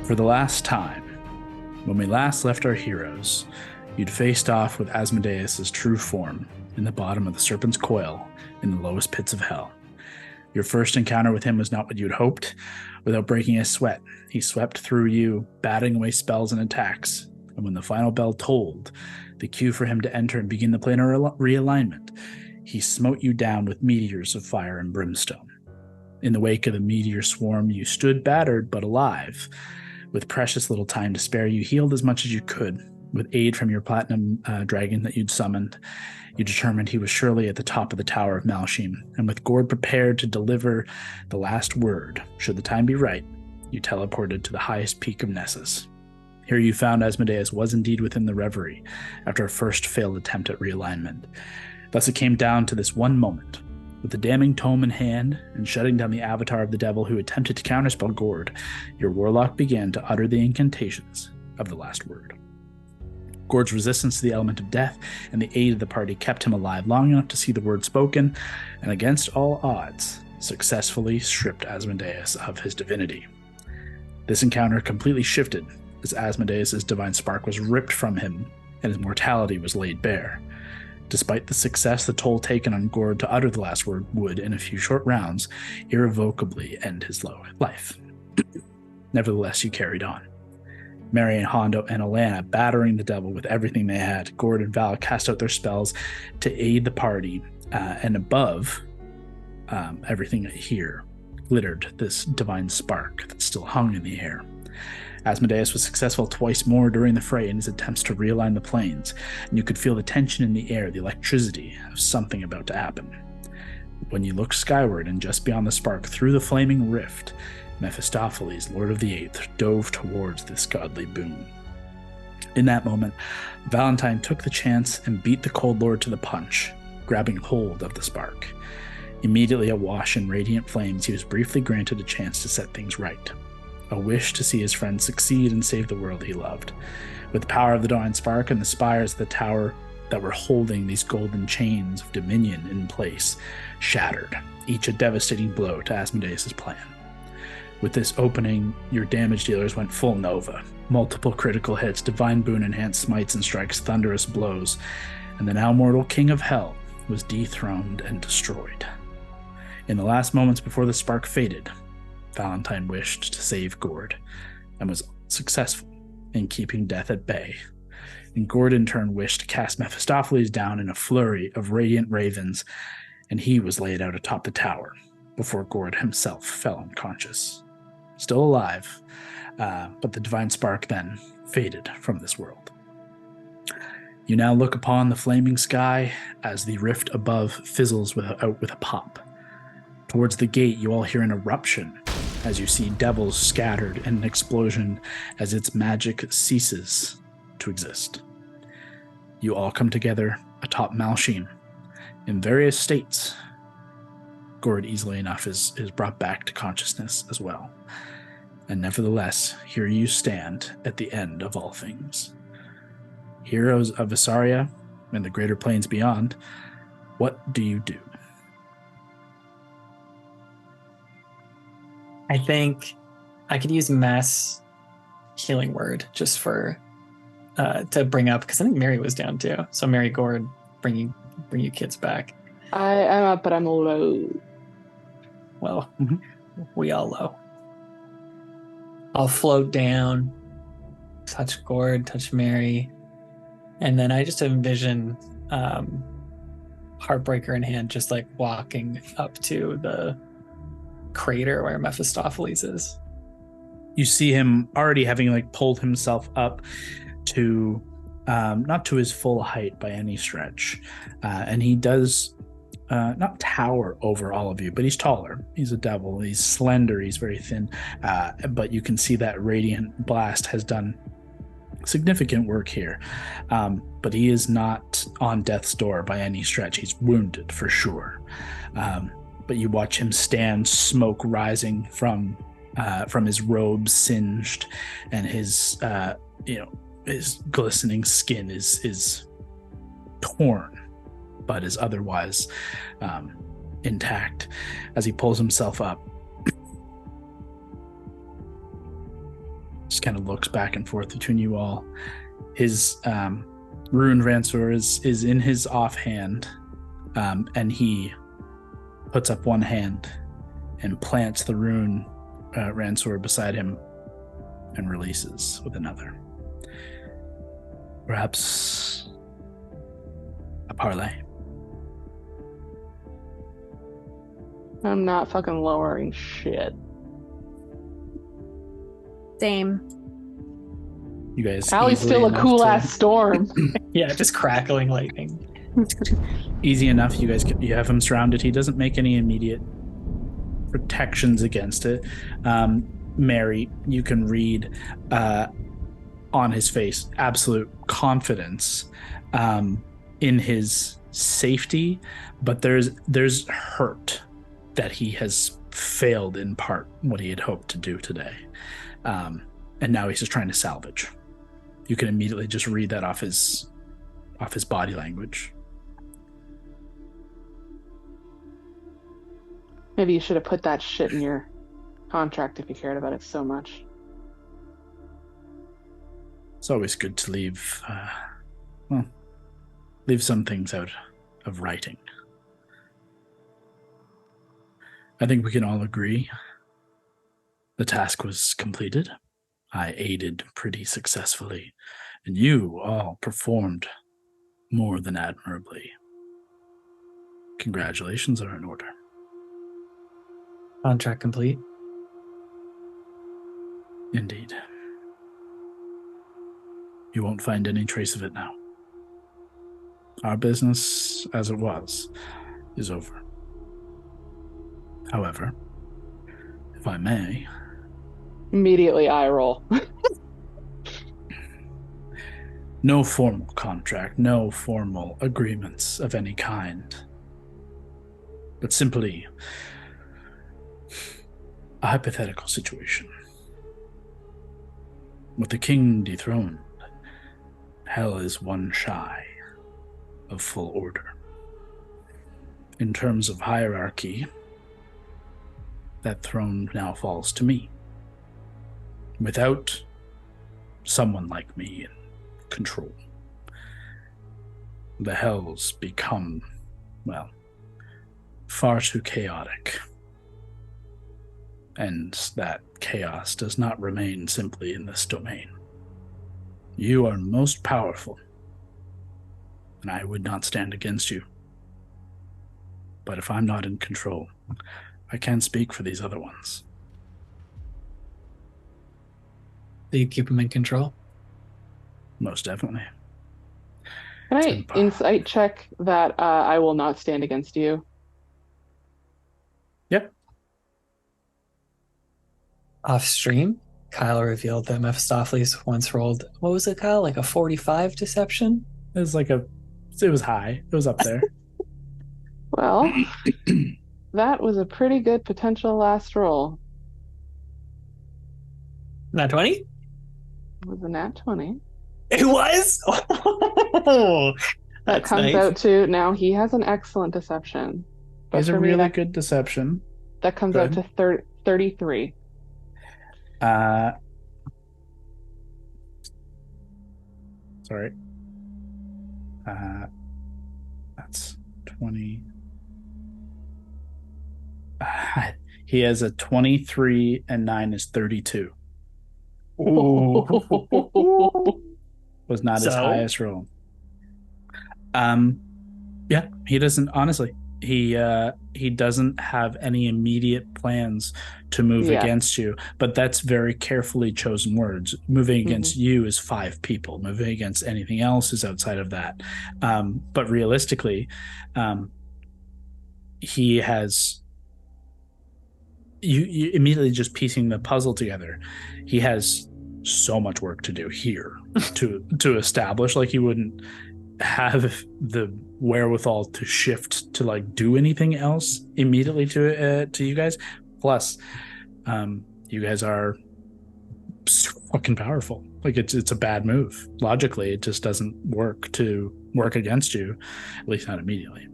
For the last time, when we last left our heroes, you'd faced off with Asmodeus' true form in the bottom of the Serpent's Coil in the lowest pits of hell. Your first encounter with him was not what you'd hoped. Without breaking a sweat, he swept through you, batting away spells and attacks. And when the final bell tolled, the cue for him to enter and begin the planar realignment, he smote you down with meteors of fire and brimstone. In the wake of the meteor swarm, you stood battered but alive. With precious little time to spare, you healed as much as you could. With aid from your platinum dragon that you'd summoned, you determined he was surely at the top of the Tower of Mal'Shem, and with Gord prepared to deliver the last word, should the time be right, you teleported to the highest peak of Nessus. Here you found Asmodeus was indeed within the Reverie, after a first failed attempt at realignment. Thus it came down to this one moment. With the damning tome in hand, and shutting down the avatar of the devil who attempted to counterspell Gord, your warlock began to utter the incantations of the last word. Gord's resistance to the element of death and the aid of the party kept him alive long enough to see the word spoken, and against all odds, successfully stripped Asmodeus of his divinity. This encounter completely shifted as Asmodeus' divine spark was ripped from him and his mortality was laid bare. Despite the success, the toll taken on Gord to utter the last word would, in a few short rounds, irrevocably end his life. Nevertheless, you carried on. Mary and Hondo and Alana battering the devil with everything they had. Gord and Val cast out their spells to aid the party, and above everything here glittered this divine spark that still hung in the air. Asmodeus was successful twice more during the fray in his attempts to realign the planes, and you could feel the tension in the air, the electricity of something about to happen. When you looked skyward and just beyond the spark, through the flaming rift, Mephistopheles, Lord of the Eighth, dove towards this godly boon. In that moment, Valentine took the chance and beat the Cold Lord to the punch, grabbing hold of the spark. Immediately awash in radiant flames, he was briefly granted a chance to set things right. A wish to see his friend succeed and save the world he loved. With the power of the divine spark and the spires of the tower that were holding these golden chains of dominion in place shattered, each a devastating blow to Asmodeus' plan. With this opening, your damage dealers went full Nova. Multiple critical hits, divine boon-enhanced smites and strikes, thunderous blows, and the now mortal King of Hell was dethroned and destroyed. In the last moments before the spark faded, Valentine wished to save Gord, and was successful in keeping death at bay. And Gord in turn wished to cast Mephistopheles down in a flurry of radiant ravens, and he was laid out atop the tower before Gord himself fell unconscious. Still alive, but the divine spark then faded from this world. You now look upon the flaming sky as the rift above fizzles out with a pop. Towards the gate, you all hear an eruption as you see devils scattered in an explosion as its magic ceases to exist. You all come together atop Mal'Shem in various states. Gord, easily enough, is brought back to consciousness as well. And nevertheless, here you stand at the end of all things. Heroes of Vesaria and the greater planes beyond, what do you do? I think I could use mass healing word just for to bring up, because I think Mary was down too. So Mary, Gord, bring you kids back. I am up, but I'm low. Well, we all low. I'll float down, touch Gord, touch Mary, and then I just envision Heartbreaker in hand, just like walking up to the crater where Mephistopheles is. You see him already having pulled himself up to not to his full height by any stretch, and he does not tower over all of you, but he's taller. He's a devil. He's slender. He's very thin, but you can see that radiant blast has done significant work here. But he is not on death's door by any stretch. He's wounded for sure. But you watch him stand, smoke rising from his robes singed, and his glistening skin is torn, but is otherwise intact as he pulls himself up. just kind of looks back and forth between you all. His ruined Ransor is in his offhand, and he puts up one hand and plants the rune Ransor beside him and releases with another. Perhaps a parlay. I'm not fucking lowering shit. Same. You guys. Allie's still a cool ass storm. Yeah, just crackling lightning. Easy enough. You have him surrounded. He doesn't make any immediate protections against it. Mary, you can read on his face absolute confidence in his safety, but there's hurt that he has failed in part what he had hoped to do today, and now he's just trying to salvage. You can immediately just read that off his body language. Maybe you should have put that shit in your contract if you cared about it so much. It's always good to leave some things out of writing. I think we can all agree the task was completed. I aided pretty successfully, and you all performed more than admirably. Congratulations are in order. Contract complete. Indeed. You won't find any trace of it now. Our business, as it was, is over. However, if I may... Immediately eye roll. No formal contract, no formal agreements of any kind, but simply a hypothetical situation. With the king dethroned, hell is one shy of full order. In terms of hierarchy, that throne now falls to me. Without someone like me in control, the hells become, well, far too chaotic. And that chaos does not remain simply in this domain. You are most powerful, and I would not stand against you. But if I'm not in control, I can't speak for these other ones. Do you keep him in control? Most definitely. Can I insight check that I will not stand against you? Yep. Off stream, Kyle revealed that Mephistopheles once rolled, what was it, Kyle? Like a 45 deception? It was high. It was up there. Well, that was a pretty good potential last roll. Not 20? It was a nat 20. It was? Oh, That comes nice. out to, now he has an excellent deception. But It's a for me, really good deception. that comes Good. out to 33. Sorry. That's 20. He has a 23 and 9 is 32. Ooh. Was not his So? highest roll. Yeah, he doesn't, honestly, he doesn't have any immediate plans to move against you, but that's very carefully chosen words. Moving against you is 5 people. Moving against anything else is outside of that. But realistically, he has, you immediately just piecing the puzzle together, he has so much work to do here to establish. Like, he wouldn't have the wherewithal to shift to like do anything else immediately to you guys. Plus, you guys are so fucking powerful. Like, it's a bad move. Logically, it just doesn't work to work against you, at least not immediately.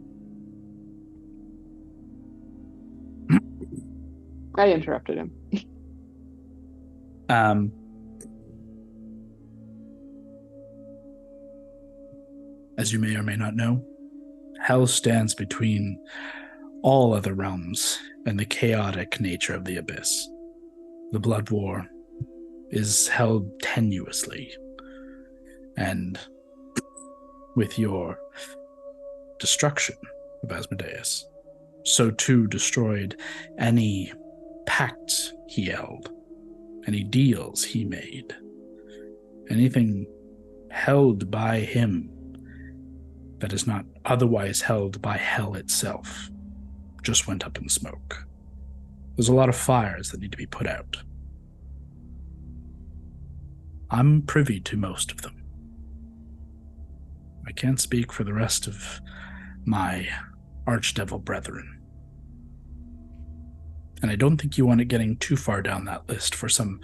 I interrupted him. As you may or may not know, Hell stands between all other realms and the chaotic nature of the Abyss. The Blood War is held tenuously, and with your destruction of Asmodeus, so too destroyed any pacts he held, any deals he made, anything held by him that is not otherwise held by Hell itself just went up in smoke. There's a lot of fires that need to be put out. I'm privy to most of them. I can't speak for the rest of my archdevil brethren. And I don't think you want it getting too far down that list for some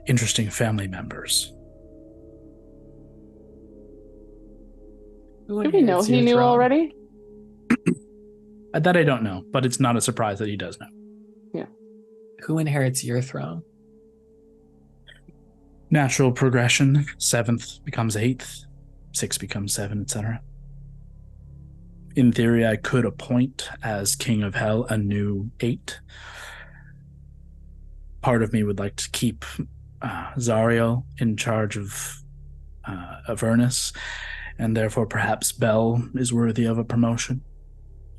interesting family members. Did we know he knew already? That I don't know, but it's not a surprise that he does know. Yeah. Who inherits your throne? Natural progression. 7th becomes 8th. 6 becomes 7, etc. In theory, I could appoint as King of Hell a new 8. Part of me would like to keep Zariel in charge of Avernus, and therefore perhaps Bell is worthy of a promotion.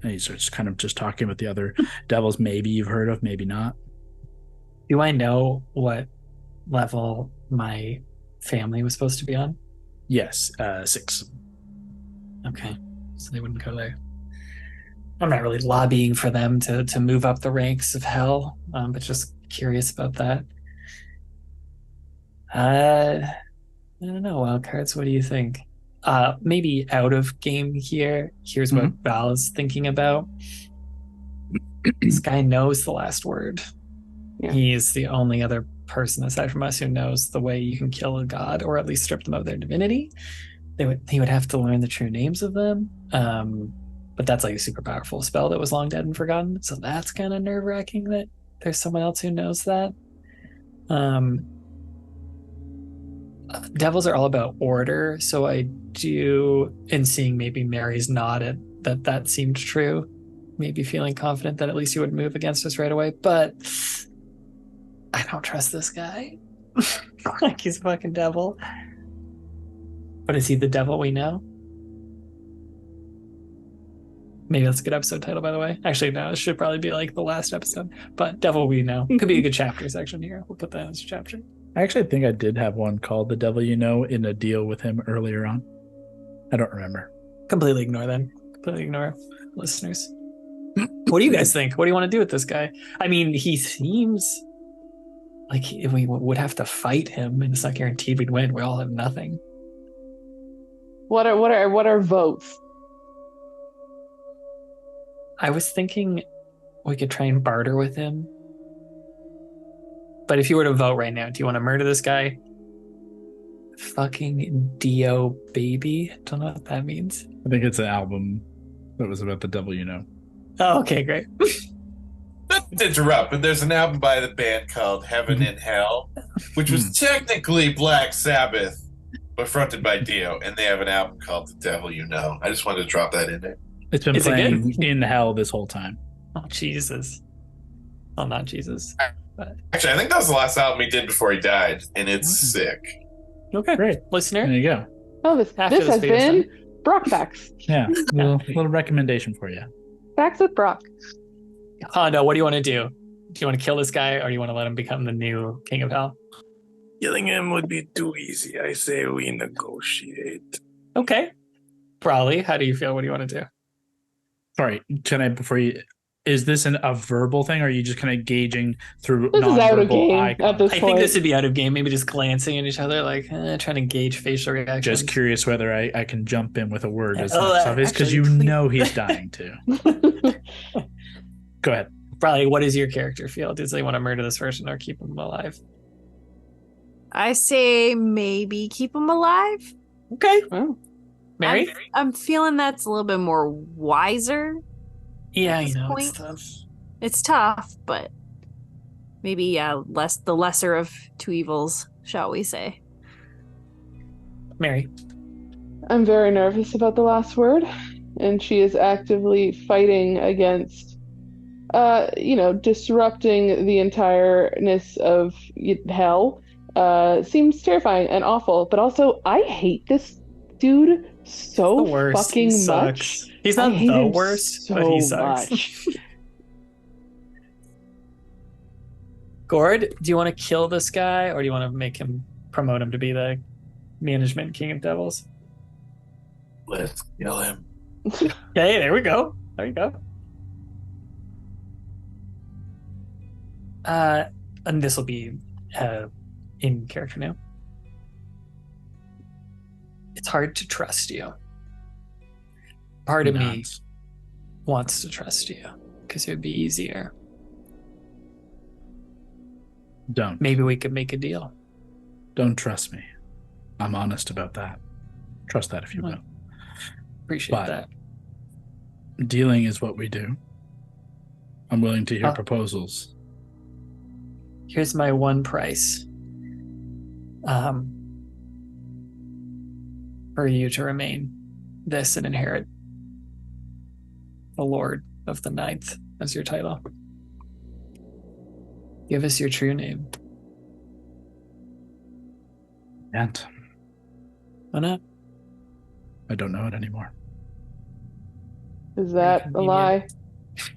And he's just kind of just talking about the other devils maybe you've heard of, maybe not. Do I know what level my family was supposed to be on? Yes, 6. Okay, so they wouldn't go there. I'm not really lobbying for them to move up the ranks of Hell, but just curious about that. I don't know, Wildcards, what do you think? Maybe out of game here. Here's what Val is thinking about. This guy knows the last word. Yeah. He's the only other person aside from us who knows the way you can kill a god, or at least strip them of their divinity. He would have to learn the true names of them. But that's like a super powerful spell that was long dead and forgotten. So that's kind of nerve-wracking that there's someone else who knows that. Devils are all about order, so I do, in seeing maybe Mary's nod at that seemed true, maybe feeling confident that at least he would move against us right away, but I don't trust this guy. Like he's a fucking devil. But is he the devil we know? Maybe that's a good episode title, by the way. Actually, no, it should probably be like the last episode, but Devil We Know. Could be a good chapter section here. We'll put that as a chapter. I actually think I did have one called The Devil You Know in a deal with him earlier on. I don't remember. Completely ignore them. Completely ignore listeners. What do you guys think? What do you want to do with this guy? I mean, he seems like if we would have to fight him, and it's not guaranteed we'd win. We all have nothing. What are votes? I was thinking we could try and barter with him. But if you were to vote right now, do you want to murder this guy? Fucking Dio baby. Don't know what that means. I think it's an album that was about the devil you know. Oh, okay, great. Not to interrupt, but there's an album by the band called Heaven and Hell, which was technically Black Sabbath, but fronted by Dio, and they have an album called The Devil You Know. I just wanted to drop that in there. It's been playing in hell this whole time. Oh, Jesus. Oh, not Jesus. But... Actually, I think that was the last album he did before he died, and it's sick. Okay, great. Listener. There you go. Oh, this has been Brock Facts. Yeah, a little recommendation for you. Facts with Brock. Hondo, what do you want to do? Do you want to kill this guy, or do you want to let him become the new King of Hell? Killing him would be too easy. I say we negotiate. Okay. Brawley, how do you feel? What do you want to do? Sorry, can I, before you, is this a verbal thing, or are you just kind of gauging through this non-verbal is out of game icons? at this point. I think this would be out of game, maybe just glancing at each other, like trying to gauge facial reactions. Just curious whether I can jump in with a word as obvious, because you know he's dying to. Go ahead. Brawley, what is your character feel? Does he want to murder this person or keep him alive? I say maybe keep him alive. Okay. Oh. Mary? I'm feeling that's a little bit more wiser. Yeah, you know, it's tough. It's tough, but maybe the lesser of two evils, shall we say. Mary? I'm very nervous about the last word, and she is actively fighting against, disrupting the entireness of hell. Seems terrifying and awful, but also I hate this dude The so worst. He fucking much. sucks. He's I not hate the him worst, but he so sucks. much. Gord, do you want to kill this guy, or do you want to promote him to be the management king of devils? Let's kill him. Okay, there we go. There you go. And this will be in character now. It's hard to trust you. Part of me Nods. wants to trust you because it would be easier. Don't. Maybe we could make a deal. Don't trust me. I'm honest about that. Trust that if you will. Appreciate But- that. Dealing is what we do. I'm willing to hear Ah. proposals. Here's my one price. For you to remain this and inherit the Lord of the Ninth as your title. Give us your true name. And Why not? I don't know it anymore. Is that a convenient. lie?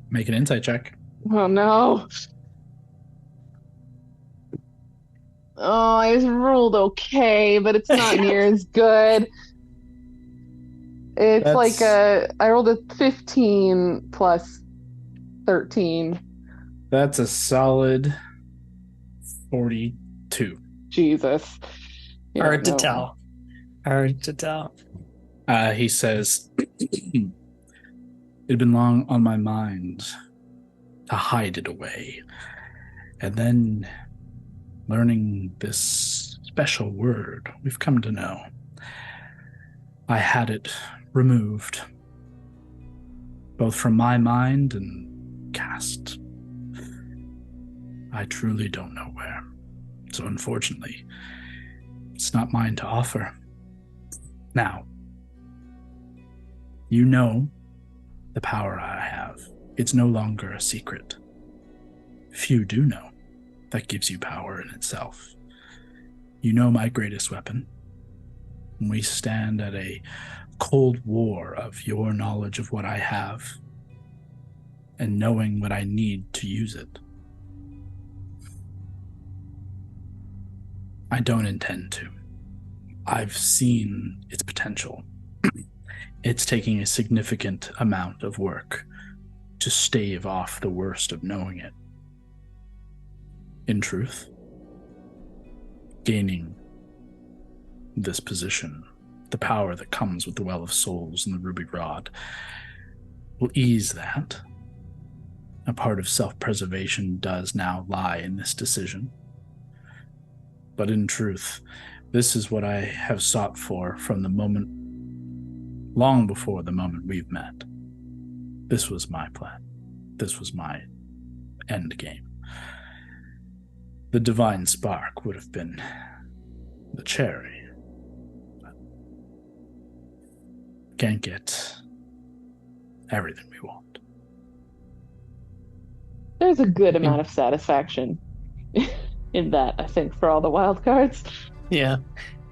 Make an insight check. Oh no. Oh, I was rolled okay, but it's not near as good. It's I rolled a 15 plus 13. That's a solid 42. Jesus. Yeah, Hard to no. tell. Hard to tell. He says, it had been long on my mind to hide it away. And then learning this special word we've come to know, I had it removed, both from my mind and cast. I truly don't know where. So unfortunately, it's not mine to offer. Now, you know the power I have. It's no longer a secret. Few do know. That gives you power in itself. You know my greatest weapon. We stand at a cold war of your knowledge of what I have and knowing what I need to use it. I don't intend to. I've seen its potential. It's taking a significant amount of work to stave off the worst of knowing it. In truth, gaining this position, the power that comes with the Well of Souls and the Ruby Rod, will ease that. A part of self-preservation does now lie in this decision. But in truth, this is what I have sought for from the moment, long before the moment we've met. This was my plan. This was my end game. The divine spark would have been the cherry. But can't get everything we want. There's a good amount of satisfaction in that, I think, for all the wild cards. Yeah.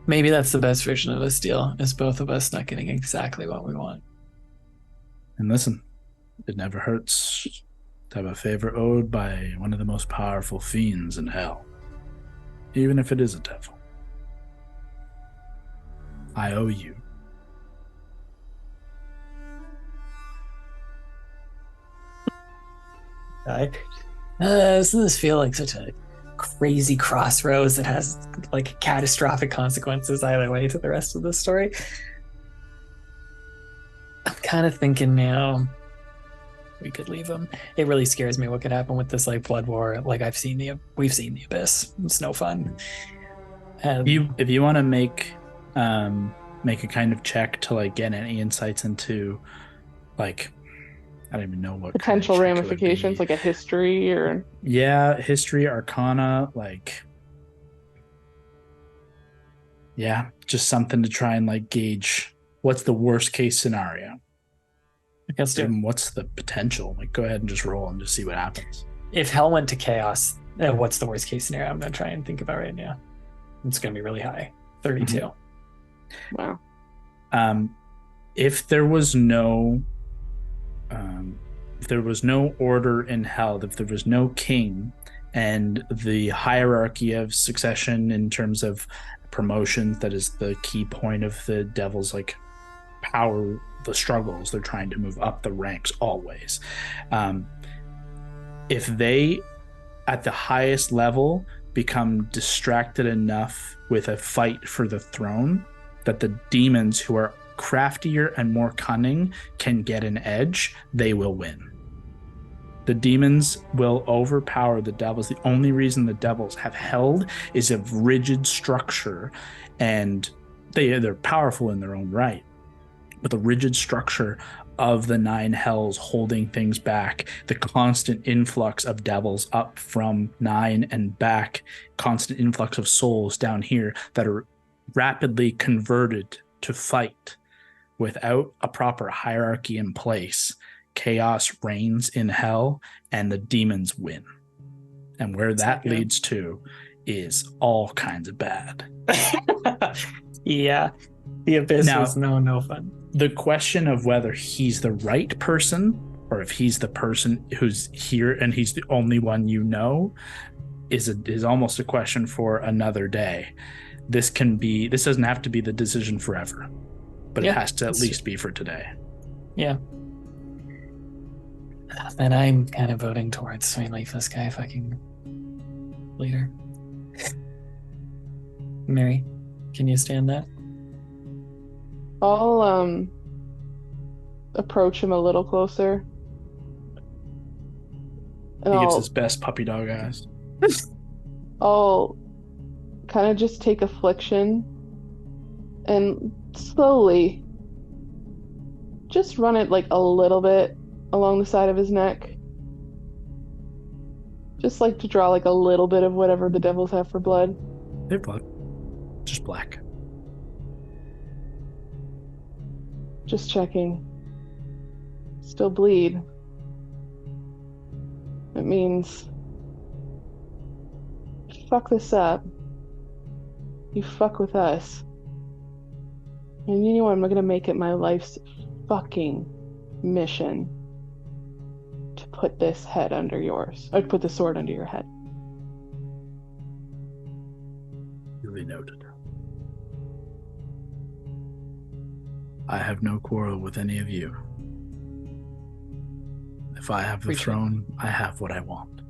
Maybe that's the best version of this deal, is both of us not getting exactly what we want. And listen, it never hurts to have a favor owed by one of the most powerful fiends in hell, even if it is a devil. I owe you. Doesn't this feel like such a crazy crossroads that has like catastrophic consequences either way to the rest of the story? I'm kind of thinking now we could leave him. It really scares me what could happen with this like blood war. Like we've seen the abyss. It's no fun. If you want to make a kind of check to like get any insights into like, I don't even know what Potential kind of check it would ramifications, be. like a history or... Yeah, history, arcana, like, yeah, just something to try and like gauge what's the worst case scenario? I guess And what's the potential? Like, go ahead and just roll and just see what happens. if hell went to chaos, what's the worst case scenario I'm going to try and think about right now? It's going to be really high. 32. Wow. If there was no order in hell, if there was no king, and the hierarchy of succession in terms of promotions, that is the key point of the devil's like power, the struggles, they're trying to move up the ranks always. If they at the highest level become distracted enough with a fight for the throne that the demons who are craftier and more cunning can get an edge, they will win. The demons will overpower the devils. The only reason the devils have held is a rigid structure, and they're powerful in their own right. But the rigid structure of the 9 hells holding things back, the constant influx of devils up from 9 and back, constant influx of souls down here that are rapidly converted to fight without a proper hierarchy in place. Chaos reigns in hell and the demons win. And where that leads to is all kinds of bad. Yeah. The abyss Now, was no fun. The question of whether he's the right person or if he's the person who's here and he's the only one you know is almost a question for another day. This doesn't have to be the decision forever, but it has to at least be for today. Yeah. And I'm kind of voting towards we leave this guy fucking leader. Mary, can you stand that? I'll approach him a little closer. And He gets his best puppy dog eyes. I'll kind of just take affliction and slowly just run it like a little bit along the side of his neck. Just like to draw like a little bit of whatever the devils have for blood. They're blood. Just black. Just checking. Still bleed. It means fuck this up. You fuck with us. And you know what? I'm gonna make it my life's fucking mission to put this head under yours. Or put the sword under your head. Duly noted. I have no quarrel with any of you. If I have the throne, I have what I want.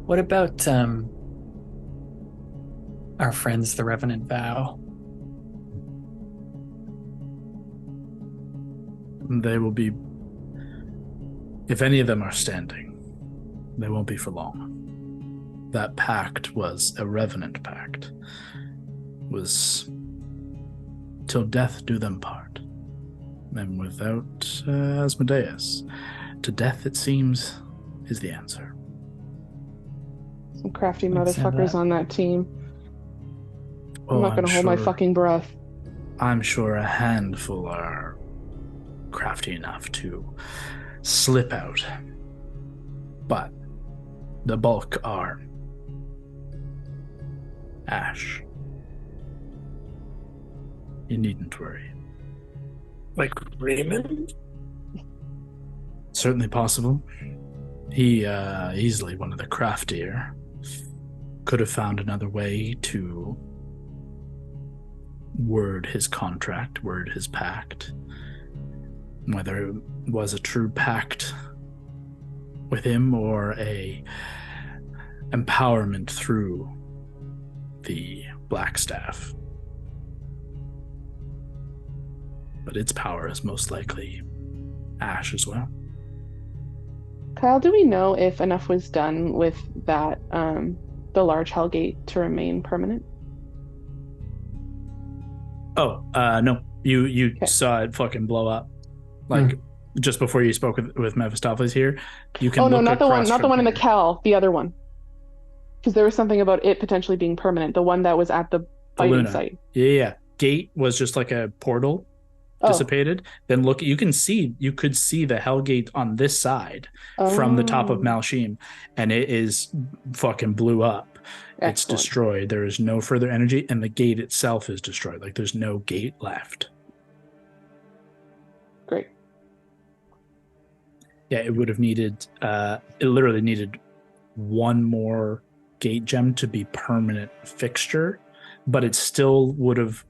What about our friends, the Revenant Vow? They will be, if any of them are standing, they won't be for long. That pact was a revenant pact. Was till death do them part. And without Asmodeus, to death it seems is the answer. Some crafty motherfuckers on that team. I'm Oh, not gonna hold my fucking breath. I'm sure a handful are crafty enough to slip out. But the bulk are Ash. You needn't worry. Like Raymond? Certainly possible. He easily one of the craftier. Could have found another way to word his contract, word his pact. Whether it was a true pact with him or a empowerment through the Black Staff. But its power is most likely Ash as well. Kyle, do we know if enough was done with that, the large Hellgate to remain permanent? Oh, no. You saw it fucking blow up. Like, just before you spoke with Mephistopheles here. You can not the one in the Cal, the other one. Because there was something about it potentially being permanent, the one that was at the fighting site. Yeah. gate was just like a portal Oh. dissipated, then look, you could see the hell gate on this side from the top of Malshim, and it is fucking blew up. It's Excellent. destroyed. There is no further energy, and the gate itself is destroyed. Like there's no gate left. Great. Yeah, it would have needed it literally needed one more gate gem to be permanent fixture, but it still would have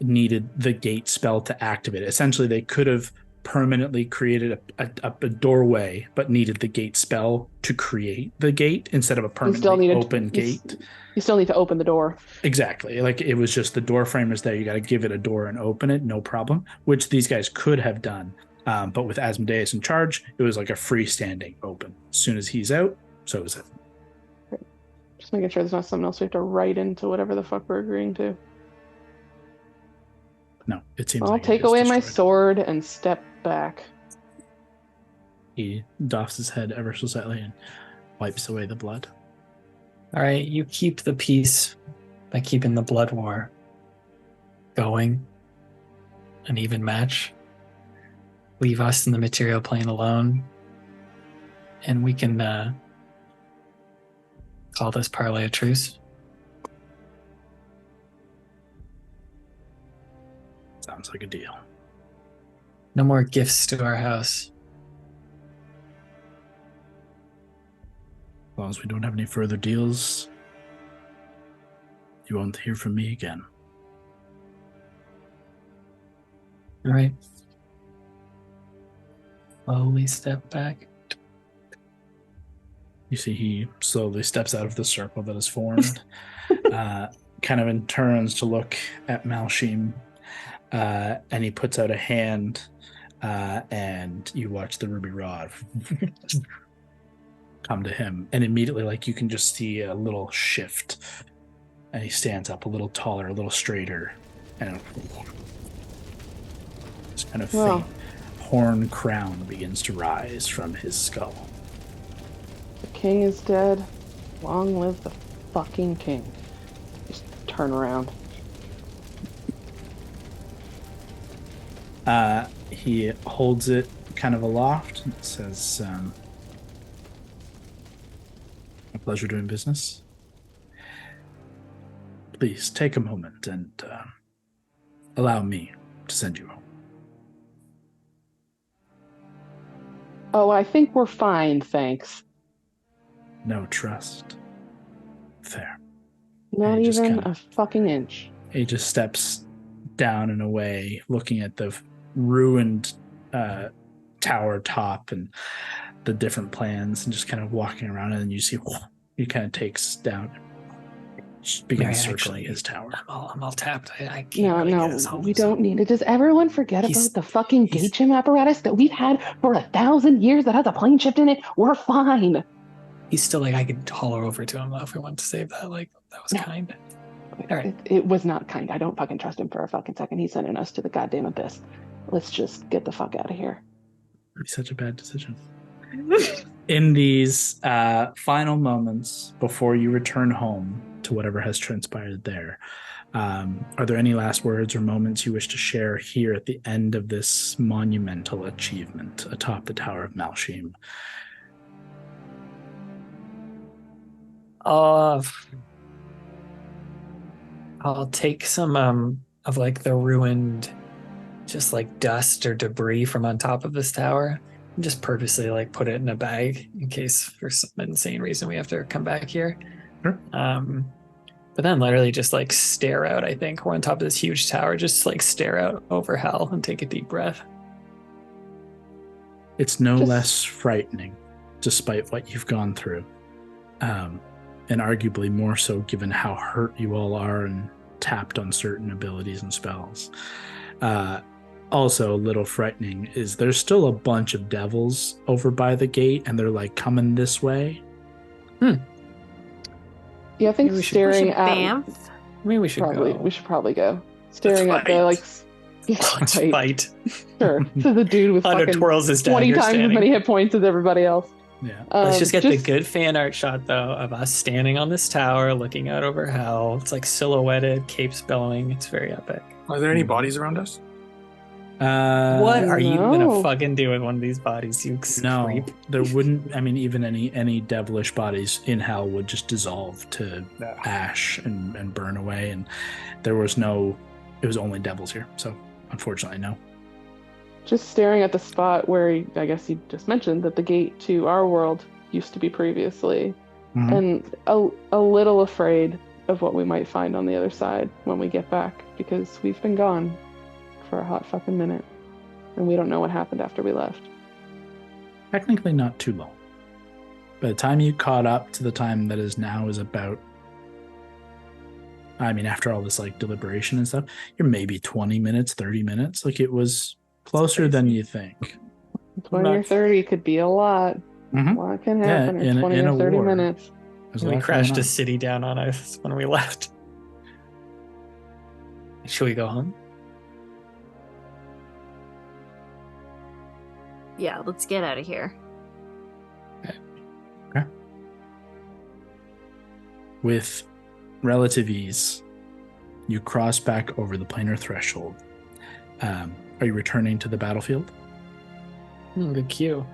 needed the gate spell to activate it. Essentially, they could have permanently created a doorway, but needed the gate spell to create the gate instead of a permanently open gate. You still need to open the door. Exactly. Like it was just the door frame is there. You got to give it a door and open it, no problem, which these guys could have done. But with Asmodeus in charge, it was like a freestanding open. As soon as he's out, so is it. Just making sure there's not something else we have to write into whatever the fuck we're agreeing to. No, it seems I'll like take away my sword and step back. He doffs his head ever so slightly and wipes away the blood. All right, you keep the peace by keeping the blood war going. An even match. Leave us in the material plane alone. And we can call this parlay a truce. Sounds like a deal. No more gifts to our house. As long as we don't have any further deals, you won't hear from me again. All right. Slowly step back. You see he slowly steps out of the circle that is formed, kind of turns to look at Malshim, and he puts out a hand, and you watch the ruby rod come to him, and immediately, like, you can just see a little shift, and he stands up a little taller, a little straighter, and this kind of faint horn crown begins to rise from his skull. The king is dead. Long live the fucking king. Just turn around. He holds it kind of aloft and says, a pleasure doing business. Please take a moment and allow me to send you home. Oh, I think we're fine, thanks. No trust. Fair. Not He just even kinda- a fucking inch. He just steps down and away, looking at the ruined tower top and the different plans, and just kind of walking around, and then you see he kind of takes down, just begins circling his tower. I'm all tapped. I can't really get us home, We don't need it. Does everyone forget about the fucking gate gem apparatus that we've had for 1,000 years that has a plane shift in it? We're fine. He's still like, I could holler over to him though if we want to save that. Like, that was kind. All right. It was not kind. I don't fucking trust him for a fucking second. He's sending us to the goddamn abyss. Let's just get the fuck out of here. It'd be such a bad decision. In these final moments before you return home to whatever has transpired there, are there any last words or moments you wish to share here at the end of this monumental achievement atop the Tower of Malshim? I'll take some of like the ruined, just like dust or debris from on top of this tower, and just purposely like put it in a bag in case for some insane reason we have to come back here. Sure. But then literally just like stare out. I think we're on top of this huge tower, just like stare out over hell and take a deep breath. It's no less frightening, despite what you've gone through. And arguably more so given how hurt you all are and tapped on certain abilities and spells. Also a little frightening is there's still a bunch of devils over by the gate, and they're like coming this way. Yeah, I think Maybe we should- staring at Bamf. I mean, we should probably go. we should probably go. Staring at the like Let's fight. fight. Sure. This is a dude with Hunter fucking twirls his 20 dagger times as standing. many hit points as everybody else. Yeah. Let's just get the good fan art shot, though, of us standing on this tower, looking out over hell. It's like silhouetted, capes billowing. It's very epic. Are there any bodies around us? What are you gonna no. fucking do with one of these bodies, you No, creep? there wouldn't. I mean, even any devilish bodies in hell would just dissolve to ash and burn away. And there was no. It was only devils here. So unfortunately, no. Just staring at the spot where I guess you just mentioned that the gate to our world used to be previously, Mhm. and a little afraid of what we might find on the other side when we get back, because we've been gone for a hot fucking minute, and we don't know what happened after we left. Technically, not too long. By the time you caught up to the time that is now is about. I mean, after all this like deliberation and stuff, you're maybe 20 minutes, 30 minutes. Like it was closer than you think. 20 or Nuts. 30 could be a lot. Mhm. A lot can happen in in 20 a or 30 war. minutes. There's a We lot crashed going a on. city down on us when we left. Should we go home? Yeah, let's get out of here. With relative ease, you cross back over the planar threshold. Are you returning to the battlefield? Good cue.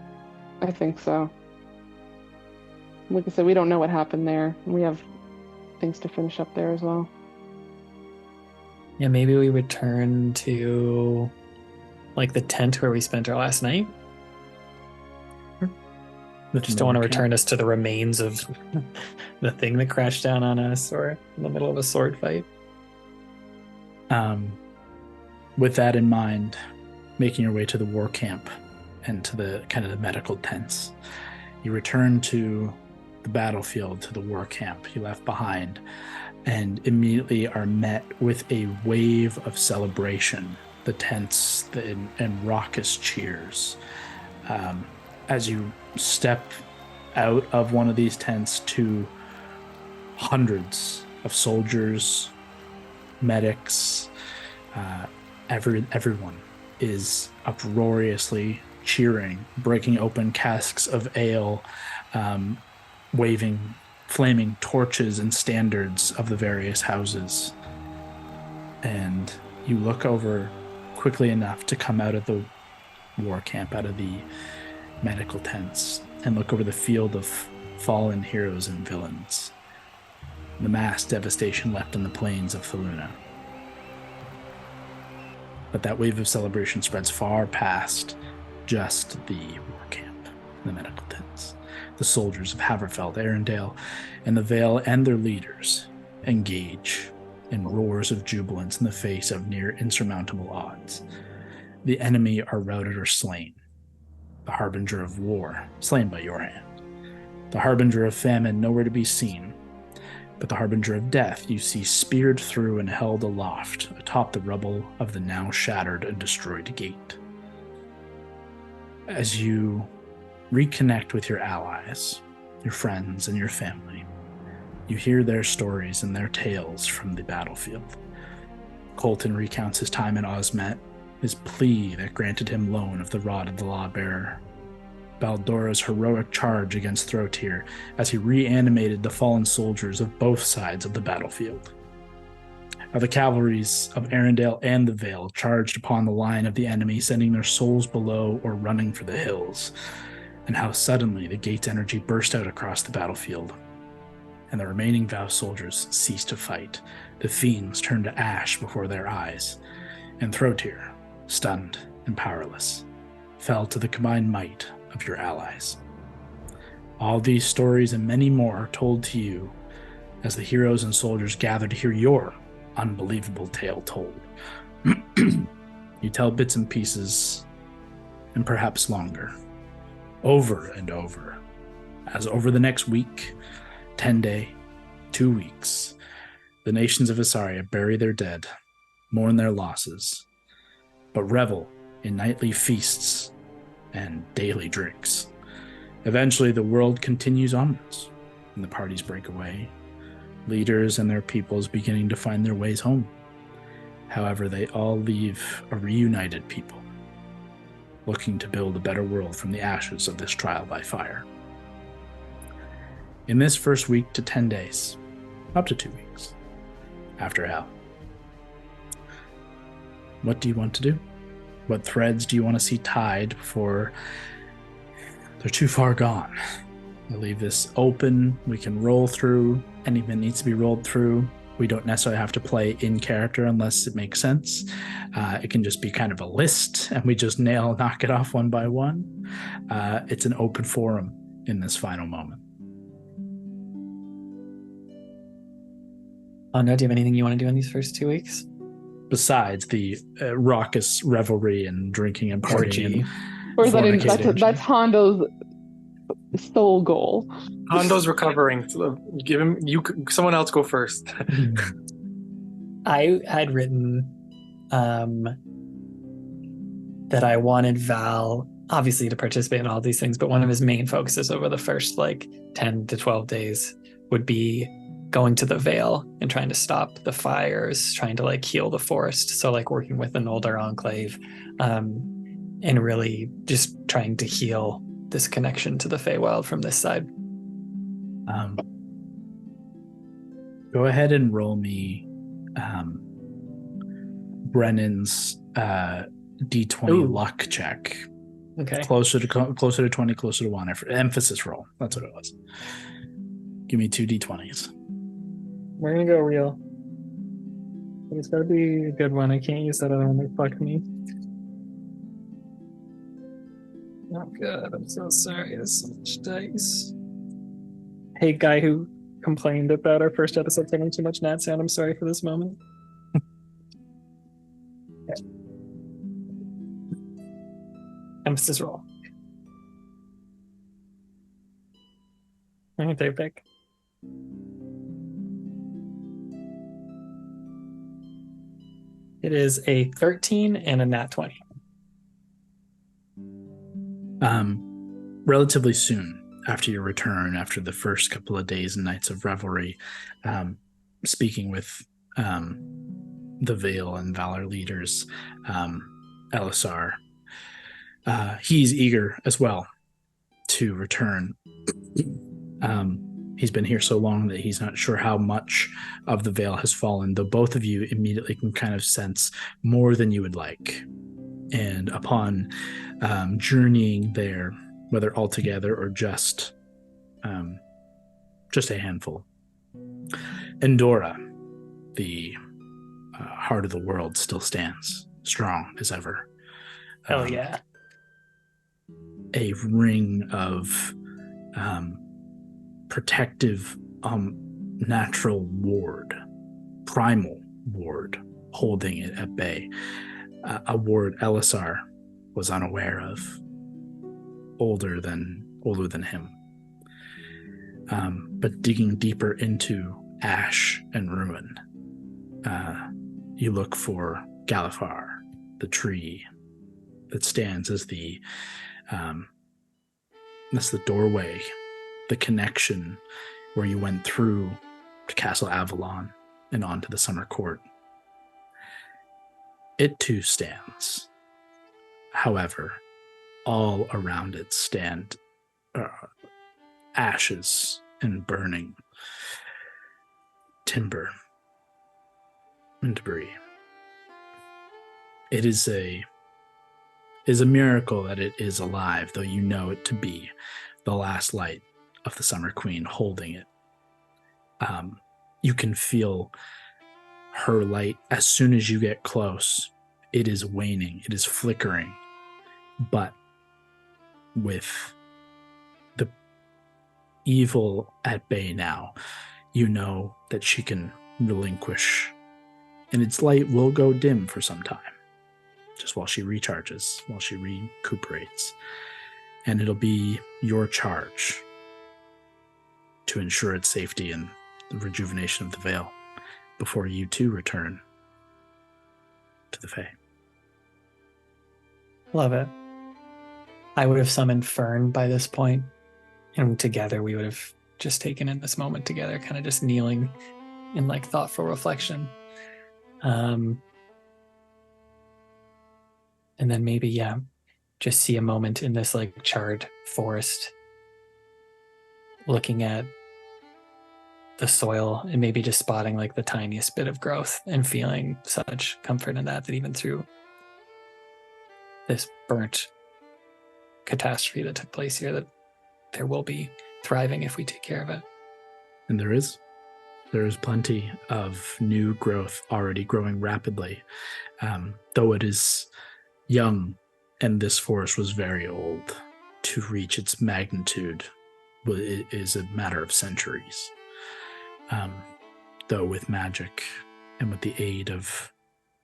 I think so. Like I said, we don't know what happened there. We have things to finish up there as well. Yeah, maybe we return to like the tent where we spent our last night. Just don't want to return us to the remains of the thing that crashed down on us or in the middle of a sword fight. With that in mind, making your way to the war camp and to the kind of the medical tents, you return to the battlefield, to the war camp you left behind, and immediately are met with a wave of celebration, the tents and raucous cheers. As you step out of one of these tents to hundreds of soldiers, medics, everyone is uproariously cheering, breaking open casks of ale, waving flaming torches and standards of the various houses. And you look over quickly enough to come out of the war camp, out of the medical tents, and look over the field of fallen heroes and villains, the mass devastation left on the plains of Faluna. But that wave of celebration spreads far past just the war camp, the medical tents. The soldiers of Haverfeld, Arendelle, and the Vale and their leaders engage in roars of jubilance in the face of near insurmountable odds. The enemy are routed or slain. The harbinger of war, slain by your hand. The harbinger of famine, nowhere to be seen. But the harbinger of death you see speared through and held aloft atop the rubble of the now shattered and destroyed gate. As you reconnect with your allies, your friends, and your family, you hear their stories and their tales from the battlefield. Colton recounts his time in Osmet, his plea that granted him loan of the Rod of the Lawbearer, Baldora's heroic charge against Throtir as he reanimated the fallen soldiers of both sides of the battlefield. How the cavalries of Arendelle and the Vale charged upon the line of the enemy, sending their souls below or running for the hills, and how suddenly the gate's energy burst out across the battlefield, and the remaining Vow soldiers ceased to fight. The fiends turned to ash before their eyes, and Throtir, stunned and powerless, fell to the combined might of your allies. All these stories and many more are told to you as the heroes and soldiers gather to hear your unbelievable tale told. You tell bits and pieces, and perhaps longer, over and over, as over the next week, 10 day, 2 weeks, the nations of Vesaria bury their dead, mourn their losses, but revel in nightly feasts and daily drinks. Eventually, the world continues onwards, and the parties break away, leaders and their peoples beginning to find their ways home. However, they all leave a reunited people, looking to build a better world from the ashes of this trial by fire. In this first week to 10 days, up to 2 weeks after hell, what do you want to do? What threads do you want to see tied before they're too far gone? I leave this open. We can roll through anything that needs to be rolled through. We don't necessarily have to play in character unless it makes sense. It can just be kind of a list, and we just knock it off one by one. It's an open forum in this final moment. Oh no, do you have anything you want to do in these first 2 weeks? Besides the raucous revelry and drinking and partying. Or is fornicating. that's Hondo's sole goal? Hondo's recovering. So give him. Someone else go first. I had written that I wanted Val, obviously, to participate in all these things, but one of his main focuses over the first 10 to 12 days would be going to the Vale and trying to stop the fires, trying to heal the forest. So working with an older enclave, and really just trying to heal this connection to the Feywild from this side. Go ahead and roll me Brennan's D20 Ooh. luck check. Okay. Closer to 20, closer to 1. Emphasis roll. That's what it was. Give me 2 D20s. We're gonna go real. It's gotta be a good one. I can't use that other one. They fucked me. Not good. I'm so sorry. There's so much dice. Hey, guy who complained about our first episode having too much nat sound. I'm sorry for this moment. Okay. Emphasis roll. I'm gonna take a pick. It is a 13 and a nat 20. Relatively soon after your return, after the first couple of days and nights of revelry, speaking with the Vale and Valor leaders, Elisar, he's eager as well to return. He's been here so long that he's not sure how much of the Vale has fallen, though both of you immediately can kind of sense more than you would like. And upon journeying there, whether all together or just a handful, Endora, the heart of the world, still stands strong as ever. Hell yeah. A ring of protective natural ward, primal ward, holding it at bay. A ward Elisar was unaware of, older than him. But digging deeper into ash and ruin, you look for Galifar, the tree that stands as that's the doorway, the connection where you went through to Castle Avalon and onto the Summer Court. It too stands. However, all around it stand ashes and burning timber and debris. It is a miracle that it is alive, though you know it to be the last light of the Summer Queen holding it. You can feel her light as soon as you get close. It is waning, it is flickering, but with the evil at bay now, you know that she can relinquish, and its light will go dim for some time, just while she recharges, while she recuperates. And it'll be your charge to ensure its safety and the rejuvenation of the Vale before you too return to the Fae. Love it. I would have summoned Fern by this point, and together we would have just taken in this moment together, kind of just kneeling in thoughtful reflection. And then maybe, just see a moment in this charred forest, looking at the soil and maybe just spotting like the tiniest bit of growth and feeling such comfort in that even through this burnt catastrophe that took place here, that there will be thriving if we take care of it. And there is plenty of new growth already growing rapidly, though it is young and this forest was very old. To reach its magnitude is a matter of centuries. Though with magic and with the aid of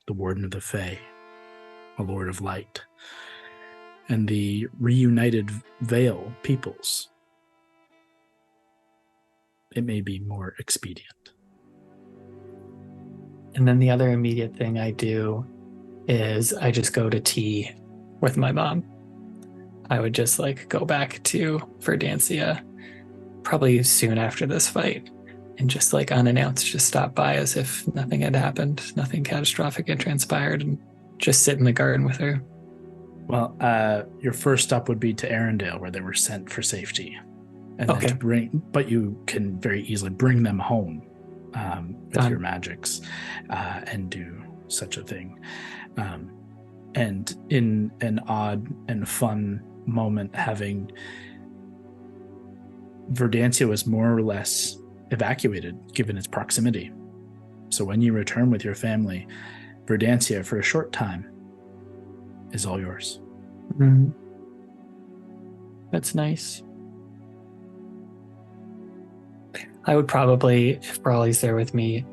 the Warden of the Fae, a Lord of Light, and the reunited Vale peoples, it may be more expedient. And then the other immediate thing I do is I just go to tea with my mom. I would just like go back to Verdancia probably soon after this fight and just like unannounced, just stop by as if nothing had happened, nothing catastrophic had transpired, and just sit in the garden with her. Well, your first stop would be to Arendelle, where they were sent for safety. And then to bring, but you can very easily bring them home with your magics and do such a thing. And in an odd and fun moment, having Verdancia was more or less evacuated given its proximity. So when you return with your family, Verdancia for a short time is all yours. Mm-hmm. That's nice. I would probably, if Brawley's there with me,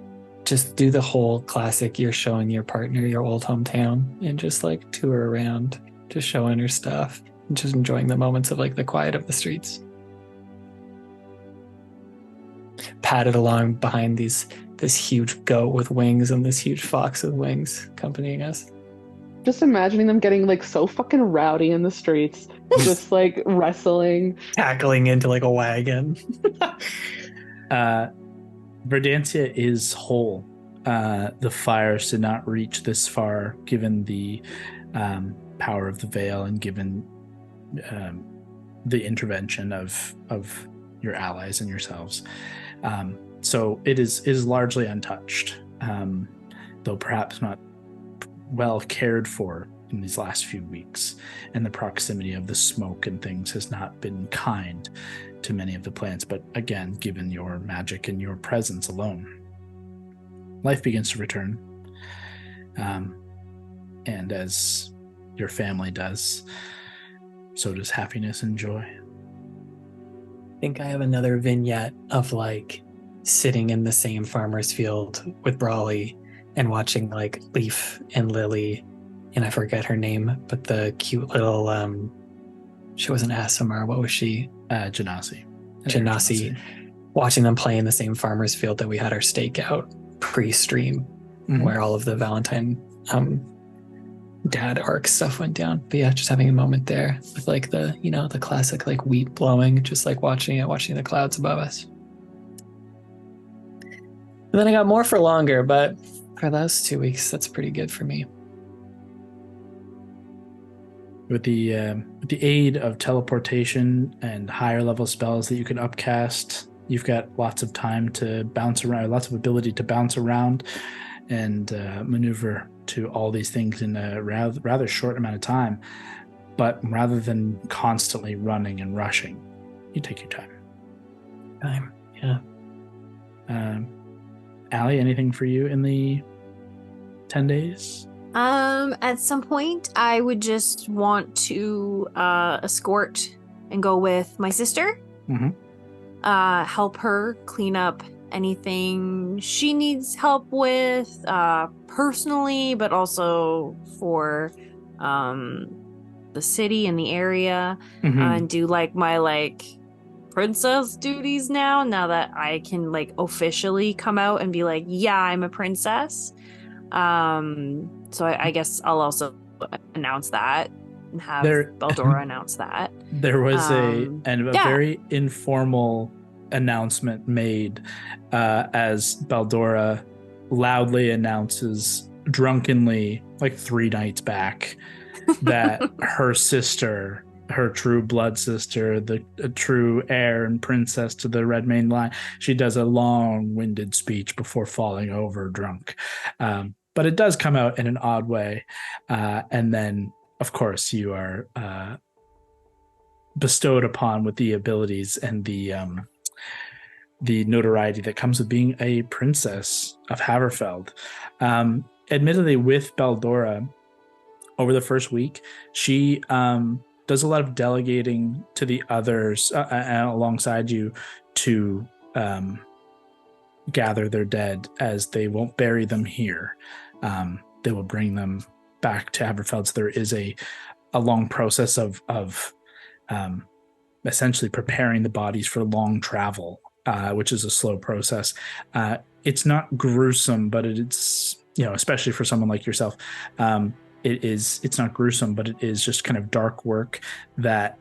just do the whole classic, you're showing your partner your old hometown and just like tour around, just showing her stuff and just enjoying the moments of like the quiet of the streets. Padded along behind this huge goat with wings and this huge fox with wings accompanying us. Just imagining them getting like so fucking rowdy in the streets, just like wrestling, tackling into like a wagon. Verdancia is whole. The fires did not reach this far, given the power of the veil and given the intervention of your allies and yourselves. So it is largely untouched, though perhaps not well cared for in these last few weeks, and the proximity of the smoke and things has not been kind to many of the plants. But again, given your magic and your presence alone, life begins to return. And as your family does, so does happiness and joy. I think I have another vignette of like sitting in the same farmer's field with Brawley and watching like Leaf and Lily, and I forget her name, but the cute little she wasn't Asimar, what was she? Genasi, watching them play in the same farmer's field that we had our stakeout pre-stream, where all of the Valentine dad arc stuff went down. But yeah, just having a moment there with like the, you know, the classic like wheat blowing, just like watching the clouds above us. And then I got more for longer, but for those 2 weeks, that's pretty good for me. With the aid of teleportation and higher level spells that you can upcast, you've got lots of time to bounce around, lots of ability to bounce around and maneuver to all these things in a rather short amount of time. But rather than constantly running and rushing, you take your time. Yeah. Allie, anything for you in the 10 days? At some point, I would just want to escort and go with my sister. Help her clean up anything she needs help with, personally, but also for the city and the area, and do like my like princess duties now that I can like officially come out and be like, yeah, I'm a princess. So I guess I'll also announce that and have Baldora announce that. There was a very informal announcement made as Baldora loudly announces drunkenly, like 3 nights back, that her sister her true blood sister, the true heir and princess to the Redmane line. She does a long-winded speech before falling over drunk. But it does come out in an odd way. And then, of course, you are bestowed upon with the abilities and the notoriety that comes with being a princess of Haverfeld. Admittedly, with Baldora, over the first week, she does a lot of delegating to the others alongside you to gather their dead, as they won't bury them here. They will bring them back to Haverfeld. So there is a long process of essentially preparing the bodies for long travel, which is a slow process. It's not gruesome, but it's, especially for someone like yourself, it's not gruesome, but it is just kind of dark work that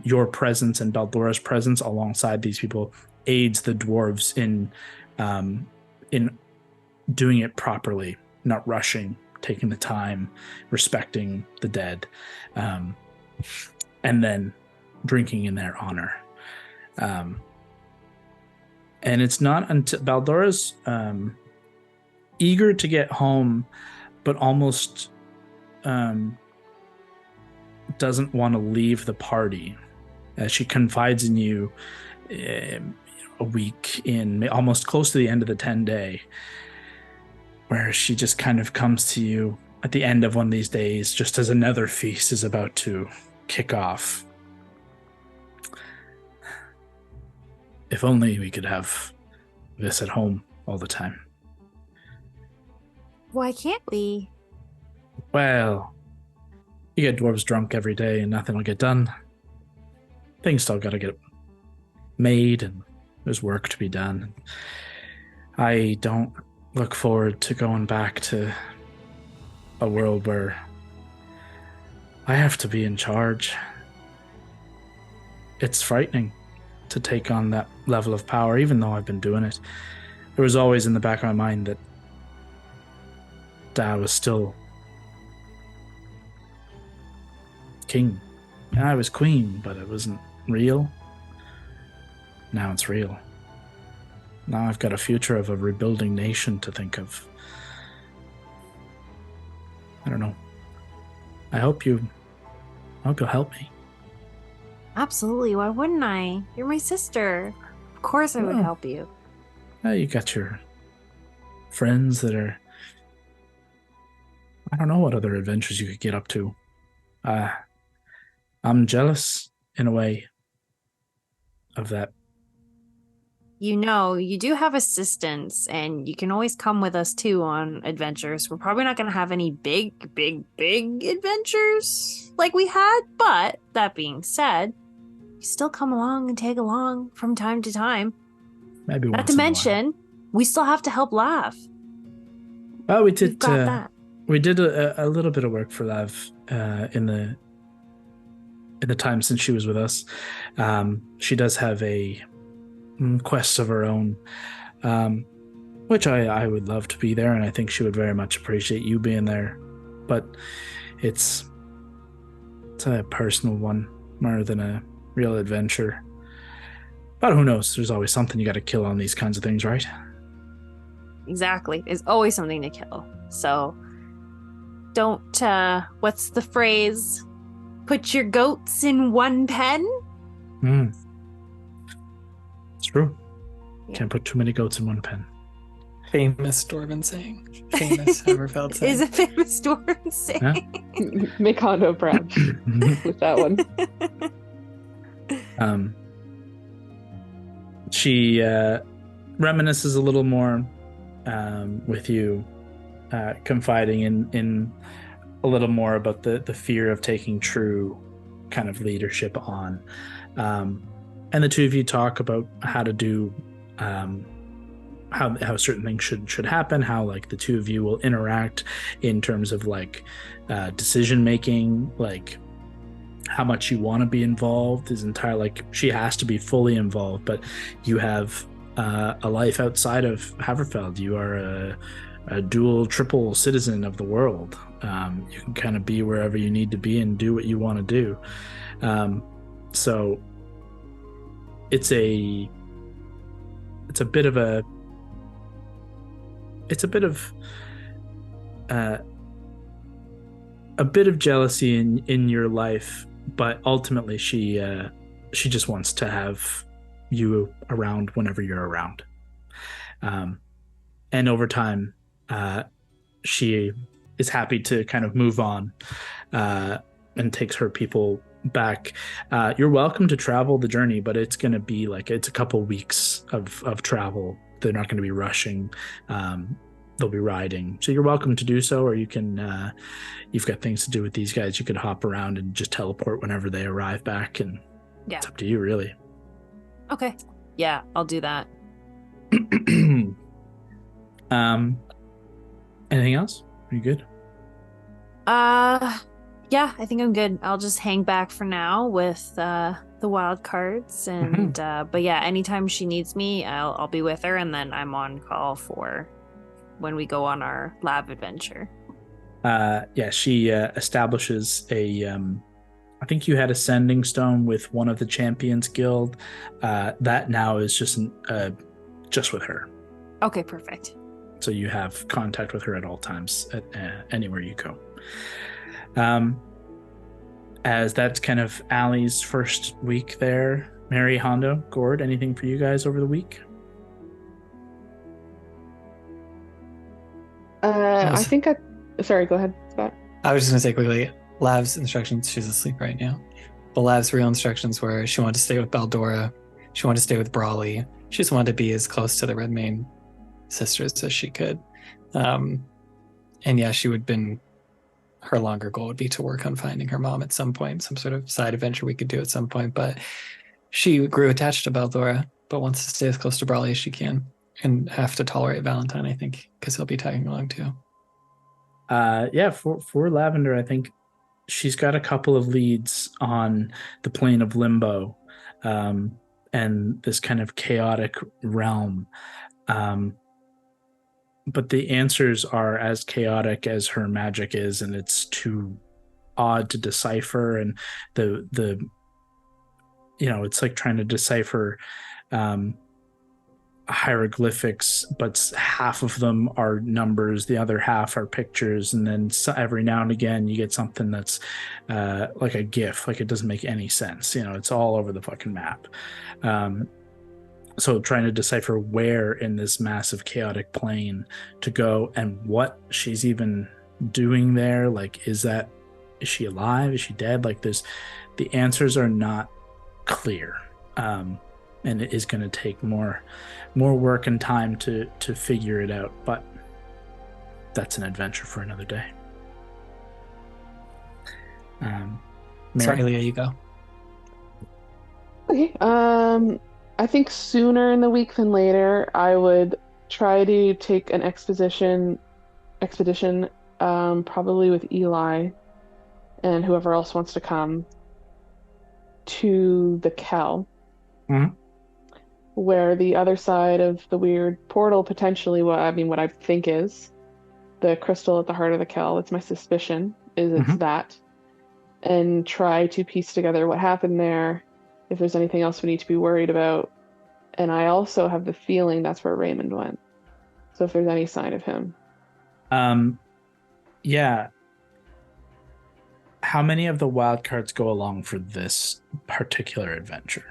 your presence and Baldora's presence alongside these people aids the dwarves in doing it properly, not rushing, taking the time, respecting the dead, and then drinking in their honor. And it's not until Baldora's eager to get home, but almost doesn't want to leave the party. She confides in you a week in, almost close to the end of the 10-day, where she just kind of comes to you at the end of one of these days, just as another feast is about to kick off. If only we could have this at home all the time. Why can't we? Well, you get dwarves drunk every day and nothing will get done. Things still gotta get made and there's work to be done. I don't look forward to going back to a world where I have to be in charge. It's frightening to take on that level of power, even though I've been doing it. There was always in the back of my mind that I was still king. I was queen, but it wasn't real. Now it's real. Now I've got a future of a rebuilding nation to think of. I don't know. I hope you'll help me. Absolutely. Why wouldn't I? You're my sister. Of course I would help you. You got your friends that are... I don't know what other adventures you could get up to. I'm jealous, in a way, of that. You do have assistants, and you can always come with us, too, on adventures. We're probably not going to have any big adventures like we had, but that being said, you still come along and tag along from time to time. Maybe not to mention, we still have to help Lav. Well, we did. We've got that. We did a little bit of work for Lav in the time since she was with us. She does have a quest of her own, which I would love to be there, and I think she would very much appreciate you being there. But it's a personal one more than a real adventure. But who knows? There's always something you got to kill on these kinds of things, right? Exactly. There's always something to kill. So don't, what's the phrase? Put your goats in one pen? It's true. Yeah. Can't put too many goats in one pen. Famous Dwarven saying. Famous Haverfeld saying. Is a famous Dwarven saying. Make Hondo proud with that one. She reminisces a little more with you, confiding in a little more about the fear of taking true kind of leadership on. And the two of you talk about how to do how certain things should happen, how like the two of you will interact in terms of like decision making, like how much you want to be involved is entirely, like she has to be fully involved, but you have a life outside of Haverfeld. You are a dual, triple citizen of the world. You can kind of be wherever you need to be and do what you want to do. So it's a bit of jealousy in your life, but ultimately she just wants to have you around whenever you're around. And over time, she is happy to kind of move on and takes her people back. You're welcome to travel the journey, but it's going to be it's a couple weeks of travel. They're not going to be rushing. They'll be riding. So you're welcome to do so, or you can, you've got things to do with these guys. You could hop around and just teleport whenever they arrive back, and it's up to you, really. Okay. Yeah, I'll do that. Anything else? Are you good? Yeah, I think I'm good. I'll just hang back for now with the wild cards, and but yeah, anytime she needs me, I'll be with her, and then I'm on call for when we go on our lab adventure. She establishes a I think you had a sending stone with one of the Champions Guild. That now is just with her. Okay, perfect. So you have contact with her at all times, at anywhere you go. As that's kind of Allie's first week there. Mary, Hondo, Gord, anything for you guys over the week? Sorry, go ahead, Scott. I was just going to say quickly, Lav's instructions, she's asleep right now. But Lav's real instructions were she wanted to stay with Baldora. She wanted to stay with Brawley. She just wanted to be as close to the Redmayne sisters as she could. And yeah, her longer goal would be to work on finding her mom at some point, some sort of side adventure we could do at some point. But she grew attached to Baldora, but wants to stay as close to Brawley as she can and have to tolerate Valentine, I think, because he'll be tagging along too. For Lavender, I think she's got a couple of leads on the plane of limbo, and this kind of chaotic realm. But the answers are as chaotic as her magic is, and it's too odd to decipher. And the it's like trying to decipher hieroglyphics, but half of them are numbers, the other half are pictures, and then every now and again you get something that's like a GIF, like it doesn't make any sense. It's all over the fucking map. So trying to decipher where in this massive chaotic plane to go and what she's even doing there. Like, is she alive? Is she dead? Like, the answers are not clear. And it is going to take more work and time to figure it out. But that's an adventure for another day. Sorry, Leah, you go. Okay. I think sooner in the week than later, I would try to take an expedition, probably with Eli and whoever else wants to come, to the Kel, where the other side of the weird portal, potentially what I think is the crystal at the heart of the Kel. It's my suspicion it's that, and try to piece together what happened there, if there's anything else we need to be worried about. And I also have the feeling that's where Raymond went. So if there's any sign of him. Yeah. How many of the wild cards go along for this particular adventure?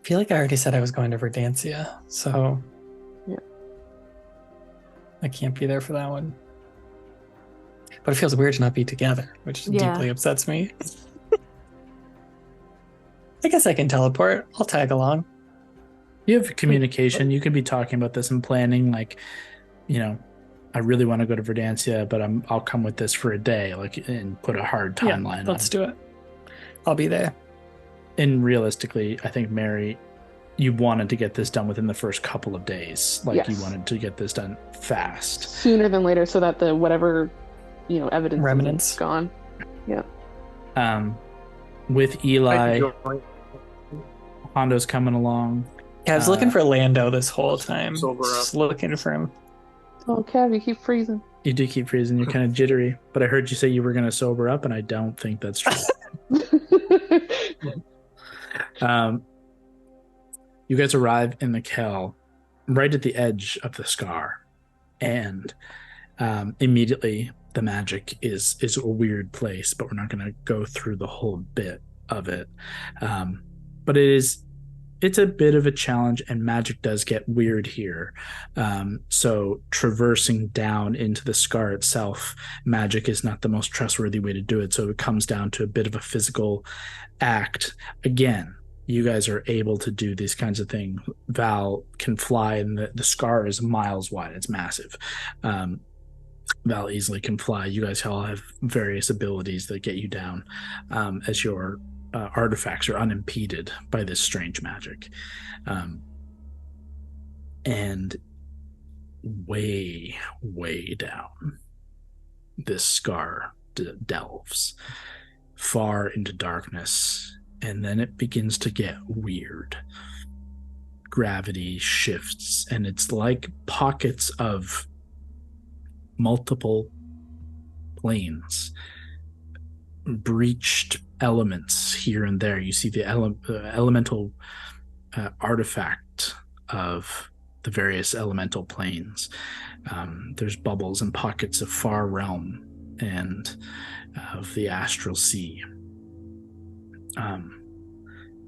I feel like I already said I was going to Verdansia, so yeah, I can't be there for that one. But it feels weird to not be together, which deeply upsets me. I guess I can teleport. I'll tag along. You have communication. You could be talking about this and planning, like, I really want to go to Verdansia, but I'll come with this for a day, and put a hard timeline on it. Let's do it. I'll be there. And realistically, I think, Mary, you wanted to get this done within the first couple of days. Like, you wanted to get this done fast. Sooner than later, so that the whatever, evidence remnants is gone. Yeah. With Eli, Hondo's coming along. Yeah, I was looking for Lando this whole time. Sober up. Just looking for him. Oh, Cav, you keep freezing. You do keep freezing. You're kind of jittery, but I heard you say you were going to sober up, and I don't think that's true. You guys arrive in the Kell, right at the edge of the scar, and immediately the magic is a weird place, but we're not going to go through the whole bit of it. But it's a bit of a challenge, and magic does get weird here. So traversing down into the scar itself, magic is not the most trustworthy way to do it. So it comes down to a bit of a physical act. Again, you guys are able to do these kinds of things. Val can fly, and the scar is miles wide. It's massive. Val easily can fly. You guys all have various abilities that get you down as your artifacts are unimpeded by this strange magic. And way down, this scar delves far into darkness, and then it begins to get weird. Gravity shifts, and it's like pockets of multiple planes, breached elements here and there. You see the elemental artifact of the various elemental planes. There's bubbles and pockets of far realm and of the astral sea.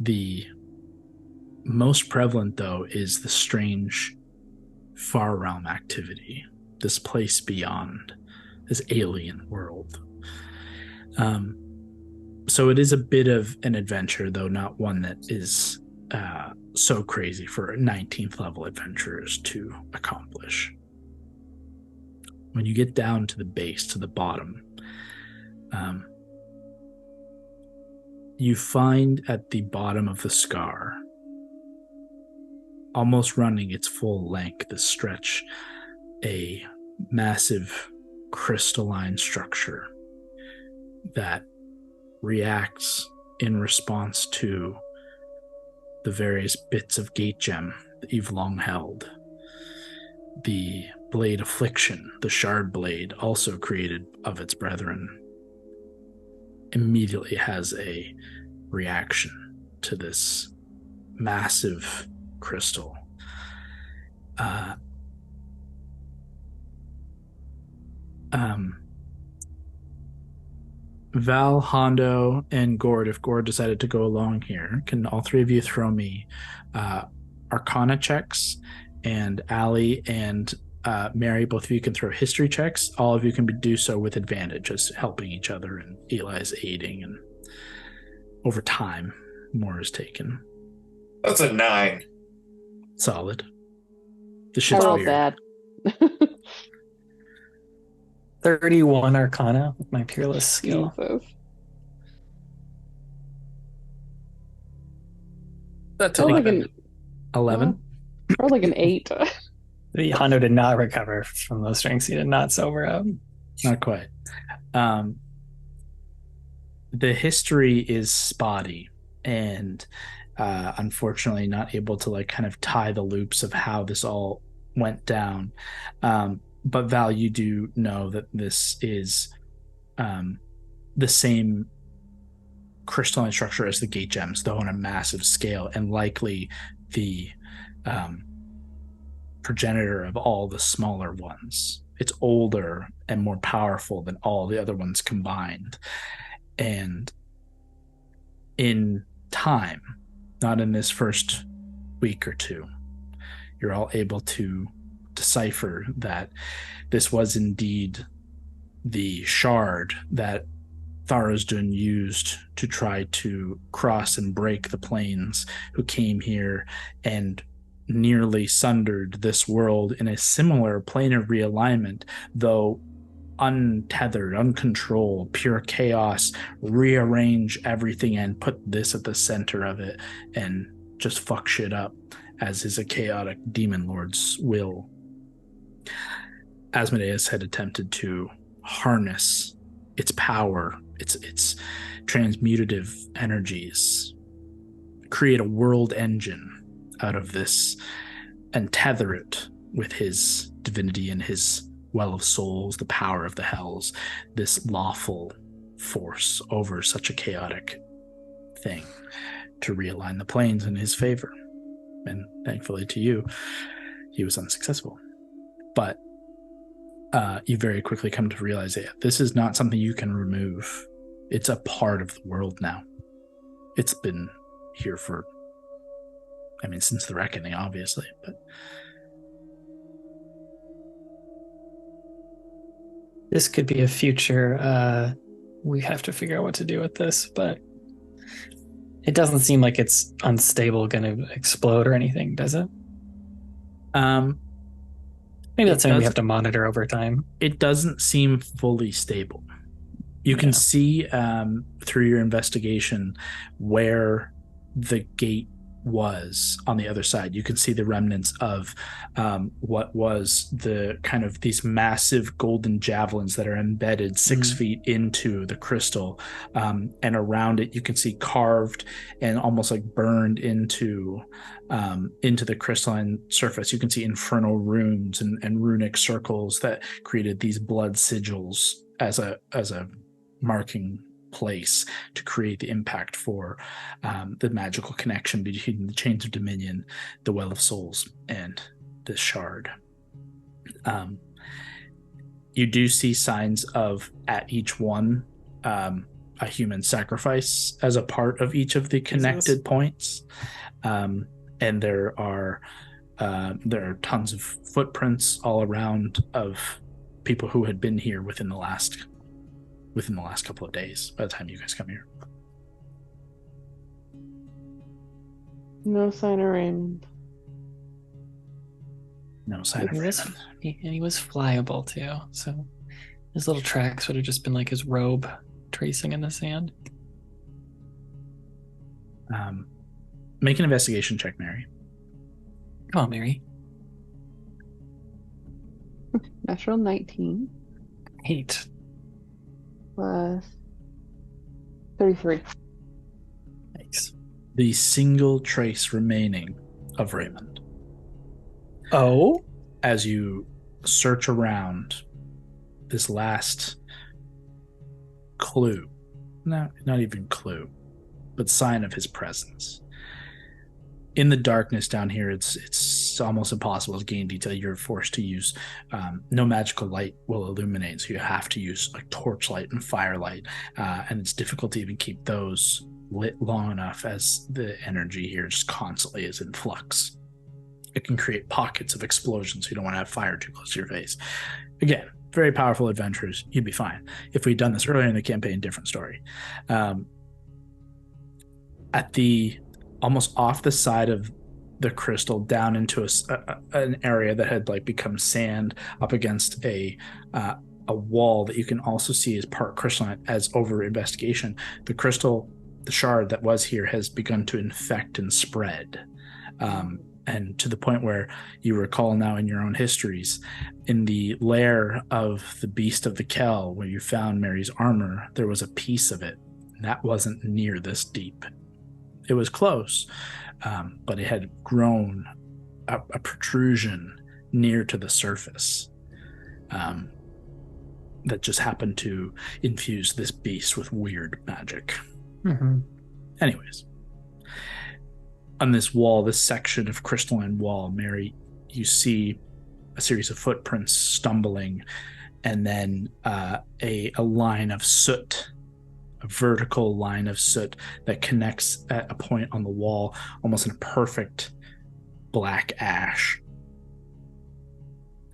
The most prevalent, though, is the strange far realm activity, this place beyond, this alien world. So it is a bit of an adventure, though not one that is so crazy for 19th level adventurers to accomplish. When you get down to the base, to the bottom, you find at the bottom of the scar, almost running its full length, the stretch, a massive crystalline structure that reacts in response to the various bits of gate gem that you've long held. The blade affliction, the shard blade, also created of its brethren, immediately has a reaction to this massive crystal. Val, Hondo, and Gord, if Gord decided to go along here, can all three of you throw me Arcana checks, and Allie and Mary, both of you can throw history checks. All of you can do so with advantage, as helping each other, and Eli's aiding, and over time, more is taken. That's a 9. Solid. This shit's I rolled weird. bad. 31 Arcana with my Peerless skill. Jesus. That's Rolled like an 11. rolled like an 8. The Hondo did not recover from those drinks. He did not sober up. Not quite. The history is spotty, and unfortunately not able to like kind of tie the loops of how this all went down. But Val, you do know that this is the same crystalline structure as the gate gems, though on a massive scale, and likely the progenitor of all the smaller ones. It's older and more powerful than all the other ones combined. And in time, not in this first week or two, you're all able to decipher that this was indeed the shard that Tharizdun used to try to cross and break the planes, who came here and nearly sundered this world in a similar plane of realignment, though untethered, uncontrolled, pure chaos, rearrange everything and put this at the center of it and just fuck shit up, as is a chaotic demon lord's will. Asmodeus had attempted to harness its power, its transmutative energies, create a world engine out of this and tether it with his divinity and his well of souls, the power of the hells, this lawful force over such a chaotic thing to realign the planes in his favor. And thankfully to you, he was unsuccessful. But you very quickly come to realize that this is not something you can remove. It's a part of the world now. It's been here for, since the reckoning, obviously, but this could be a future, we have to figure out what to do with this, but it doesn't seem like it's unstable, going to explode or anything, does it? Maybe that's something we have to monitor over time. It doesn't seem fully stable. You can see through your investigation where the gate was on the other side. You can see the remnants of what was the kind of these massive golden javelins that are embedded 6 feet into the crystal, and around it you can see carved and almost like burned into the crystalline surface. You can see infernal runes and runic circles that created these blood sigils as a marking place to create the impact for the magical connection between the chains of dominion, the well of souls, and this shard. You do see signs of, at each one, a human sacrifice as a part of each of the connected points, and there are tons of footprints all around of people who had been here within the last couple of days by the time you guys come here. No sign of Raymond. No sign of Raymond. And he was flyable too, so his little tracks would have just been like his robe tracing in the sand. Make an investigation check, Mary. Come on, Mary. Natural 19. 8. Plus 33. Thanks. The single trace remaining of Raymond. Oh? As you search around this last clue, no, not even clue, but sign of his presence. In the darkness down here, it's almost impossible to gain detail. You're forced to use no magical light will illuminate, so you have to use like torchlight and firelight, and it's difficult to even keep those lit long enough as the energy here just constantly is in flux. It can create pockets of explosions, so you don't want to have fire too close to your face. Again, very powerful adventurers, you'd be fine. If we'd done this earlier in the campaign, different story. At the almost off the side of the crystal, down into an area that had like become sand, up against a wall that you can also see as part crystalline. As over investigation, the crystal, the shard that was here, has begun to infect and spread, and to the point where you recall now in your own histories, in the lair of the beast of the Kell, where you found Mary's armor, there was a piece of it that wasn't near this deep. It was close, but it had grown a protrusion near to the surface that just happened to infuse this beast with weird magic. Mm-hmm. Anyways, on this wall, this section of crystalline wall, Mary, you see a series of footprints stumbling, and then a line of soot, a vertical line of soot that connects at a point on the wall, almost in a perfect black ash.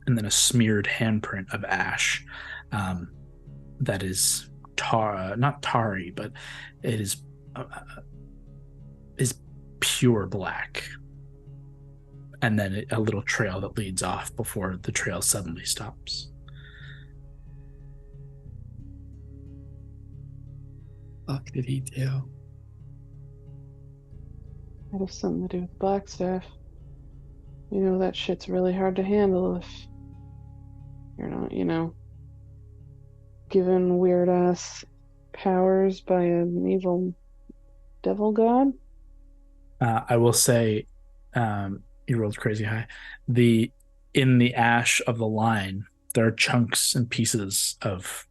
And then a smeared handprint of ash that is not tarry, but it is pure black. And then a little trail that leads off before the trail suddenly stops. Fuck did he do? That has something to do with Blackstaff. You know, that shit's really hard to handle if you're not, given weird ass powers by an evil devil god. I will say, You rolled crazy high. In the ash of the line, there are chunks and pieces of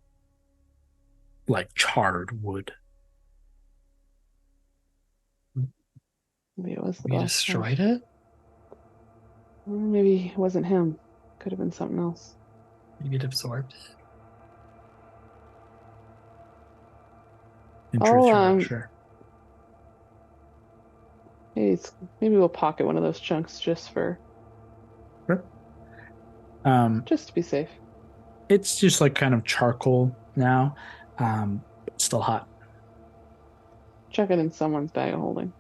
like charred wood. Maybe it was the We black destroyed it? Well, maybe it wasn't him. Could have been something else. Maybe it absorbed it. In truth, you're I'll, not sure. maybe we'll pocket one of those chunks just for Sure. just to be safe. It's just like kind of charcoal now, but still hot. Chuck it in someone's bag of holding.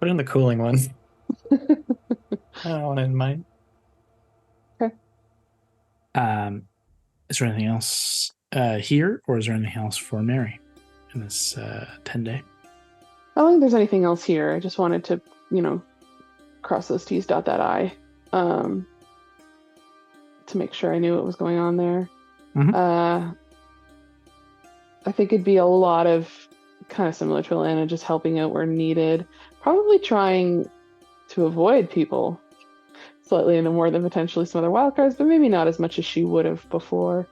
Put in the cooling one. I don't want it in mine. Okay. Is there anything else here, or is there anything else for Mary in this 10-day? I don't think there's anything else here. I just wanted to, cross those T's, dot that I, to make sure I knew what was going on there. Mm-hmm. I think it'd be a lot of kind of similar to Alana, just helping out where needed. Probably trying to avoid people slightly into more than potentially some other wildcards, but maybe not as much as she would have before.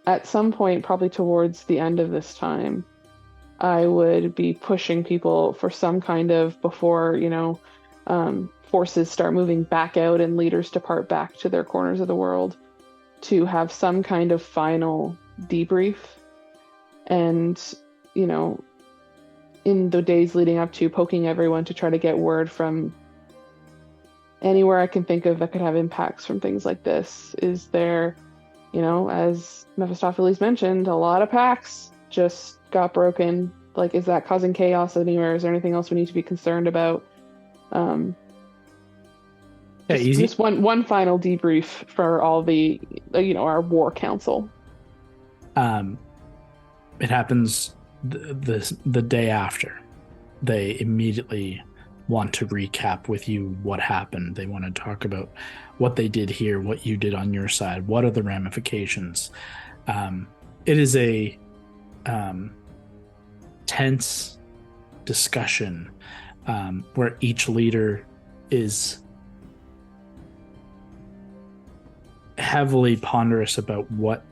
At some point, probably towards the end of this time, I would be pushing people for some kind of, before, forces start moving back out and leaders depart back to their corners of the world, to have some kind of final debrief. And, in the days leading up to, poking everyone to try to get word from anywhere I can think of that could have impacts from things like this. Is there, as Mephistopheles mentioned, a lot of packs just got broken. Like, is that causing chaos anywhere? Is there anything else we need to be concerned about? Easy. Just one final debrief for all the, our war council. It happens the day after. They immediately want to recap with you what happened. They want to talk about what they did here, what you did on your side, what are the ramifications. It is a tense discussion where each leader is heavily ponderous about what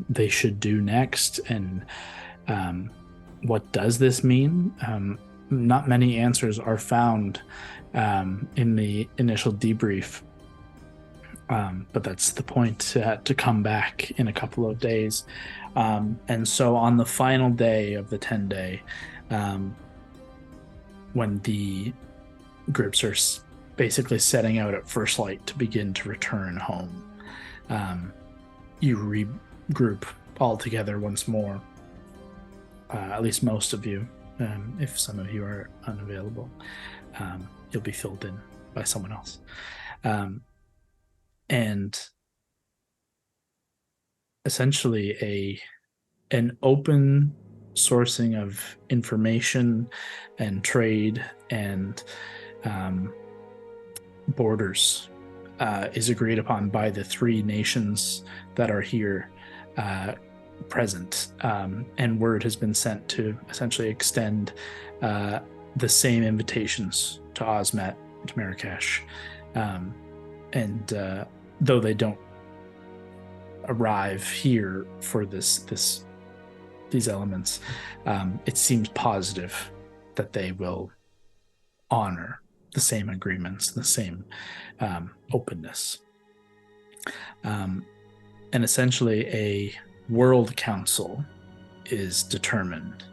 they should do next and what does this mean. Not many answers are found in the initial debrief, but that's the point, to come back in a couple of days. And so on the final day of the 10-day, when the groups are basically setting out at first light to begin to return home, you regroup all together once more, at least most of you. If some of you are unavailable, you'll be filled in by someone else. And essentially an open sourcing of information and trade and borders is agreed upon by the three nations that are here present, and word has been sent to essentially extend the same invitations to Osmet, to Marrakesh, and though they don't arrive here for these elements, it seems positive that they will honor the same agreements, the same openness, and essentially a World Council is determined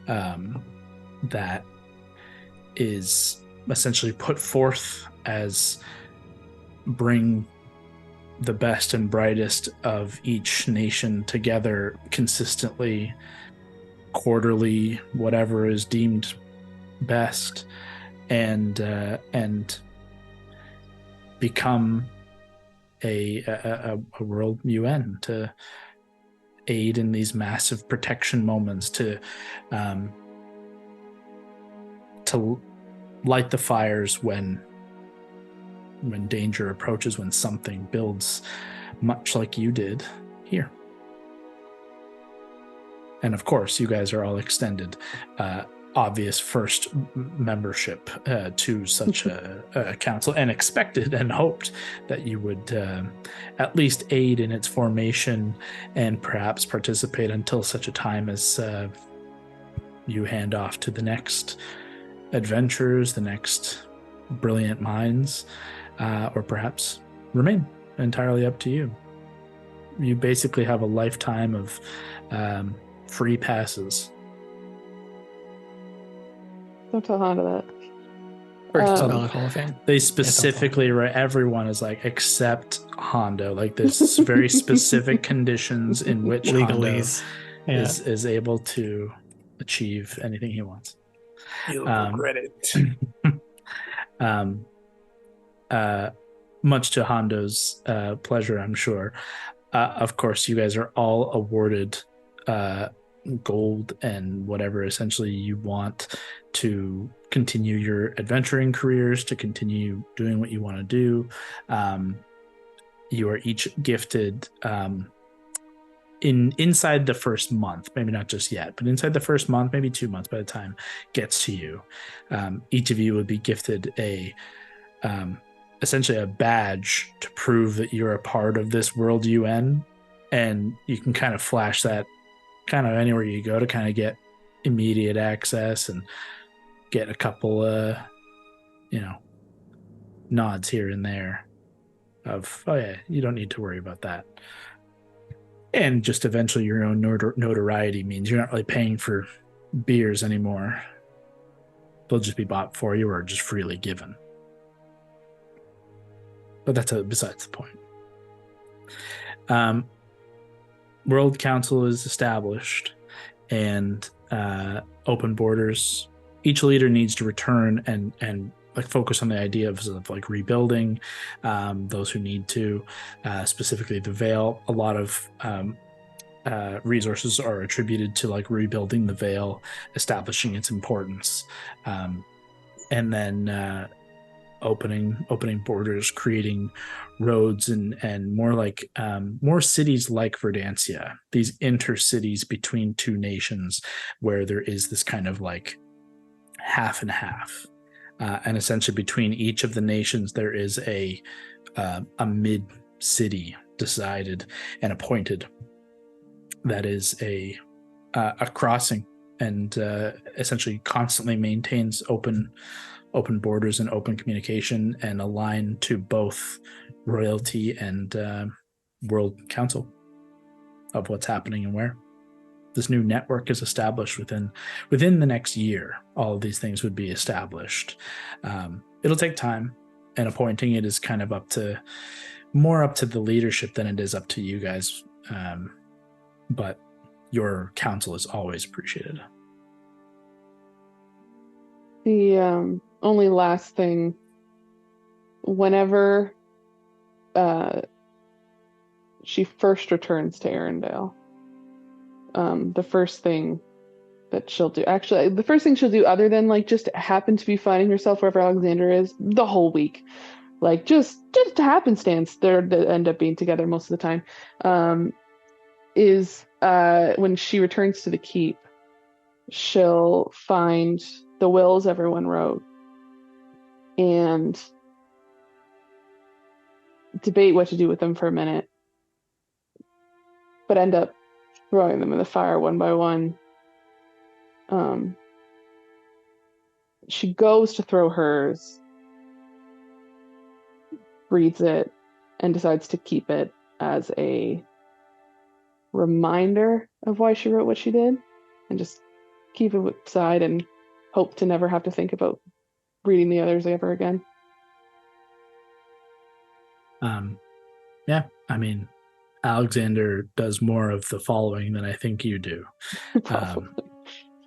that is essentially put forth as bring the best and brightest of each nation together consistently, quarterly, whatever is deemed best, and become a world UN to aid in these massive protection moments, to light the fires when danger approaches, when something builds, much like you did here. And of course, you guys are all extended obvious first membership to such a council, and expected and hoped that you would at least aid in its formation and perhaps participate until such a time as you hand off to the next adventurers, the next brilliant minds, or perhaps remain. Entirely up to you. You basically have a lifetime of free passes. Don't tell Honda that. First ballot Hall of Fame. They specifically, right? Everyone is like, except Hondo. Like, there's very specific conditions in which Legalese. Hondo is able to achieve anything he wants. You'll regret it. Much to Hondo's pleasure, I'm sure. Of course, you guys are all awarded gold and whatever essentially you want to continue your adventuring careers, to continue doing what you want to do. You are each gifted inside the first month, maybe not just yet, but inside the first month, maybe 2 months by the time it gets to you. Each of you would be gifted essentially a badge to prove that you're a part of this World UN, and you can kind of flash that kind of anywhere you go to kind of get immediate access and get a couple nods here and there of, oh yeah, you don't need to worry about that. And just eventually your own notoriety means you're not really paying for beers anymore. They'll just be bought for you or just freely given. But that's besides the point. World Council is established, and open borders. Each leader needs to return and like focus on the idea of like rebuilding. Those who need to, specifically the Veil. A lot of resources are attributed to like rebuilding the Veil, establishing its importance, and then opening borders, creating roads and more like more cities like Verdantia, these intercities between two nations where there is this kind of like half and half, and essentially between each of the nations there is a mid city decided and appointed that is a crossing and essentially constantly maintains open borders and open communication and aligned to both royalty and World Council of what's happening and where. This new network is established within the next year. All of these things would be established. It'll take time, and appointing it is kind of more up to the leadership than it is up to you guys. But your counsel is always appreciated. The only last thing, whenever she first returns to Arendelle, the first thing that she'll do, actually, the first thing she'll do other than like just happen to be finding herself wherever Alexander is the whole week, like just happenstance, they end up being together most of the time, is when she returns to the keep, she'll find the wills everyone wrote and debate what to do with them for a minute, but end up throwing them in the fire one by one. She goes to throw hers, reads it, and decides to keep it as a reminder of why she wrote what she did, and just keep it aside and hope to never have to think about reading the others ever again. Yeah, I mean, Alexander does more of the following than I think you do.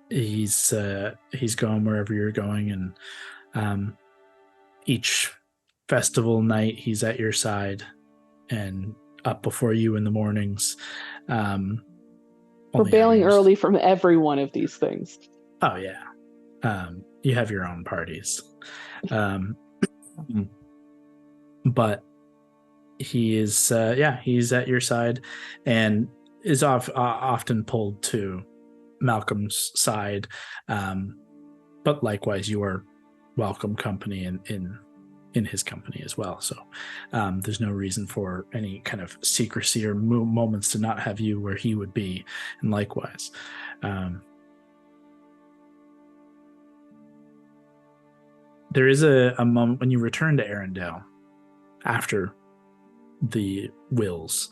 He's going wherever you're going, and each festival night he's at your side and up before you in the mornings. We're bailing early from every one of these things. Oh yeah. You have your own parties. But he is he's at your side and is often pulled to Malcolm's side but likewise, you are welcome company in his company as well. So there's no reason for any kind of secrecy or moments to not have you where he would be, and likewise. There is a moment when you return to Arendelle after the wills,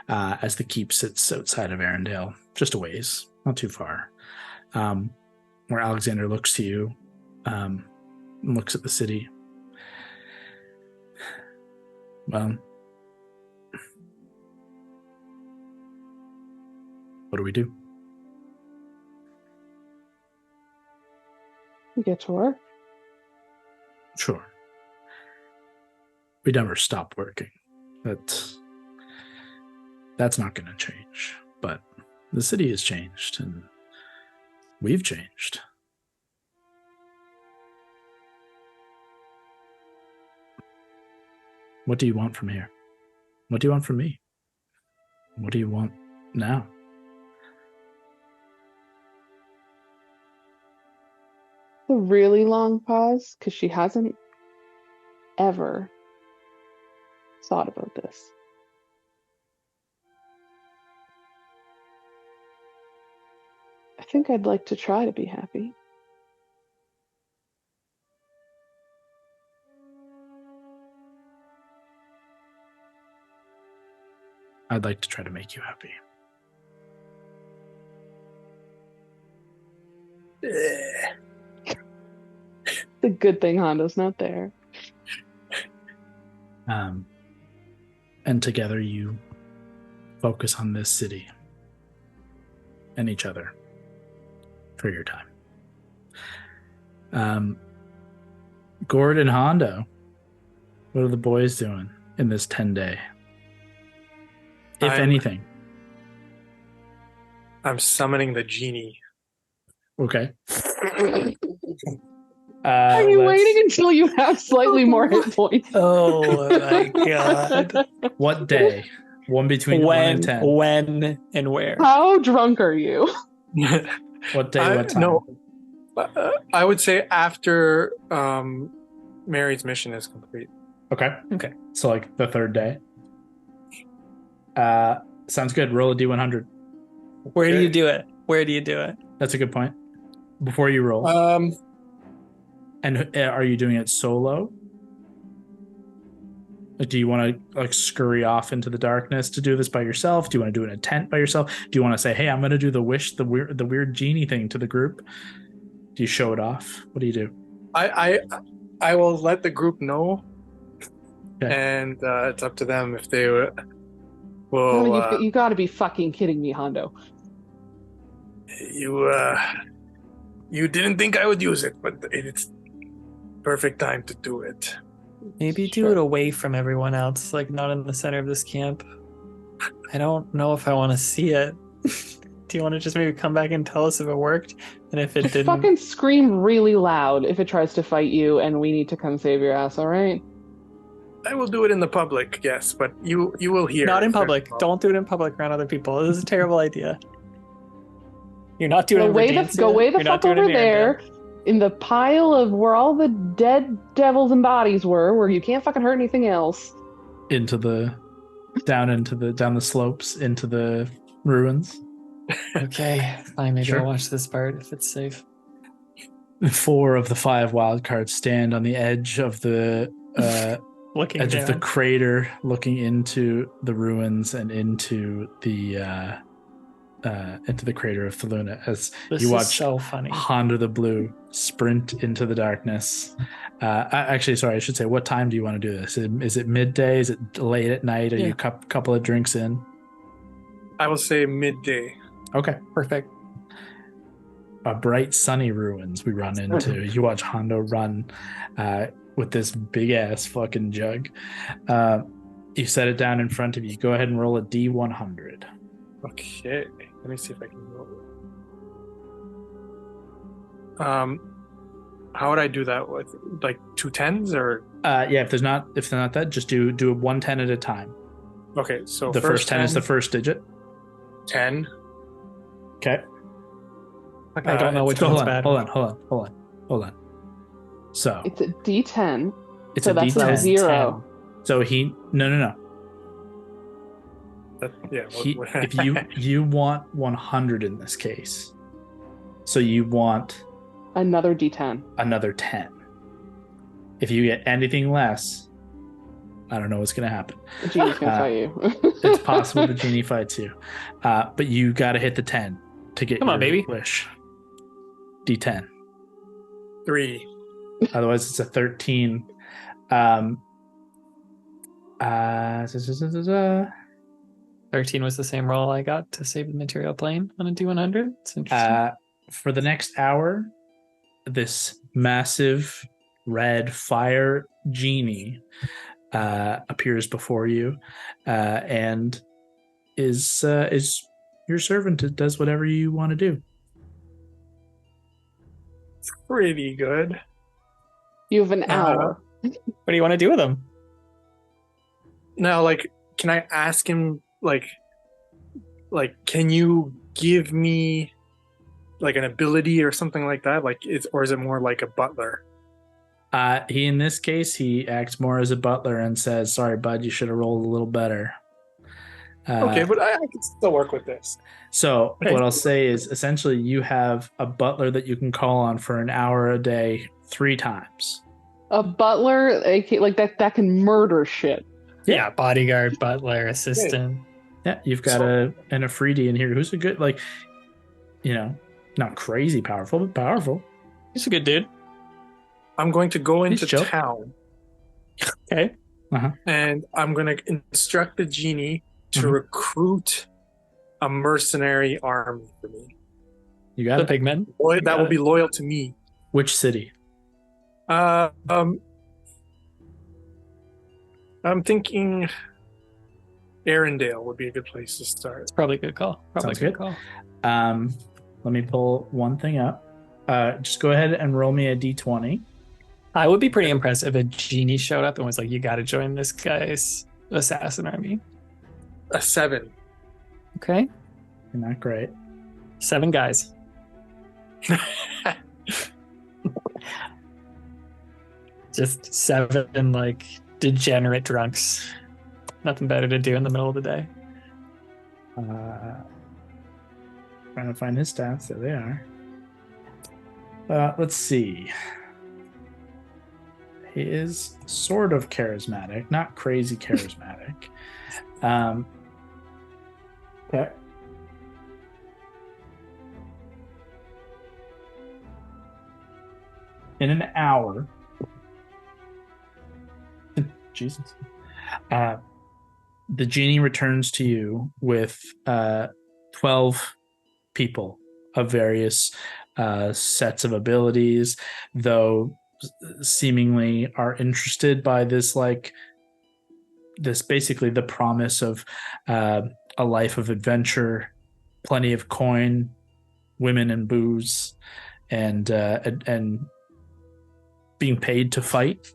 as the keep sits outside of Arendelle, just a ways, not too far, where Alexander looks to you, and looks at the city. Well, what do we do? We get to work. Sure. We never stop working. That's not going to change. But the city has changed, and we've changed. What do you want from here? What do you want from me? What do you want now? A really long pause, because she hasn't ever thought about this. I think I'd like to try to be happy. I'd like to try to make you happy. It's a good thing Hondo's not there. And together you focus on this city and each other for your time. Gord and Hondo, what are the boys doing in this 10-day? If anything. I'm summoning the genie. Okay. Are you waiting until you have slightly more hit points? Oh my god. What day? One between 1 and 10. When and where? How drunk are you? What day, what time? No, I would say after Mary's mission is complete. Okay. Okay. So like the third day. Sounds good. Roll a D100. Where do you do it? Where do you do it? That's a good point. Before you roll. And are you doing it solo? Like, do you want to like scurry off into the darkness to do this by yourself? Do you want to do it in a tent by yourself? Do you want to say, "Hey, I'm going to do the weird genie thing to the group"? Do you show it off? What do you do? I will let the group know, Okay. and it's up to them if they will. You got to be fucking kidding me, Hondo. You didn't think I would use it, but it's perfect time to do it. Maybe do it away from everyone else, like not in the center of this camp. I don't know if I want to see it. Do you want to just maybe come back and tell us if it worked? And if it didn't, fucking scream really loud if it tries to fight you and we need to come save your ass, all right? I will do it in the public, yes, but you will hear. not in public. Don't do it in public around other people. This is a terrible idea. You're not doing it. Go way the fuck over there in the pile of where all the dead devils and bodies were, where you can't fucking hurt anything else. Down the slopes into the ruins. Okay, fine. Maybe Sure. I'll watch this part if it's safe. 4 of the 5 wildcards stand on the edge of the Looking edge down. of the crater, looking into the ruins and into the crater of Thaluna as This you is watch so funny. Hondo the Blue sprint into the darkness. Actually, sorry, I should say, what time do you want to do this? Is it midday? Is it late at night? Are you a couple of drinks in? I will say midday. Okay. Perfect. Bright sunny ruins we run into. You watch Hondo run with this big ass fucking jug. You set it down in front of you. Go ahead and roll a D100. Okay, let me see if I can roll. How would I do that with like 2 10s or? Yeah, if they're not that, just do a 110 at a time. Okay, so The first 10 is the first digit. 10. Okay. I don't know which Hold one's on, bad. hold on. Hold on. So It's a D10. it's so a that's D10. a 0. So no. Yeah. If you want 100 in this case, so you want Another D10. another 10. If you get anything less, I don't know what's going to happen. The genie's gonna fight you. It's possible the genie fights you, but you got to hit the 10 to get your baby. wish. D10. 3. Otherwise, it's a 13. 13 was the same roll I got to save the material plane on a D100. It's interesting. For the next hour, this massive red fire genie appears before you and is your servant. It does whatever you want to do. It's pretty good. You have an hour. What do you want to do with them? Now, can I ask him, can you give me, an ability or something like that? Or is it more like a butler? He, in this case, he acts more as a butler and says, "Sorry, bud, you should have rolled a little better." Okay, but I can still work with this. So what I'll say is, essentially, you have a butler that you can call on for an hour a day, 3 times. A butler, like that can murder shit. Yeah, bodyguard, butler, assistant. Yeah, you've got an Afridi in here who's a good, not crazy powerful, but powerful. He's a good dude. I'm going to go into chill. town. Okay. And I'm going to instruct the genie to recruit a mercenary army for me. You got The it. pigmen. That will be loyal to me. Which city? I'm thinking Arendelle would be a good place to start. It's probably a good call. Sounds good. Let me pull one thing up. Just go ahead and roll me a d20. I would be pretty impressed if a genie showed up and was like, "You got to join this guy's assassin army." A 7. Okay. You're not great. 7 guys. Just 7 degenerate drunks. Nothing better to do in the middle of the day. Trying to find his stats. There they are. Let's see. He is sort of charismatic, not crazy charismatic. Okay. In an hour, Jesus, the genie returns to you with 12 people of various sets of abilities, though seemingly are interested by this basically the promise of a life of adventure, plenty of coin, women and booze, and being paid to fight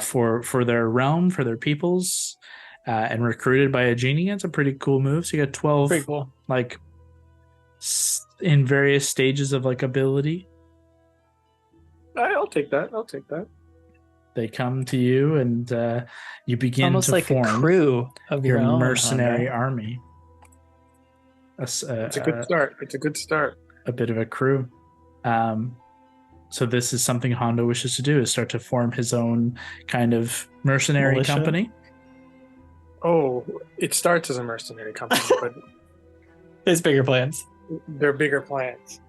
for their realm, for their peoples, and recruited by a genie. It's a pretty cool move. So you got 12 Pretty cool. In various stages of ability. I'll take that. They come to you, and you begin Almost to like form a crew of your your own mercenary Andre. army. It's a good start. It's a good start. A bit of a crew. So this is something Hondo wishes to do: is start to form his own kind of mercenary Militia? company. Oh, it starts as a mercenary company, but There's bigger plans. they're bigger plans.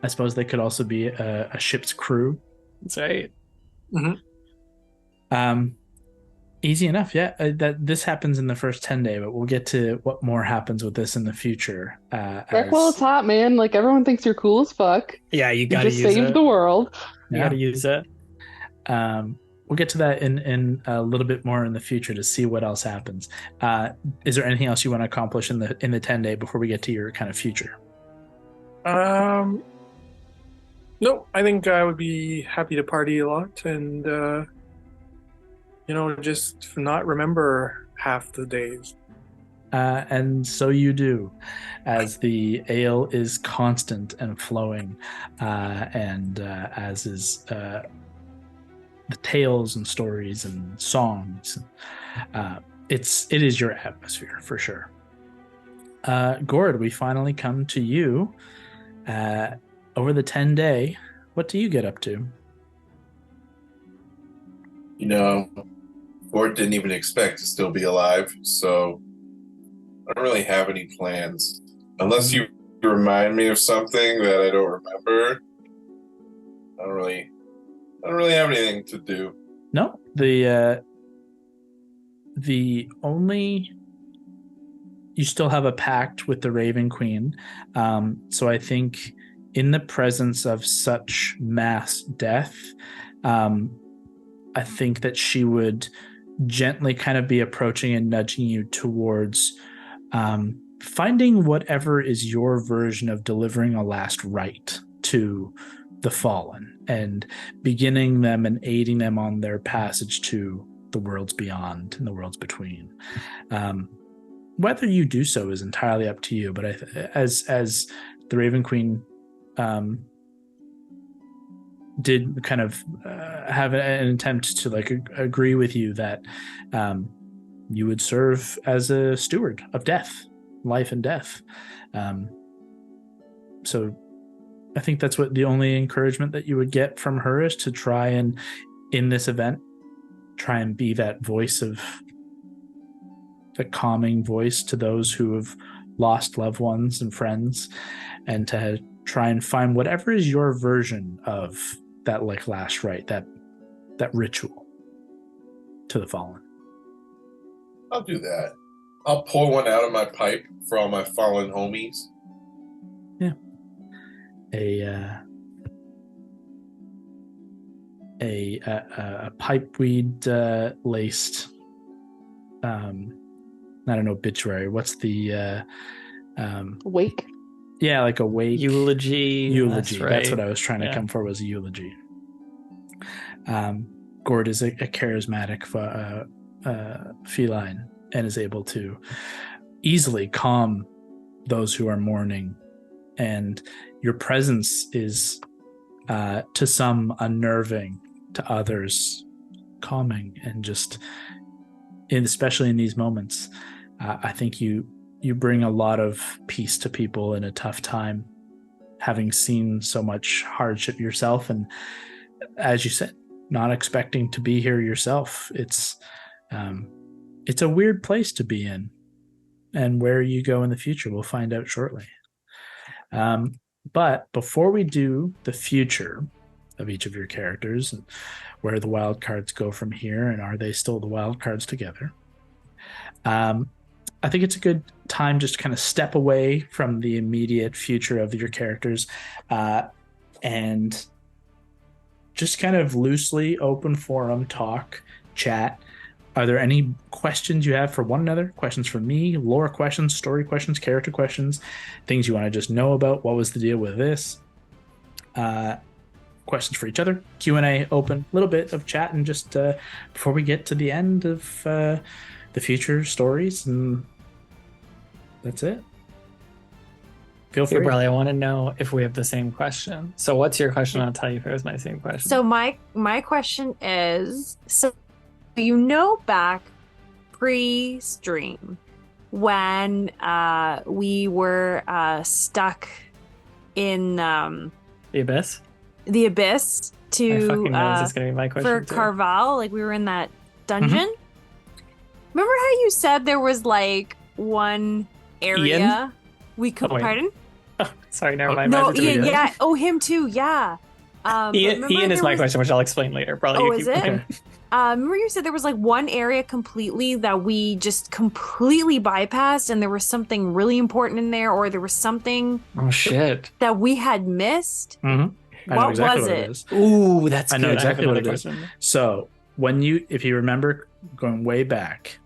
I suppose they could also be a ship's crew. That's right. Easy enough, yeah. That this happens in the first 10 day, but we'll get to what more happens with this in the future. Back while it's hot, man. Everyone thinks you're cool as fuck. Yeah, you You gotta just use saved it. the world. You Yeah. gotta use it. We'll get to that in a little bit more in the future to see what else happens. Is there anything else you want to accomplish in the 10 day before we get to your kind of future? No, I think I would be happy to party a lot and just not remember half the days. And so you do, as the ale is constant and flowing, and as is the tales and stories and songs. It is your atmosphere for sure. Gord, we finally come to you. Over the 10-day, what do you get up to? Gord didn't even expect to still be alive, so I don't really have any plans. Unless you remind me of something that I don't remember. I don't really have anything to do. No, the only you still have a pact with the Raven Queen. So I think in the presence of such mass death, I think that she would gently kind of be approaching and nudging you towards finding whatever is your version of delivering a last rite to the fallen and beginning them and aiding them on their passage to the worlds beyond and the worlds between. Whether you do so is entirely up to you, but as the Raven Queen did kind of have an attempt to agree with you that you would serve as a steward of death, life and death. So I think that's what the only encouragement that you would get from her is to try and, in this event, try and be that voice of the calming voice to those who have lost loved ones and friends, and to try and find whatever is your version of that last rite, that ritual to the fallen. I'll do that. I'll pour one out of my pipe for all my fallen homies. Yeah. A pipeweed laced not an obituary. What's the wake? Yeah, like a wake. Eulogy. That's right. That's what I was trying to come for, was a eulogy. Gord is a charismatic feline and is able to easily calm those who are mourning. And your presence is, to some, unnerving, to others, calming. And just, especially in these moments, I think you bring a lot of peace to people in a tough time, having seen so much hardship yourself. And as you said, not expecting to be here yourself. It's a weird place to be in, and where you go in the future, we'll find out shortly. But before we do the future of each of your characters and where the wild cards go from here, and are they still the wild cards together, I think it's a good time just to kind of step away from the immediate future of your characters and just kind of loosely open forum talk, chat. Are there any questions you have for one another? Questions for me, lore questions, story questions, character questions, things you want to just know about? What was the deal with this? Questions for each other, Q&A open, a little bit of chat, and just before we get to the end of the future stories, and that's it. Feel free. Probably I want to know if we have the same question. So what's your question? I'll tell you if it was my same question. So my question is, so back pre-stream when we were stuck in the abyss to I fucking know this is gonna be my question for too. Carval, like we were in that dungeon. Remember how you said there was like one area Ian? we could pardon? Oh, sorry, never mind. No, Ian, yeah. Oh, him too, yeah. Ian is my question, which I'll explain later. Probably. Oh, is it? Remember you said there was like one area completely that we just completely bypassed, and there was something really important in there, or there was something that we had missed. Mm-hmm. What was it? Ooh, that's good. I know exactly what it is. Question. So if you remember going way back,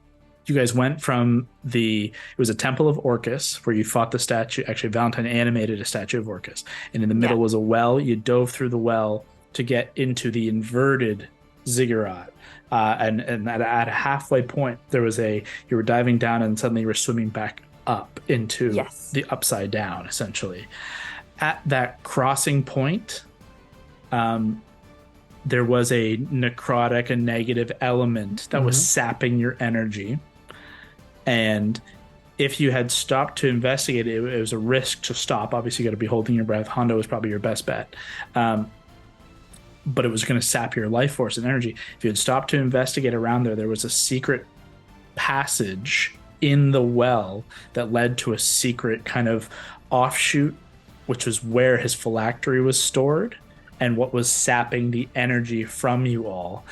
you guys went from it was a temple of Orcus where you fought the statue. Actually, Valentine animated a statue of Orcus, and in the middle was a well. You dove through the well to get into the inverted ziggurat. And at a halfway point, you were diving down and suddenly you were swimming back up into the upside down, essentially. At that crossing point, there was a necrotic, a negative element that was sapping your energy. And if you had stopped to investigate it, it was a risk to stop. Obviously, you got to be holding your breath. Hondo was probably your best bet. But it was going to sap your life force and energy. If you had stopped to investigate around there was a secret passage in the well that led to a secret kind of offshoot, which was where his phylactery was stored. And what was sapping the energy from you all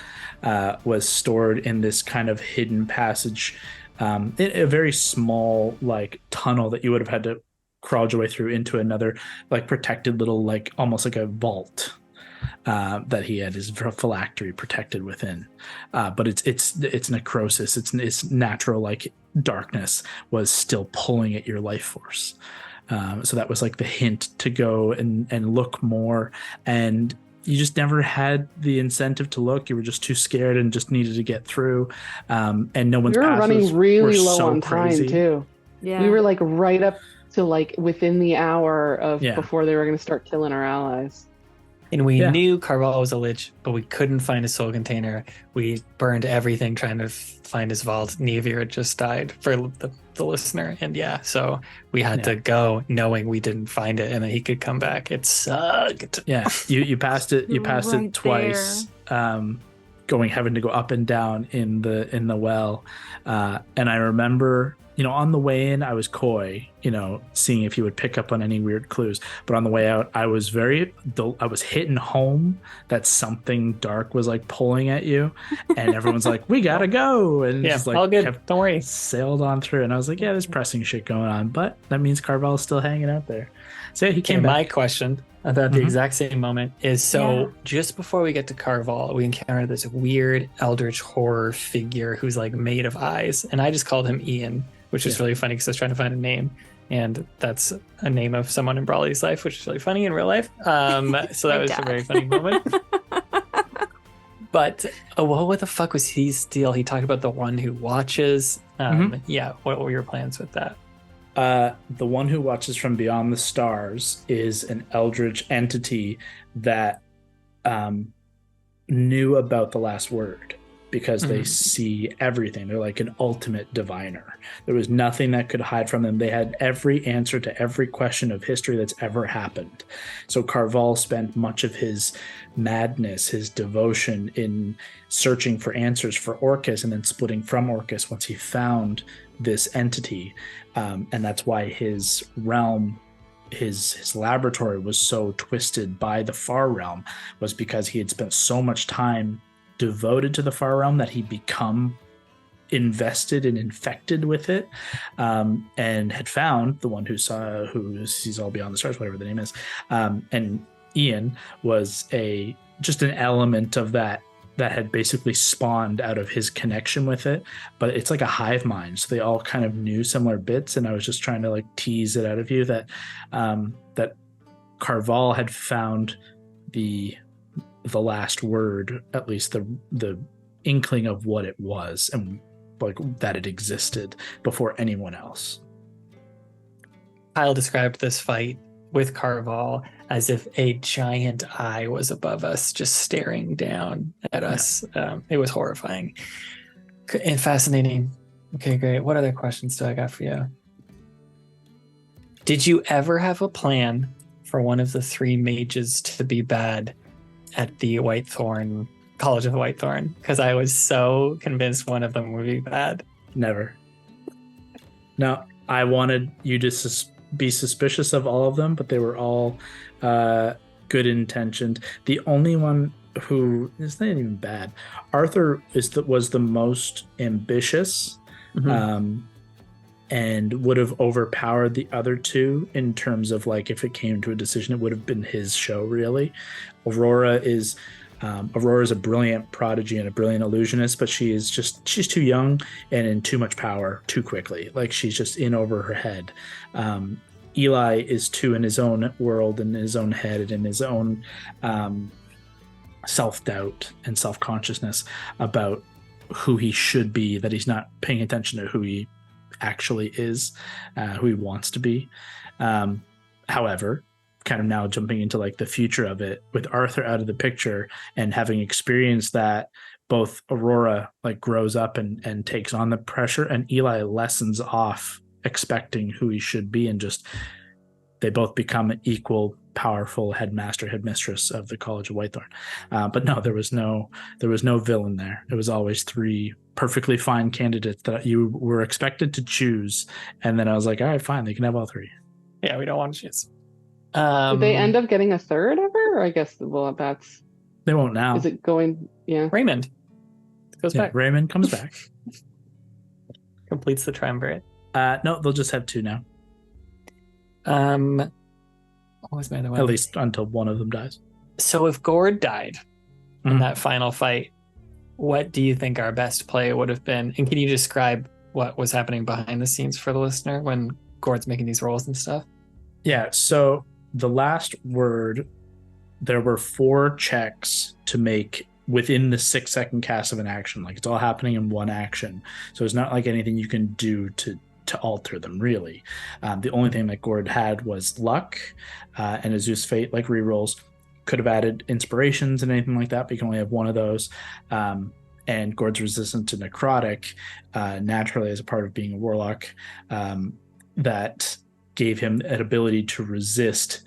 was stored in this kind of hidden passage, a very small like tunnel that you would have had to crawl your way through into another like protected little like almost like a vault that he had his phylactery protected within. But it's necrosis. It's natural like darkness was still pulling at your life force. So that was like the hint to go and look more, and you just never had the incentive to look. You were just too scared and just needed to get through. And no one's we were running really low so on crazy. time too. Yeah. We were like right up to like within the hour of before they were going to start killing our allies. And we knew Carval was a lich, but we couldn't find his soul container. We burned everything trying to find his vault. Nevir had just died for the listener. And so we had to go knowing we didn't find it and that he could come back. It sucked. Yeah, you passed it. You passed it twice. Having to go up and down in the well. And I remember, on the way in, I was coy, seeing if you would pick up on any weird clues. But on the way out, I was hitting home that something dark was like pulling at you, and everyone's like, "We gotta go!" And just like, all good. Don't worry. Sailed on through, and I was like, "Yeah, there's pressing shit going on," but that means Carval's still hanging out there. So he came back. My question about the exact same moment is just before we get to Carval, we encounter this weird eldritch horror figure who's like made of eyes, and I just called him Ian, which is really funny because I was trying to find a name, and that's a name of someone in Brawley's life, which is really funny in real life. So that was a very funny moment. But what the fuck was his deal? He talked about the one who watches. What were your plans with that? The one who watches from beyond the stars is an eldritch entity that knew about the last word, because they see everything. They're like an ultimate diviner. There was nothing that could hide from them. They had every answer to every question of history that's ever happened. So Carval spent much of his madness, his devotion, in searching for answers for Orcus and then splitting from Orcus once he found this entity. And that's why his realm, his laboratory was so twisted by the Far Realm, was because he had spent so much time devoted to the Far Realm that he'd become invested and infected with it, and had found the one who sees all beyond the stars, whatever the name is, and Ian was just an element of that had basically spawned out of his connection with it. But it's like a hive mind, so they all kind of knew similar bits, and I was just trying to like tease it out of you that that Carval had found the last word, at least the inkling of what it was, and like that it existed before anyone else. Kyle described this fight with Carval as if a giant eye was above us, just staring down at us. It was horrifying and fascinating. Okay, great. What other questions do I got for you? Did you ever have a plan for one of the three mages to be bad at the Whitethorn, College of the Whitethorn? Because I was so convinced one of them would be bad. Never. No, I wanted you to be suspicious of all of them, but they were all good intentioned. The only one who is not even bad, Arthur was the most ambitious, and would have overpowered the other two in terms of like, if it came to a decision, it would have been his show, really. Aurora is a brilliant prodigy and a brilliant illusionist, but she's too young and in too much power too quickly. Like, she's just in over her head. Eli is too in his own world and his own head and in his own self-doubt and self-consciousness about who he should be, that he's not paying attention to who he actually is, who he wants to be. However, kind of now jumping into like the future of it, with Arthur out of the picture and having experienced that, both Aurora like grows up and takes on the pressure, and Eli lessens off expecting who he should be, and just they both become an equal powerful headmistress of the College of Whitethorn. But no, there was no villain there. It was always three perfectly fine candidates that you were expected to choose, and then I was like, all right, fine, they can have all three. Yeah, we don't want to choose. Did they end up getting a third ever? Or I guess, well, that's... They won't now. Is it going... Yeah. Raymond goes back. Raymond comes back. Completes the triumvirate. No, they'll just have two now. What was my other one? At least until one of them dies. So if Gord died in that final fight, what do you think our best play would have been? And can you describe what was happening behind the scenes for the listener when Gord's making these rolls and stuff? Yeah, so the last word, there were 4 checks to make within the 6-second cast of an action. Like, it's all happening in one action. So it's not like anything you can do to alter them, really. The only thing that Gord had was luck, and Azu's Fate, like rerolls. Could have added inspirations and anything like that, but you can only have one of those. And Gord's resistant to necrotic, naturally, as a part of being a warlock, that gave him an ability to resist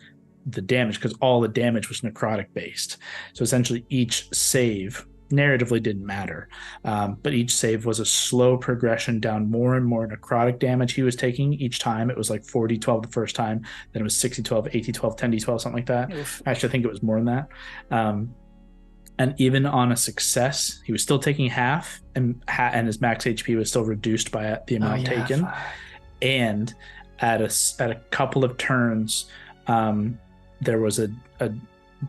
the damage, because all the damage was necrotic based. So essentially each save narratively didn't matter, but each save was a slow progression down more and more necrotic damage he was taking each time. It was like 40-12 the first time, then it was 60-12, 80-12, 10-12, something like that. Oof. Actually, I think it was more than that. And even on a success, he was still taking half, and his max HP was still reduced by the amount taken. And at a couple of turns, there was a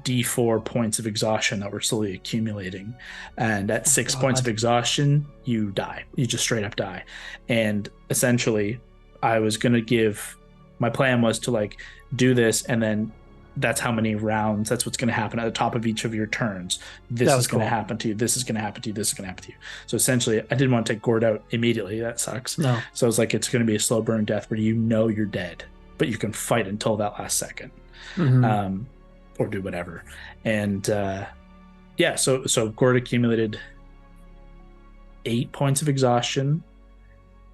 D4 points of exhaustion that were slowly accumulating, and at 6 points of exhaustion, you die. You just straight up die. And essentially, I was gonna my plan was to like do this, and then that's how many rounds, that's what's going to happen at the top of each of your turns. This is going to happen to you, this is going to happen to you, this is going to happen to you. So essentially, I didn't want to take Gord out immediately. That sucks. No. So it's like, it's going to be a slow burn death where you know you're dead, but you can fight until that last second. Or do whatever. And so Gord accumulated 8 points of exhaustion,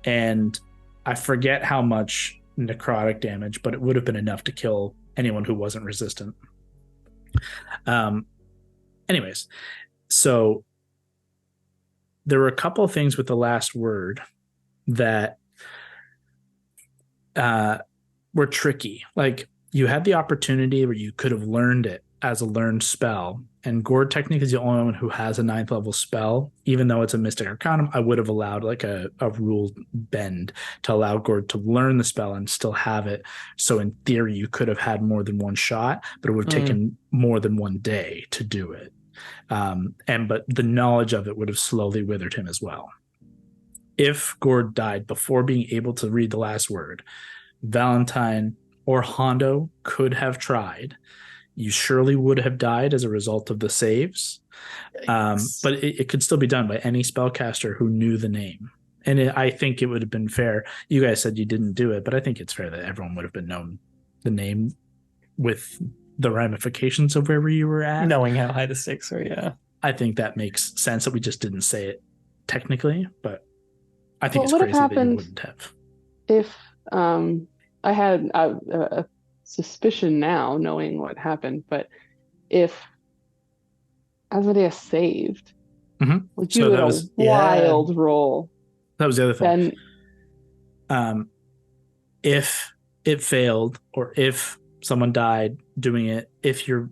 and I forget how much necrotic damage, but it would have been enough to kill anyone who wasn't resistant. Anyways, so there were a couple of things with the last word that were tricky. Like, you had the opportunity where you could have learned it as a learned spell, and Gord technically is the only one who has a 9th level spell. Even though it's a Mystic Arcanum, I would have allowed like a rule bend to allow Gord to learn the spell and still have it. So in theory, you could have had more than one shot, but it would have taken more than one day to do it. But the knowledge of it would have slowly withered him as well. If Gord died before being able to read the last word, Valentine or Hondo could have tried. You surely would have died as a result of the saves. But it could still be done by any spellcaster who knew the name. And I think it would have been fair. You guys said you didn't do it, but I think it's fair that everyone would have been known the name with the ramifications of wherever you were at. Knowing how high the stakes are, yeah. I think that makes sense that we just didn't say it technically, but I think it's What crazy that you happened wouldn't have. if I had a suspicion now, knowing what happened, but if Asmodeus saved, like you had a wild roll. That was the other thing. Then, if it failed, or if someone died doing it, if you're,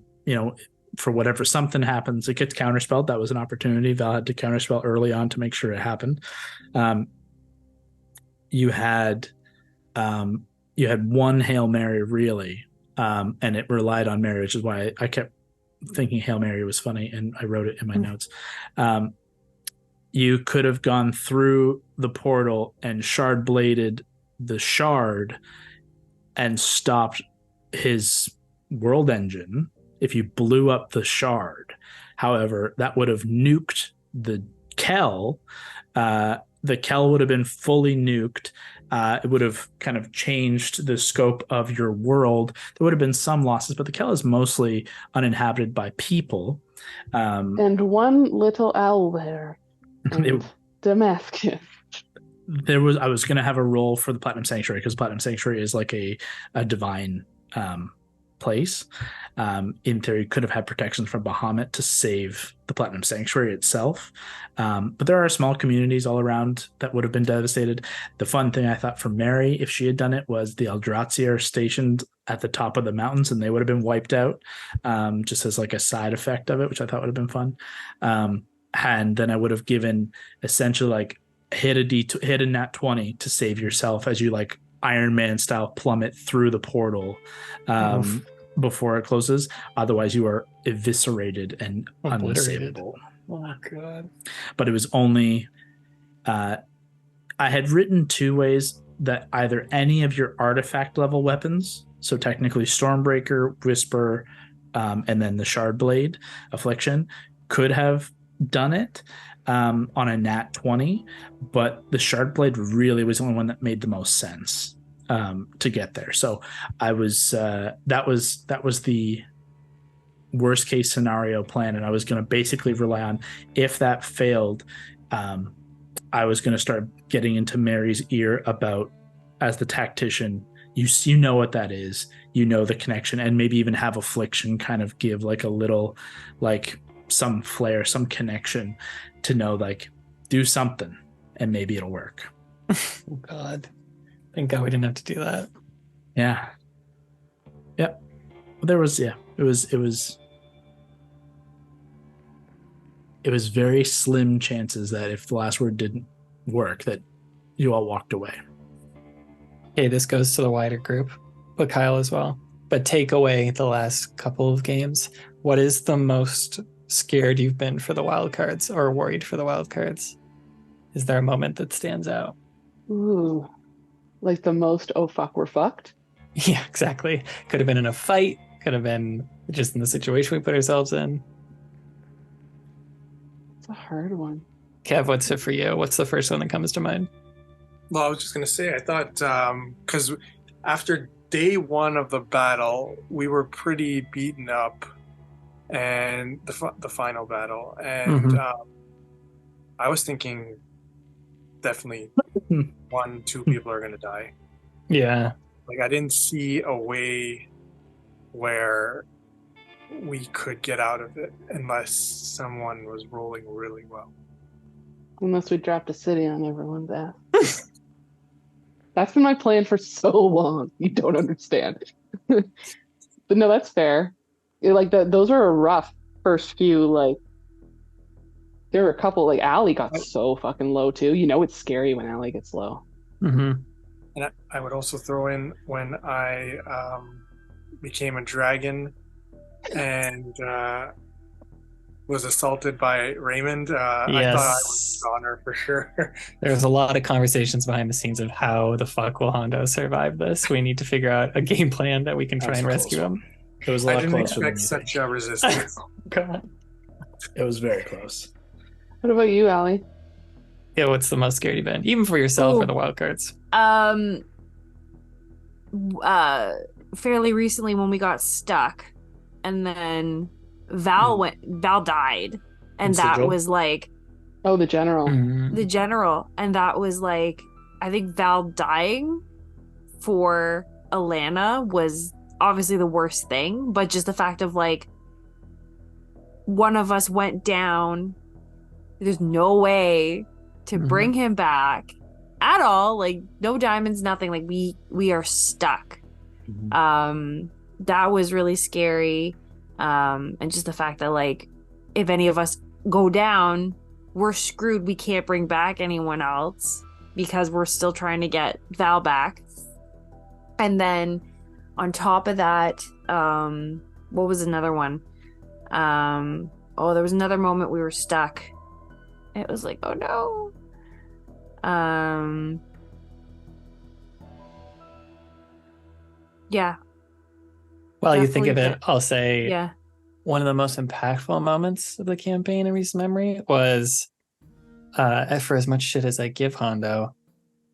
for whatever, something happens, it gets counterspelled. That was an opportunity. Val had to counterspell early on to make sure it happened. You had one Hail Mary, really, and it relied on Mary, which is why I kept thinking Hail Mary was funny, and I wrote it in my notes. You could have gone through the portal and shard bladed the shard and stopped his world engine if you blew up the shard. However, that would have nuked the Kell. The Kell would have been fully nuked. It would have kind of changed the scope of your world. There would have been some losses, but the Kell is mostly uninhabited by people. And one little owl there. And Damascus. I was going to have a roll for the Platinum Sanctuary, because Platinum Sanctuary is like a divine place. In theory, could have had protection from Bahamut to save the Platinum Sanctuary itself. But there are small communities all around that would have been devastated. The fun thing I thought for Mary, if she had done it, was the Eldrazi are stationed at the top of the mountains, and they would have been wiped out, just as like a side effect of it, which I thought would have been fun. And then I would have given essentially like hit a nat 20 to save yourself as you like Iron Man style plummet through the portal before it closes. Otherwise, you are eviscerated and unsavable. Oh god! But it was only I had written two ways that either any of your artifact level weapons, so technically Stormbreaker, Whisper, and then the Shard Blade Affliction, could have done it on a nat 20, but the Shard Blade really was the only one that made the most sense to get there. So I was that was the worst case scenario plan, and I was going to basically rely on, if that failed, I was going to start getting into Mary's ear about, as the tactician, you know what that is, you know the connection, and maybe even have Affliction kind of give like a little, like some flair, some connection to know, like, do something and maybe it'll work. Oh god, thank god we didn't have to do that. Yeah. Yep. There was, yeah, it was very slim chances that if the last word didn't work, that you all walked away. Okay, this goes to the wider group, but Kyle as well. But take away the last couple of games. What is the most scared you've been for the wildcards, or worried for the wildcards? Is there a moment that stands out? Ooh, like the most, oh fuck, we're fucked? Yeah, exactly. Could have been in a fight, could have been just in the situation we put ourselves in. It's a hard one. Kev, what's it for you? What's the first one that comes to mind? Well, I was just going to say, I thought, because after day one of the battle, we were pretty beaten up, and the final battle, and I was thinking definitely 1-2 people are going to die. Yeah. Like, I didn't see a way where we could get out of it unless someone was rolling really well. Unless we dropped a city on everyone's ass. That's been my plan for so long. You don't understand. But no, that's fair. Like, those are a rough first few, like, there were a couple, like, Allie got so fucking low too. You know it's scary when Allie gets low. Mm-hmm. And I would also throw in when I became a dragon and was assaulted by Raymond. Yes. I thought I was a goner for sure. There's a lot of conversations behind the scenes of how the fuck will Hondo survive this. We need to figure out a game plan that we can try and rescue him. It was a lot I didn't closer than expect you such think. a resistance. God. It was very close. What about you, Allie? Yeah, what's the most scared you've been? Even for yourself Ooh. or the wildcards? Fairly recently when we got stuck, and then Val died, and that Sigil? was like Oh, the general. the general, and that was like, I think Val dying for Alana was obviously the worst thing, but just the fact of like one of us went down, there's no way to bring him back at all, like no diamonds, nothing, like we are stuck. That was really scary, and just the fact that like if any of us go down, we're screwed. We can't bring back anyone else because we're still trying to get Val back. And then on top of that, what was another one? There was another moment we were stuck. It was like, oh no. Yeah. While you think of Definitely it, I'll say Yeah. one of the most impactful moments of the campaign in recent memory was, for as much shit as I give Hondo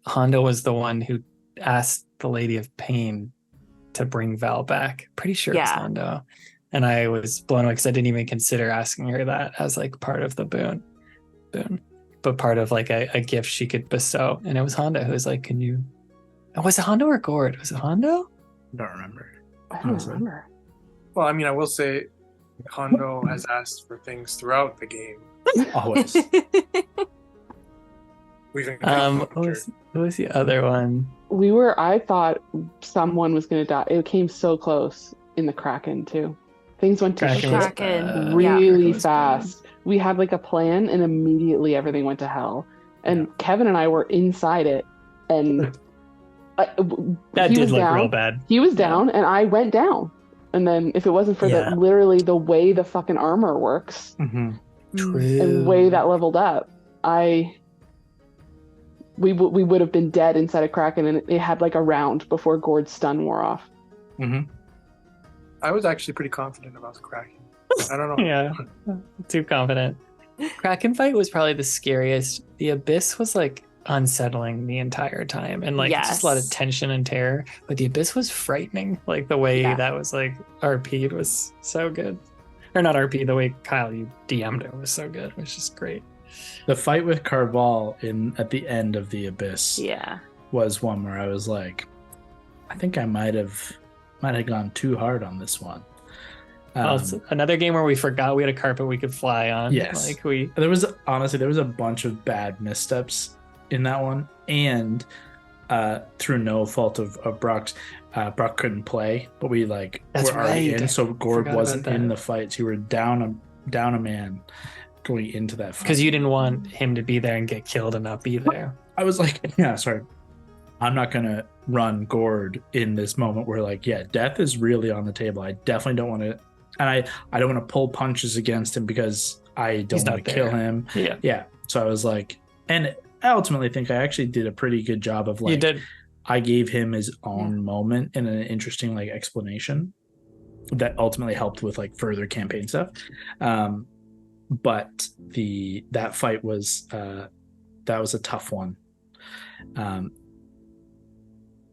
was the one who asked the Lady of Pain to bring Val back. Pretty sure it's Hondo. And I was blown away because I didn't even consider asking her that as like part of the boon, but part of like a gift she could bestow. And it was Hondo who was like, "Can you?" Was it Hondo or Gord? Was it Hondo? I don't remember. I don't remember. Well, I mean, I will say Hondo has asked for things throughout the game. Always. We've encountered. What was the other one? I thought someone was going to die. It came so close in the Kraken too. Things went to Kraken shit was Kraken. really was fast. We had like a plan and immediately everything went to hell. And Kevin and I were inside it and that he did was look down. real bad. He was down and I went down. And then if it wasn't for literally the way the fucking armor works True. and way that leveled up, we would have been dead inside a Kraken, and it had like a round before Gord's stun wore off. I was actually pretty confident about the Kraken. I don't know. Yeah, too confident. Kraken fight was probably the scariest. The Abyss was like unsettling the entire time, and like just a lot of tension and terror. But the Abyss was frightening. Like the way that was like RP'd was so good, or not RP. The way Kyle you DM'd it was so good. It was just great. The fight with Carval at the end of the Abyss was one where I was like, I think I might have gone too hard on this one. It's another game where we forgot we had a carpet we could fly on. Yes. There was a bunch of bad missteps in that one, and through no fault of Brock's, Brock couldn't play, but we were already in, so Gord wasn't in the fights. You were down a man going into that fight. Because you didn't want him to be there and get killed and not be there. I was like, sorry. I'm not going to run Gord in this moment where death is really on the table. I definitely don't want to, and I don't want to pull punches against him because I don't want to kill him. Yeah. So I was like, and I ultimately think I actually did a pretty good job of you did. I gave him his own moment in an interesting explanation that ultimately helped with further campaign stuff. But that fight was a tough one,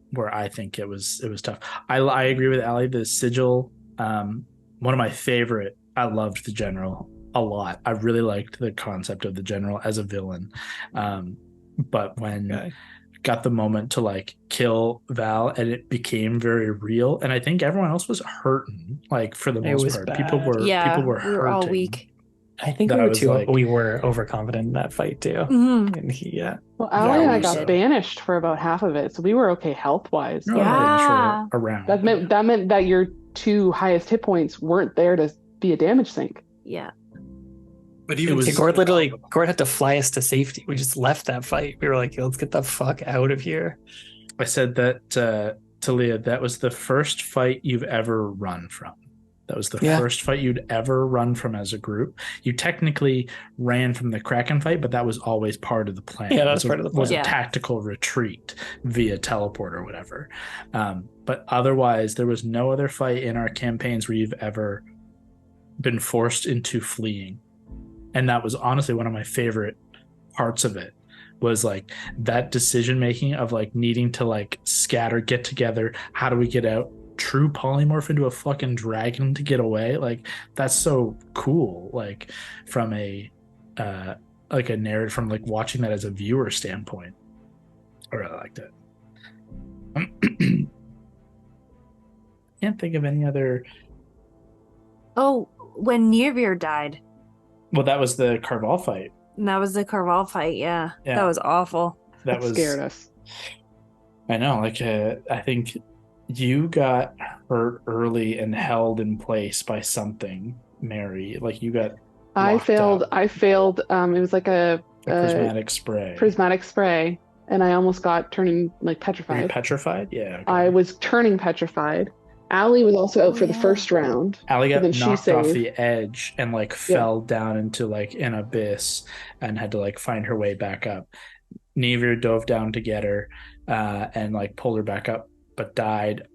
where I think it was tough. I agree with Ali. The sigil, one of my favorite. I loved the general a lot. I really liked the concept of the general as a villain, but when got the moment to kill Val and it became very real, and I think everyone else was hurting for the most part. Bad. People were hurting. We were all weak. I think we were overconfident in that fight too. And well, Ali and I got banished for about half of it, so we were okay health wise. Around. That meant that your two highest hit points weren't there to be a damage sink. Yeah. But even Gord had to fly us to safety. We just left that fight. We were like, let's get the fuck out of here. I said that to Leah, that was the first fight you've ever run from. That was the first fight you'd ever run from as a group. You technically ran from the Kraken fight, but that was always part of the plan. Yeah, that was part of the plan. It was a tactical retreat via teleport or whatever. But otherwise, there was no other fight in our campaigns where you've ever been forced into fleeing. And that was honestly one of my favorite parts of it, was that decision making of needing to scatter, get together. How do we get out? True polymorph into a fucking dragon to get away. That's so cool. From a narrative, from watching that as a viewer standpoint. I really liked it. Can't think of any other. Oh, when Nirvir died. Well, that was the Carval fight. And that was the Carval fight. Yeah. That was awful. That scared us. I know. I think you got hurt early and held in place by something, Mary. You got. I failed. It was a prismatic spray. Prismatic spray, and I almost got turning petrified. Were you petrified? Yeah. Okay. I was turning petrified. Allie was also out for the first round. Allie got knocked off the edge and fell down into an abyss and had to find her way back up. Nivir dove down to get her and pulled her back up, but died.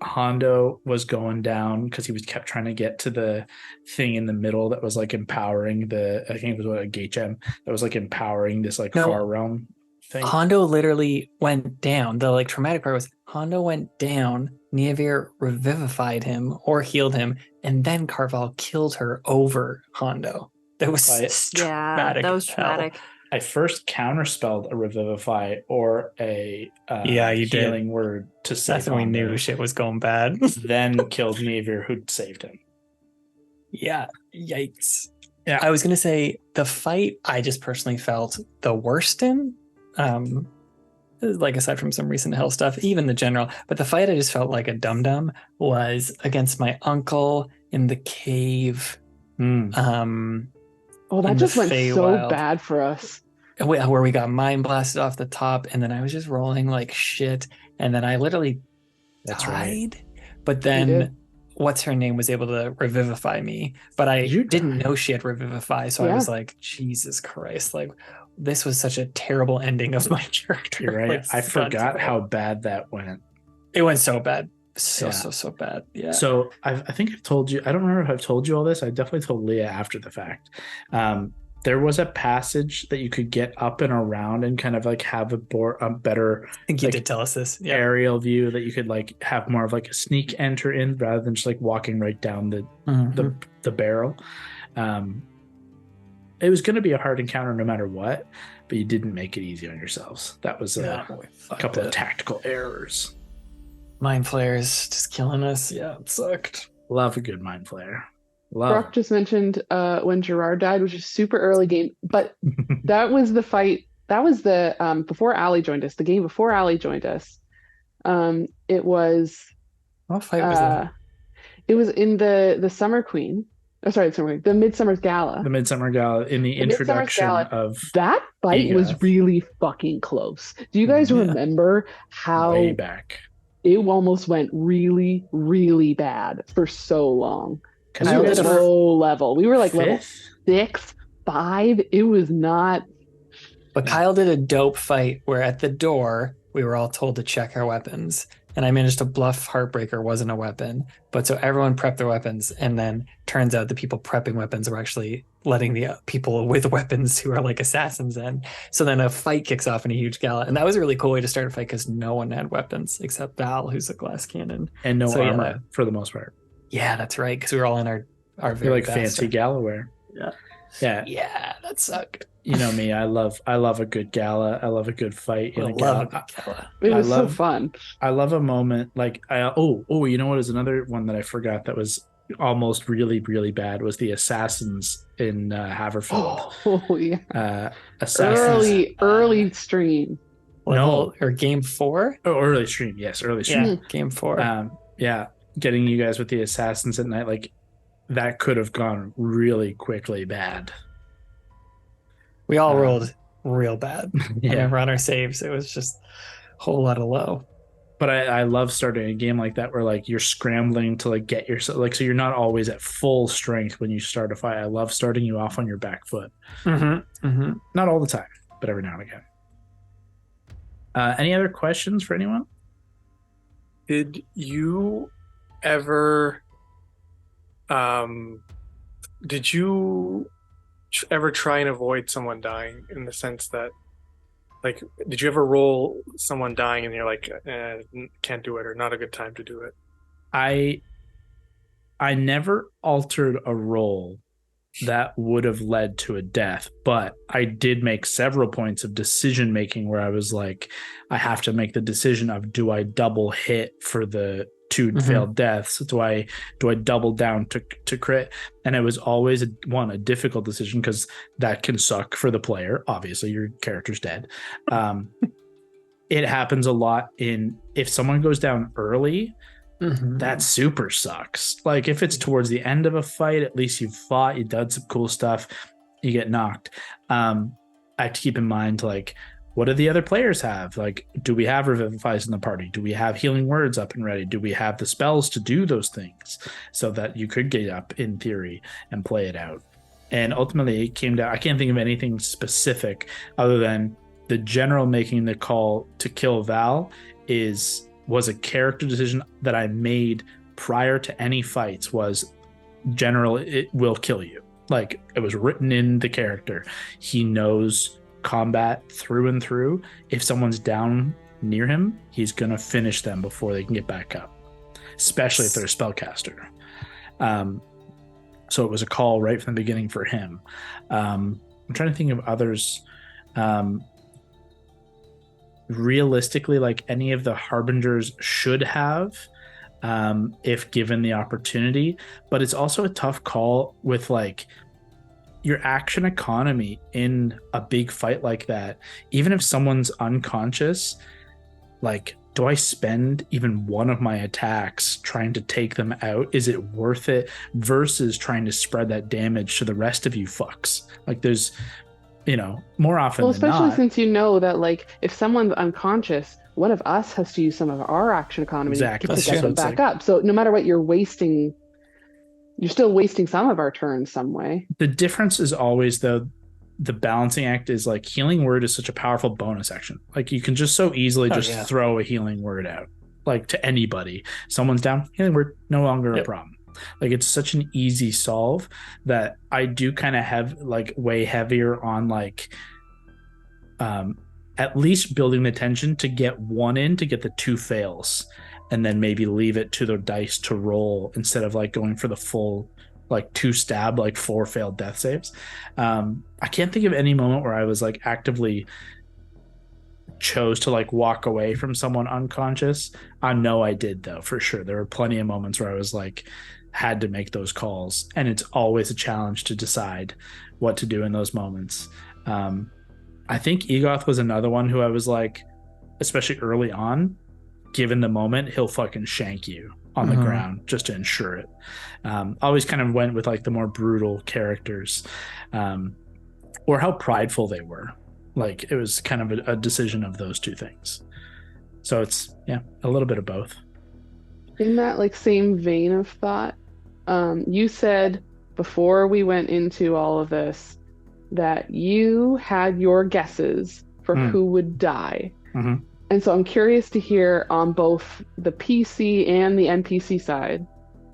Hondo was going down because he was kept trying to get to the thing in the middle that was like empowering I think it was a gate gem that was like empowering this like far realm thing. Hondo literally went down. The like traumatic part was Hondo went down, Niamh revivified him or healed him, and then Carval killed her over Hondo. That was traumatic. That was traumatic. I first counterspelled a revivify or a you healing did. word to save That's when we Hondo. knew shit was going bad. Then killed Niamh, who'd saved him. Yeah, yikes. Yeah. I was going to say the fight I just personally felt the worst in, like aside from some recent hell stuff, even the general, but the fight I just felt like a dum-dum was against my uncle in the cave. Oh, that just went so bad for us. Where we got mind blasted off the top, and then I was just rolling like shit, and then I literally died. Right. But then what's her name was able to revivify me, but I didn't know she had revivify, so I was like, Jesus Christ, like this was such a terrible ending of my character. You're right. Like, I forgot how bad that went. It went so bad. So bad. Yeah. So I think I've told you, I don't remember if I've told you all this. I definitely told Leah after the fact. There was a passage that you could get up and around and kind of like have a better, I think you did tell us this, aerial view that you could like have more of like a sneak enter in rather than just like walking right down the barrel. It was going to be a hard encounter no matter what, but you didn't make it easy on yourselves. That was a couple of tactical errors. Mind flares just killing us. Yeah, it sucked. Love a good mind flare. Brock just mentioned when Gerard died, which is super early game, but that was the fight. That was the before Allie joined us. The game before Allie joined us. It was. What fight was that? It was in the Summer Queen. Oh, sorry, the Midsummer's Gala. The Midsummer Gala in the introduction of that fight was really fucking close. Do you guys remember how way back? It almost went really, really bad for so long. Because we were at a low level. We were like level 6, 5. It was not. But Kyle did a dope fight where at the door, we were all told to check our weapons. And I managed to bluff Heartbreaker wasn't a weapon. But so everyone prepped their weapons. And then turns out the people prepping weapons were actually letting the people with weapons who are like assassins in. So then a fight kicks off in a huge gala. And that was a really cool way to start a fight because no one had weapons except Val, who's a glass cannon. And no armor for the most part. Yeah, that's right. Because we were all in our very like fancy gala wear. Yeah, that sucked. You know me, I love a good gala. I love a good fight in a gala. It was so fun. I love a moment like you know what is another one that I forgot that was almost really, really bad was the assassins in Haverfield. Oh yeah. Assassins. Early stream. Or game 4? Oh, early stream. Yes, early stream. Yeah, game 4. Getting you guys with the assassins at night, like that could have gone really quickly bad. We all rolled real bad. Whenever on our saves, it was just a whole lot of low. But I love starting a game like that where like you're scrambling to like get yourself like so you're not always at full strength when you start a fight. I love starting you off on your back foot. Not all the time, but every now and again. Any other questions for anyone? Did you ever ever try and avoid someone dying in the sense that like did you ever roll someone dying and you're like can't do it or not a good time to do it? I never altered a roll that would have led to a death, but I did make several points of decision making where I was like, I have to make the decision of do I double hit for the 2 failed deaths? Do I double down to crit? And it was always a difficult decision because that can suck for the player. Obviously, your character's dead. It happens a lot if someone goes down early. That super sucks. Like if it's towards the end of a fight, at least you've fought, you done some cool stuff, you get knocked. I have to keep in mind like what do the other players have? Like, do we have revivifies in the party? Do we have healing words up and ready? Do we have the spells to do those things so that you could get up in theory and play it out? And ultimately it came down, I can't think of anything specific other than the general making the call to kill Val is was a character decision that I made prior to any fights. Was general, it will kill you. Like, it was written in the character. He knows combat through and through. If someone's down near him, he's gonna finish them before they can get back up, especially if they're a spellcaster. So it was a call right from the beginning for him. I'm trying to think of others. Realistically, like, any of the harbingers should have, if given the opportunity, but it's also a tough call with like your action economy in a big fight like that. Even if someone's unconscious, like, do I spend even one of my attacks trying to take them out? Is it worth it versus trying to spread that damage to the rest of you fucks? Like, there's, more often than especially not. since you know that, like, if someone's unconscious, one of us has to use some of our action economy to get them back up. So no matter what you're wasting, you're still wasting some of our turns some way. The difference is always, though, the balancing act is like, healing word is such a powerful bonus action. Like, you can just so easily throw a healing word out, like, to anybody. Someone's down, healing word, no longer a problem. Like, it's such an easy solve that I do kind of have, like, way heavier on, like, at least building the tension to get one in, to get the 2 fails, and then maybe leave it to the dice to roll instead of, like, going for the full, like, 2 stab, like, 4 failed death saves. I can't think of any moment where I was, like, actively chose to, like, walk away from someone unconscious. I know I did, though, for sure. There were plenty of moments where I was like, had to make those calls, and it's always a challenge to decide what to do in those moments. I think Egoth was another one who I was like, especially early on, given the moment, he'll fucking shank you on the ground just to ensure it. Always kind of went with, like, the more brutal characters, or how prideful they were. Like, it was kind of a decision of those 2 things. So it's, a little bit of both. In that, like, same vein of thought, you said before we went into all of this that you had your guesses for who would die. And so I'm curious to hear on both the PC and the NPC side,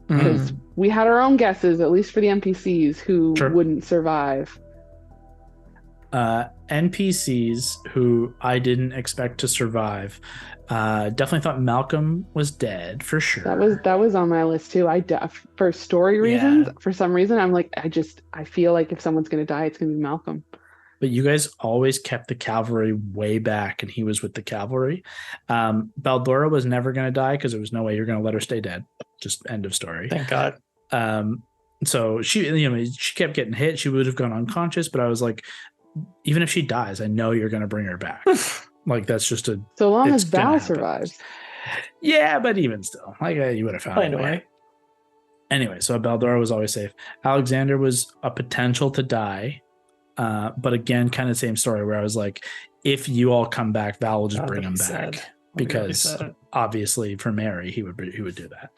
because we had our own guesses, at least for the NPCs, who wouldn't survive. NPCs who I didn't expect to survive. Definitely thought Malcolm was dead for sure. That was on my list too. For story reasons, for some reason, I'm like, I feel like if someone's gonna die, it's gonna be Malcolm. But you guys always kept the cavalry way back, and he was with the cavalry. Baldora was never gonna die because there was no way you're gonna let her stay dead. Just end of story. Thank God. So she kept getting hit. She would have gone unconscious, but I was like, even if she dies, I know you're gonna bring her back. Like, that's just so long as Val survives. Yeah, but even still, like, you would have found a way. Anyway, so Baldora was always safe. Alexander was a potential to die, but again, kind of same story where I was like, if you all come back, Val will just bring him back, because obviously for Mary, he would do that.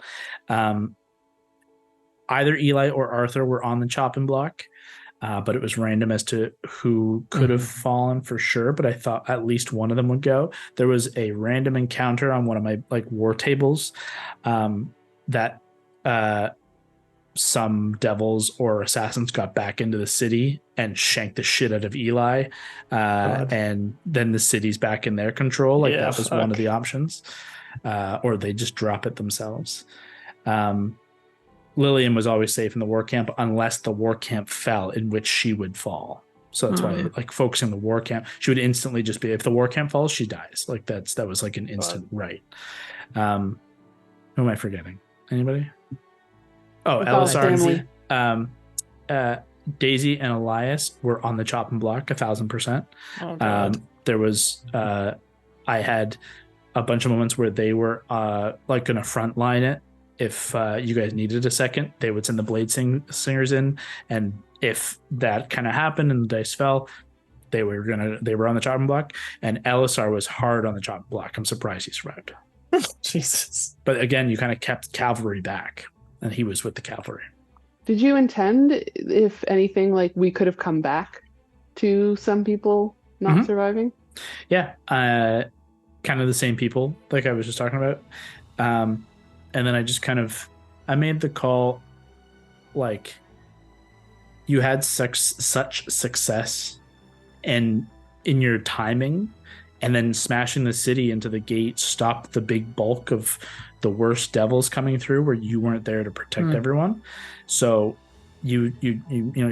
Either Eli or Arthur were on the chopping block. But it was random as to who could have fallen for sure. But I thought at least one of them would go. There was a random encounter on one of my, like, war tables that some devils or assassins got back into the city and shanked the shit out of Eli. And then the city's back in their control. Like, that was one of the options. Or they just drop it themselves. Lillian was always safe in the war camp unless the war camp fell, in which she would fall. So that's why, like, focusing on the war camp, she would instantly just be, if the war camp falls, she dies. Like, that was like an instant right. Who am I forgetting? Anybody? Oh, Elisar. Daisy and Elias were on the chopping block 1,000%. There was I had a bunch of moments where they were like going to front line it. If you guys needed a second, they would send the blade singers in, and if that kind of happened and the dice fell, they were on the chopping block. And Elisar was hard on the chopping block. I'm surprised he survived. Jesus. But again, you kind of kept cavalry back, and he was with the cavalry. Did you intend, if anything, like, we could have come back to some people not surviving? Yeah. kind of the same people like I was just talking about. And then I made the call, like, you had such success and in your timing, and then smashing the city into the gate stopped the big bulk of the worst devils coming through where you weren't there to protect everyone. So you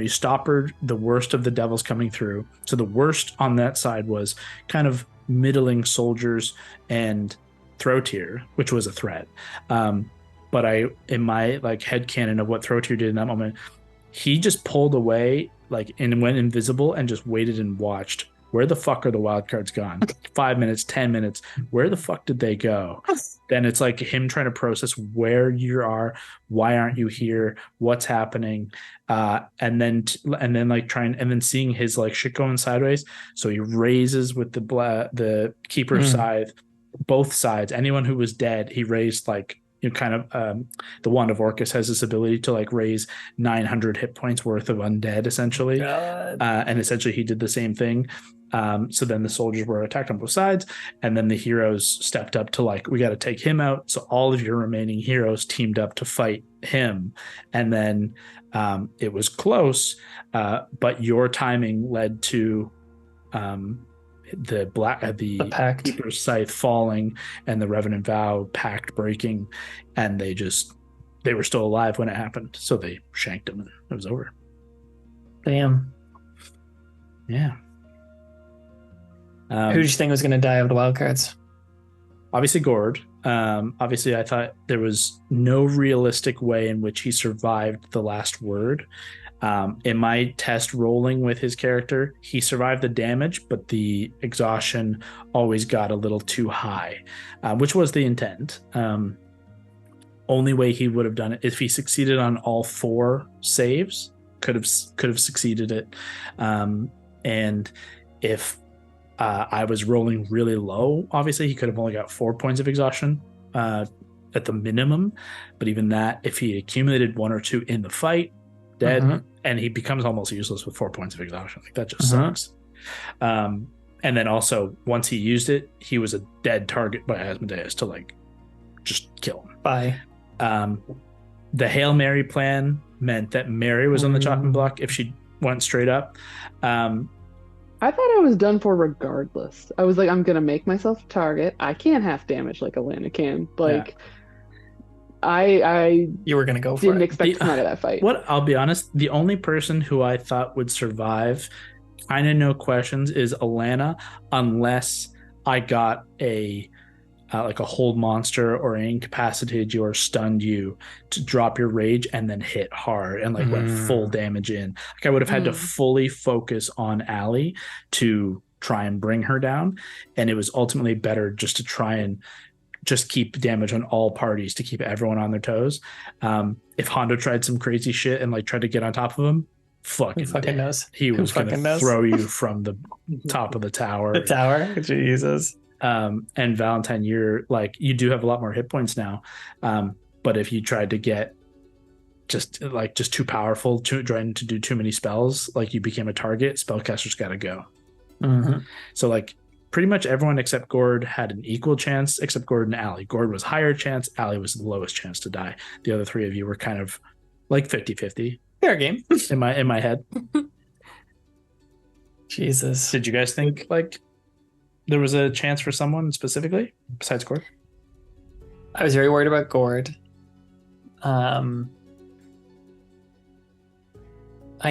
stoppered the worst of the devils coming through. So the worst on that side was kind of middling soldiers and Throatier, which was a threat. But in my like headcanon of what Throatier did in that moment, he just pulled away and went invisible and just waited and watched. Where the fuck are the wildcards gone? 5 minutes, 10 minutes. Where the fuck did they go? Then it's like him trying to process where you are, why aren't you here, what's happening, and then seeing his like shit going sideways. So he raises with the keeper's scythe, both sides. Anyone who was dead, he raised like. The Wand of Orcus has this ability to like raise 900 hit points worth of undead, essentially. And essentially he did the same thing. So then the soldiers were attacked on both sides, and then the heroes stepped up to like, we got to take him out. So all of your remaining heroes teamed up to fight him. And then it was close, but your timing led to the pact, Keeper's Scythe falling and the Revenant Vow pact breaking, and they were still alive when it happened, so they shanked him and it was over. Damn. Yeah. Who did you think was going to die of the wildcards? Obviously Gord. Obviously I thought there was no realistic way in which he survived the last word. In my test rolling with his character, he survived the damage, but the exhaustion always got a little too high, which was the intent. Only way he would have done it if he succeeded on all 4 saves, could have succeeded it. And if I was rolling really low, obviously he could have only got 4 points of exhaustion at the minimum. But even that, if he accumulated 1 or 2 in the fight, dead, and he becomes almost useless with 4 points of exhaustion. Like that just sucks. And then also once he used it, he was a dead target by Asmodeus to like just kill him. Bye. The Hail Mary plan meant that Mary was on the chopping block if she went straight up. I thought I was done for regardless. I was like, I'm gonna make myself a target. I can't half damage like Alana can. Like you were gonna go for didn't it. expect to come out of that fight. What I'll be honest, the only person who I thought would survive, kind of no questions, is Alana, unless I got a hold monster or incapacitated you or stunned you to drop your rage and then hit hard and like went full damage in. Like I would have had to fully focus on Allie to try and bring her down, and it was ultimately better just to try and just keep damage on all parties to keep everyone on their toes. If Hondo tried some crazy shit and like tried to get on top of him, fucking knows. He was going to throw you from the top of the tower. The tower? Jesus. And Valentine, you do have a lot more hit points now. But if you tried to get just too powerful, trying to do too many spells, like you became a target, spellcasters got to go. So like pretty much everyone except Gord had an equal chance, except Gord and Allie. Gord was higher chance, Allie was the lowest chance to die. The other 3 of you were kind of like 50-50. Fair game. in my head. Jesus. Did you guys think like there was a chance for someone specifically besides Gord? I was very worried about Gord. I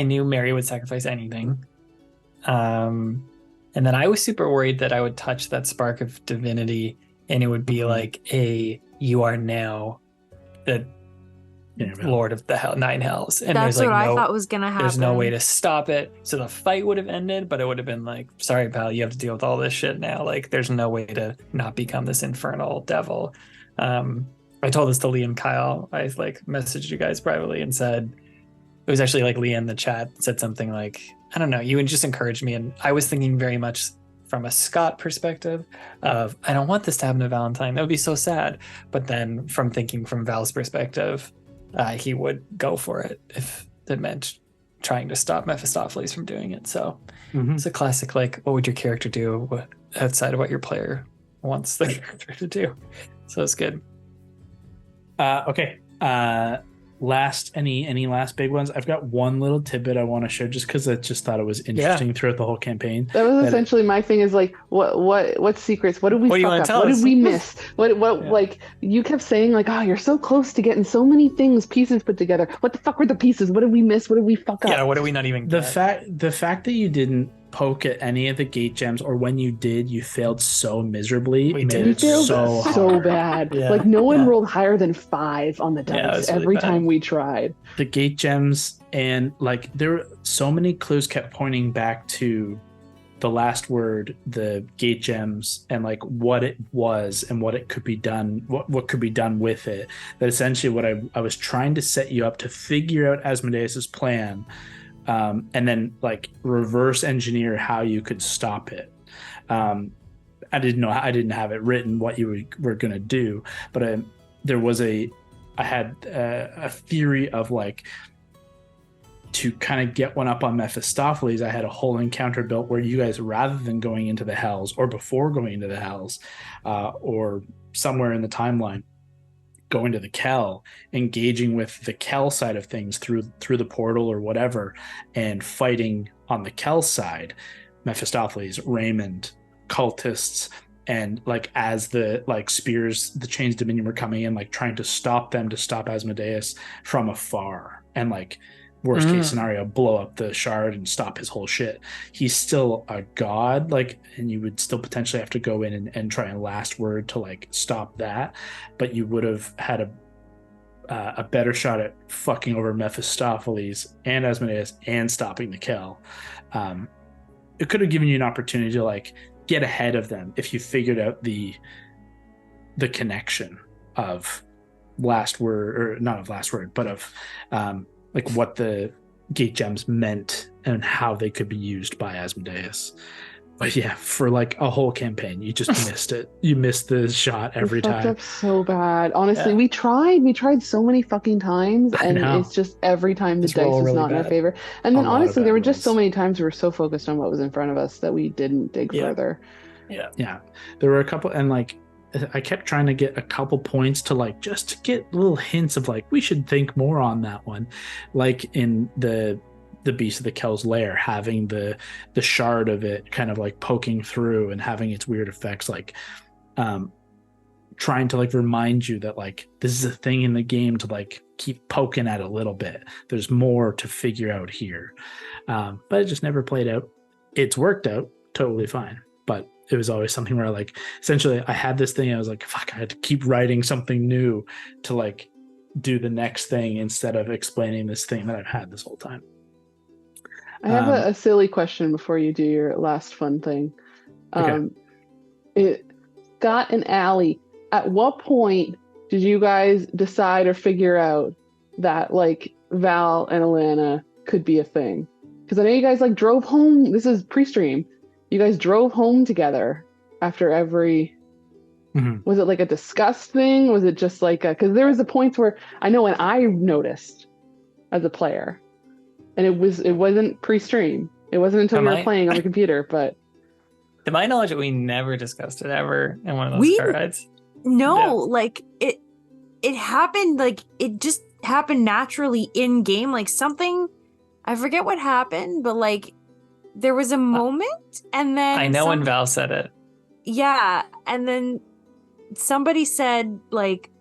knew Mary would sacrifice anything. And then I was super worried that I would touch that spark of divinity and it would be like you are now the Lord of the 9 hells. And that's what I thought was going to happen. There's no way to stop it. So the fight would have ended, but it would have been like, sorry, pal, you have to deal with all this shit now. Like there's no way to not become this infernal devil. I told this to Lee and Kyle. I like messaged you guys privately and said, it was actually like Lee in the chat said something like, I don't know, you just encouraged me. And I was thinking very much from a Scott perspective of, I don't want this to happen to Valentine. That would be so sad. But then from thinking from Val's perspective, he would go for it if it meant trying to stop Mephistopheles from doing it. So it's a classic, like, what would your character do outside of what your player wants the character to do. So it's good. Okay. Any last big ones? I've got one little tidbit I want to share just because I just thought it was interesting throughout the whole campaign. That was essentially my thing is like, what secrets? What did we fuck up? What did we miss? Like, you kept saying like, oh, you're so close to getting so many pieces put together. What the fuck were the pieces? What did we miss? What did we fuck up? Yeah, what did we not even get? The fact that you didn't poke at any of the gate gems, or when you did, you failed so miserably. We failed so bad. Yeah. Like no one rolled higher than 5 on the dice every time we tried. The gate gems, and like there were so many clues kept pointing back to the last word, the gate gems, and like what it was and what it could be done, what could be done with it. That essentially what I was trying to set you up to figure out Asmodeus's plan. And then like reverse engineer how you could stop it. I didn't have it written what you were going to do, but I had a theory of like, to kind of get one up on Mephistopheles, I had a whole encounter built where you guys, rather than going into the hells or before going into the hells, or somewhere in the timeline, going to the Kell, engaging with the Kell side of things through the portal or whatever, and fighting on the Kell side, Mephistopheles, Raymond, cultists, and like as the like spears, the Chains Dominion were coming in, like trying to stop Asmodeus from afar, and like worst case scenario, blow up the shard and stop his whole shit. He's still a god, like, and you would still potentially have to go in and try and last word to like stop that, but you would have had a better shot at fucking over Mephistopheles and Asmodeus and stopping the Kell. It could have given you an opportunity to like get ahead of them if you figured out the connection of last word, or not of last word, but of like what the gate gems meant and how they could be used by Asmodeus. But yeah, for like a whole campaign, you just missed it. You missed the shot every time. Fucked up so bad. Honestly, we tried so many fucking times, and it's just every time the dice is not in our favor. And then honestly, there were just so many times we were so focused on what was in front of us that we didn't dig further. Yeah. There were a couple, and like I kept trying to get a couple points to like just to get little hints of like we should think more on that one, like in the Beast of the Kell's lair, having the shard of it kind of like poking through and having its weird effects, like trying to like remind you that like this is a thing in the game to like keep poking at a little bit. There's more to figure out here, but it just never played out. It's worked out totally fine, but it was always something where like essentially I had this thing, I was like, fuck, I had to keep writing something new to like do the next thing instead of explaining this thing that I've had this whole time. I have a silly question before you do your last fun thing. Scott and Allie, at what point did you guys decide or figure out that like Val and Alana could be a thing? Because I know you guys like drove home. This is pre-stream. You guys drove home together after every. Was it like a discussed thing? Was it just like because there was a point where I know when I noticed as a player, and it wasn't pre-stream. It wasn't until we were playing on the computer. But to my knowledge, we never discussed it ever in one of those car rides. No, like it happened. Like it just happened naturally in game. Like something, I forget what happened, but like there was a moment, and then I know when Val said it. Yeah, and then somebody said like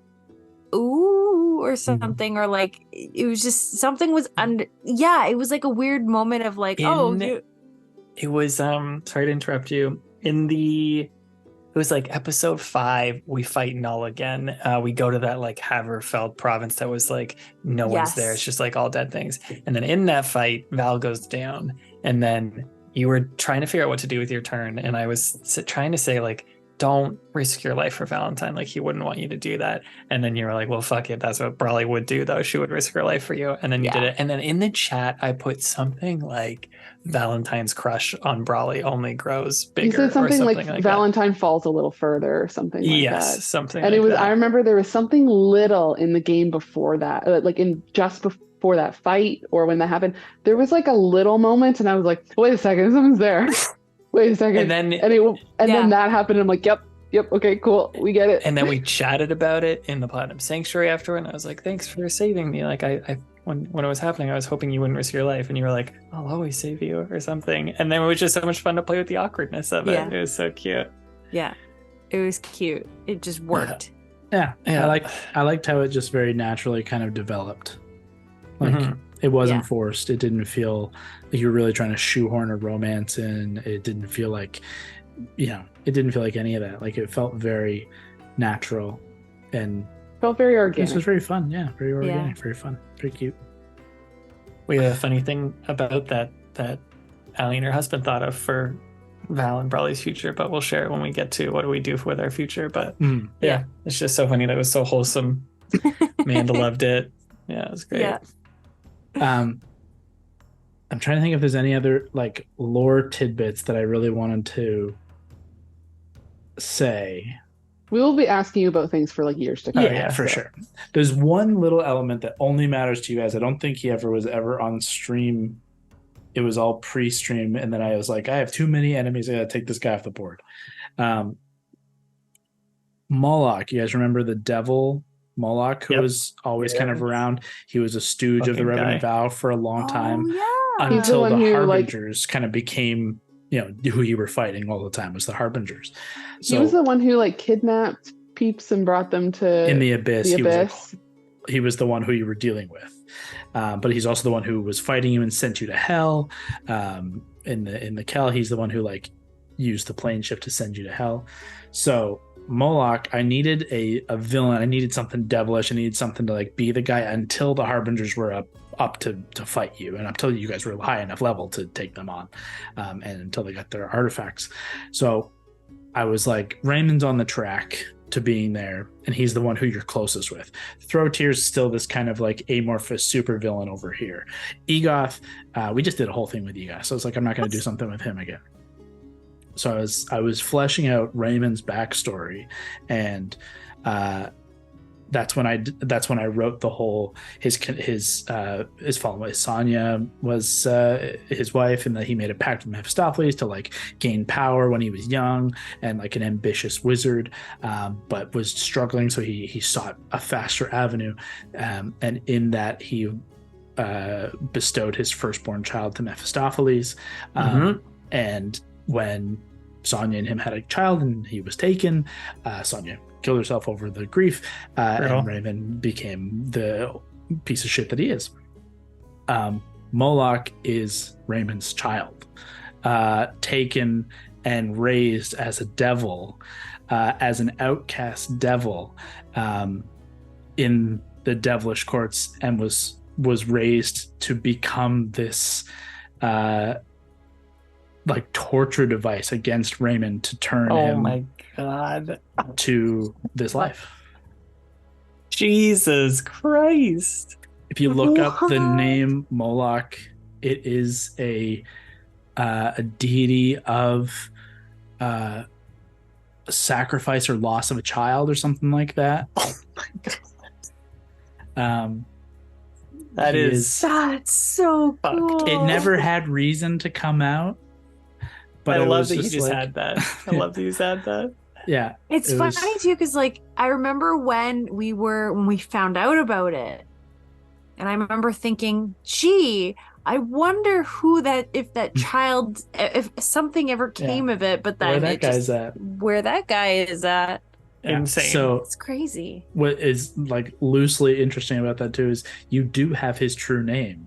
ooh or something, or like it was just something was under. Yeah, it was like a weird moment of like it was sorry to interrupt you. It was like episode 5, we fight Null again. We go to that like Haverfeld province that was like no one's there. It's just like all dead things. And then in that fight, Val goes down, and then you were trying to figure out what to do with your turn, and I was trying to say like, don't risk your life for Valentine. Like he wouldn't want you to do that. And then you were like, well, fuck it. That's what Brawley would do though. She would risk her life for you. And then you did it. And then in the chat, I put something like Valentine's crush on Brawley only grows bigger. You said something like Valentine that. Falls a little further or something like that. Something and like it was, that. I remember there was something little in the game before that, like in just before that fight or when that happened, there was like a little moment and I was like, wait a second, someone's there. Wait a second. And then then that happened and I'm like, yep, Yep. Okay. Cool. We get it. And then we chatted about it in the Platinum Sanctuary afterward. And I was like, thanks for saving me. Like when it was happening, I was hoping you wouldn't risk your life. And you were like, I'll always save you or something. And then it was just so much fun to play with the awkwardness of it. Yeah. It was so cute. Yeah. It was cute. It just worked. Yeah. Yeah. I liked how it just very naturally kind of developed. Like it wasn't forced. It didn't feel like you were really trying to shoehorn a romance in. It didn't feel like, it didn't feel like any of that. Like it felt very natural and Felt very organic. this was very fun. Yeah. Very organic, very fun, very cute. We had a funny thing about that Allie and her husband thought of for Val and Brawley's future, but we'll share it when we get to what do we do with our future. But yeah, it's just so funny. That was so wholesome. Amanda loved it. Yeah, it was great. Yeah. I'm trying to think if there's any other like lore tidbits that I really wanted to say. We will be asking you about things for like years to come. Yeah, for sure. There's one little element that only matters to you guys. I don't think he was ever on stream. It was all pre-stream, and then I was like, I have too many enemies. I gotta take this guy off the board. Moloch, you guys remember the devil Moloch, who was always kind of around? He was a stooge of the Revenant Vow for a long time. Until the Harbingers kind of became, who you were fighting all the time was the Harbingers. So he was the one who like kidnapped peeps and brought them to in the abyss. He was the one who you were dealing with, but he's also the one who was fighting you and sent you to hell. In the Kell, he's the one who like used the plane shift to send you to hell. So Moloch, I needed a villain. I needed something devilish. I needed something to like be the guy until the Harbingers were up to fight you, and until you guys were high enough level to take them on, and until they got their artifacts. So I was like, Raymond's on the track to being there, and he's the one who you're closest with. Throw-Tear's still this kind of like amorphous super villain over here. Egoth, we just did a whole thing with Egoth, so it's like I'm not going to do something with him again. So I was fleshing out Raymond's backstory, and that's when I wrote the whole his fallen wife Sonya was his wife, and that he made a pact with Mephistopheles to like gain power when he was young and like an ambitious wizard, but was struggling, so he sought a faster avenue, and in that he bestowed his firstborn child to Mephistopheles, and when Sonya and him had a child and he was taken, Sonya killed herself over the grief, and Raymond became the piece of shit that he is. Moloch is Raymond's child, taken and raised as a devil, as an outcast devil, in the devilish courts, and was raised to become this like torture device against Raymond to turn him my God to this life. Jesus Christ. If you look up the name Moloch, it is a deity of sacrifice or loss of a child or something like that. Oh my God. That's so cool. It never had reason to come out. But I love that you just had that. I love that you had that. Yeah. It's funny too, because like I remember when we found out about it, and I remember thinking, gee, I wonder if something ever came of it, but then where that guy is at. Yeah. Insane. So it's crazy. What is like loosely interesting about that too is you do have his true name.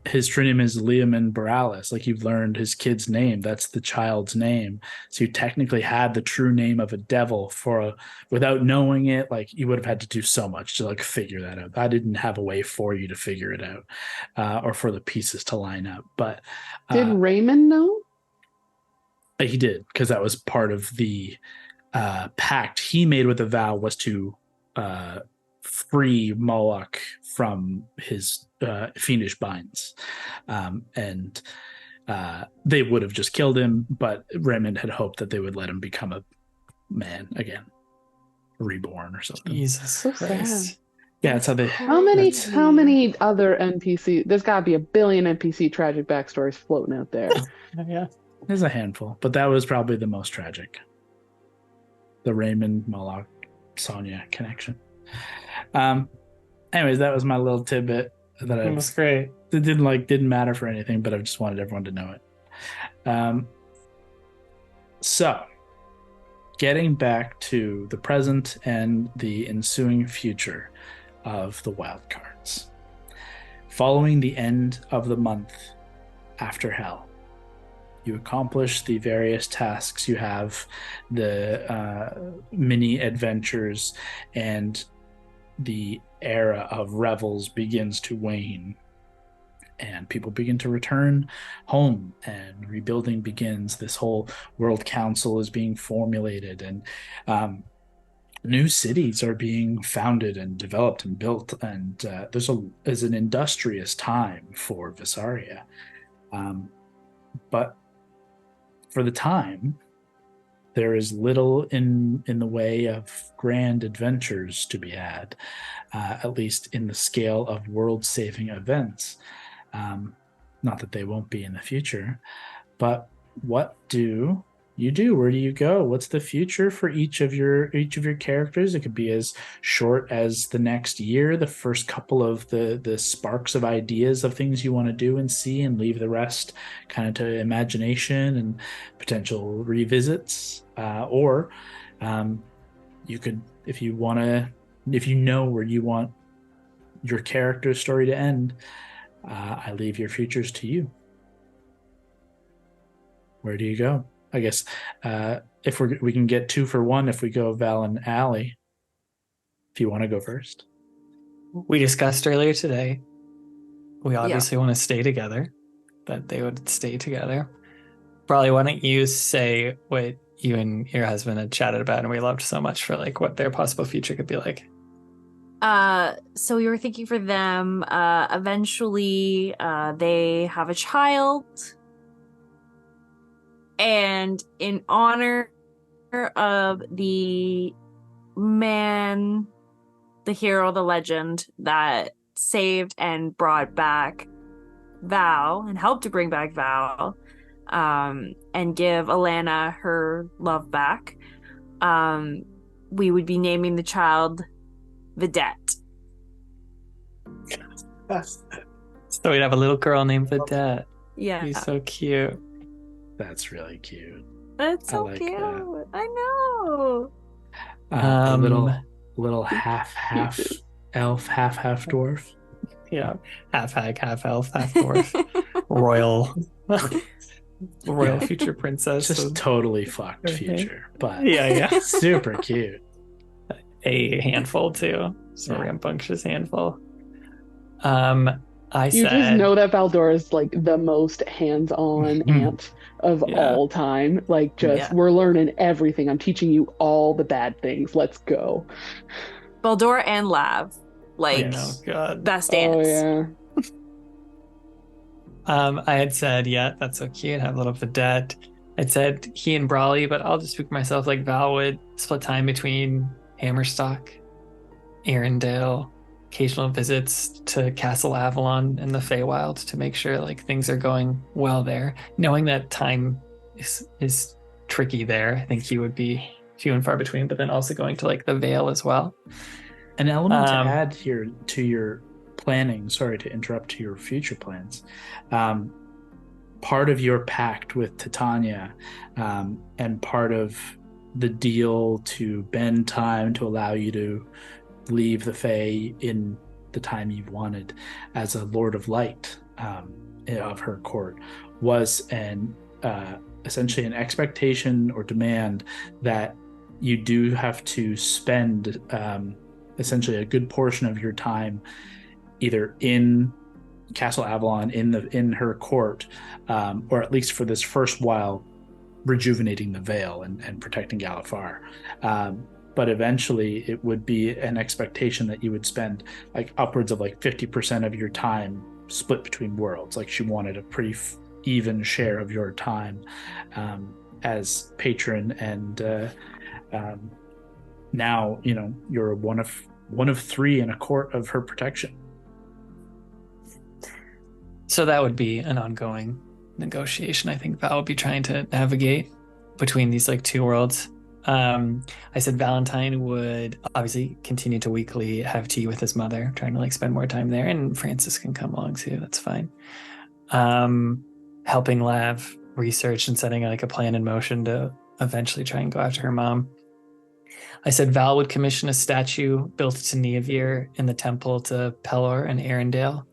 His true name is Leoman Boralis. Like, you've learned his kid's name. That's the child's name. So you technically had the true name of a devil without knowing it. Like, you would have had to do so much to like figure that out. I didn't have a way for you to figure it out, or for the pieces to line up. But did Raymond know? He did, because that was part of the pact he made with the vow, was to free Moloch from his fiendish binds, and they would have just killed him, but Raymond had hoped that they would let him become a man again, reborn or something. Jesus Christ. Yeah, that's how they. How many other NPC? There's got to be a billion NPC tragic backstories floating out there. Yeah, there's a handful, but that was probably the most tragic. the Raymond Moloch Sonya connection. Anyways, that was my little tidbit that It was great. It didn't matter for anything, but I just wanted everyone to know it. So, getting back to the present and the ensuing future of the Wildcards. Following the end of the month after Hell, you accomplish the various tasks you have, the mini adventures, and the era of revels begins to wane. And people begin to return home, and rebuilding begins. This whole world council is being formulated, and new cities are being founded and developed and built. And there's an industrious time for Vesaria. But for the time, there is little in the way of grand adventures to be had, at least in the scale of world-saving events. Not that they won't be in the future, but what do you do? Where do you go? What's the future for each of your characters? It could be as short as the next year, the first couple of the sparks of ideas of things you want to do and see, and leave the rest kind of to imagination and potential revisits. Or you could, if you know where you want your character's story to end, I leave your futures to you. Where do you go? I guess if we can get 2 for 1 if we go Val and Allie. If you want to go first. We discussed earlier today, we obviously want to stay together, that they would stay together. Probably why don't you say what you and your husband had chatted about and we loved so much for like what their possible future could be like. So we were thinking for them, eventually they have a child, and in honor of the man, the hero, the legend that saved and brought back Val and helped to bring back Val, and give Alana her love back, we would be naming the child Vedette. So we'd have a little girl named Vedette. Yeah. He's so cute. That's really cute. That's so like cute. that. I know. A little half elf, half dwarf. Yeah. Half hag, half elf, half dwarf. Royal future princess. Just totally fucked future. But yeah. Super cute. A handful too. So rambunctious handful. You just know that Valdor is like the most hands-on aunt of all time. Like, we're learning everything. I'm teaching you all the bad things. Let's go. Valdor and Lav, like, best aunts. Oh yeah. I had said, that's so cute. Have a little Vedette. I'd said he and Brawley, but I'll just speak for myself. Like Val would split time between Hammerstock, Arendelle, occasional visits to Castle Avalon and the Feywild to make sure like things are going well there. Knowing that time is tricky there, I think he would be few and far between, but then also going to like the Vale as well. An element to add here to your planning, sorry to interrupt to your future plans. Part of your pact with Titania, and part of the deal to bend time to allow you to leave the Fae in the time you wanted as a Lord of Light of her court was essentially an expectation or demand that you do have to spend essentially a good portion of your time either in Castle Avalon in her court, or at least for this first while rejuvenating the Vale and protecting Galifar. But eventually it would be an expectation that you would spend like upwards of like 50% of your time split between worlds. Like she wanted a pretty even share of your time as patron, and now you're one of 3 in a court of her protection. So that would be an ongoing negotiation. I think Val would be trying to navigate between these like 2 worlds. I said Valentine would obviously continue to weekly have tea with his mother, trying to like spend more time there, and Francis can come along too. That's fine. Helping Lav research and setting like a plan in motion to eventually try and go after her mom. I said Val would commission a statue built to Neavir in the temple to Pelor and Arendelle,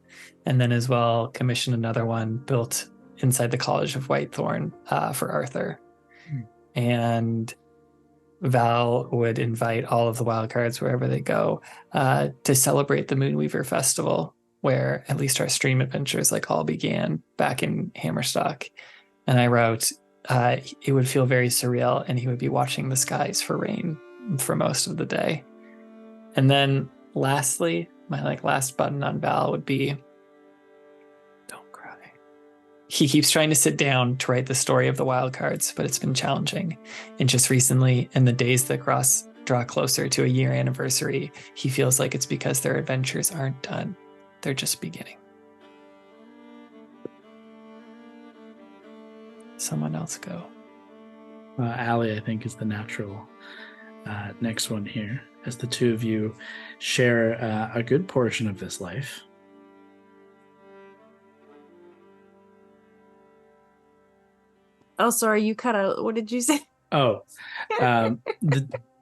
and then as well commission another one built inside the College of Whitethorn for Arthur. And Val would invite all of the Wildcards wherever they go to celebrate the Moonweaver Festival, where at least our stream adventures like all began back in Hammerstock. And I wrote, it would feel very surreal, and he would be watching the skies for rain for most of the day. And then lastly, my like last button on Val would be, don't cry. He keeps trying to sit down to write the story of the Wildcards, but it's been challenging. And just recently, in the days that draw closer to a year anniversary, he feels like it's because their adventures aren't done. They're just beginning. Someone else go. Allie, I think, is the natural next one here, as the two of you share a good portion of this life. Oh, sorry, you cut out. What did you say? Oh,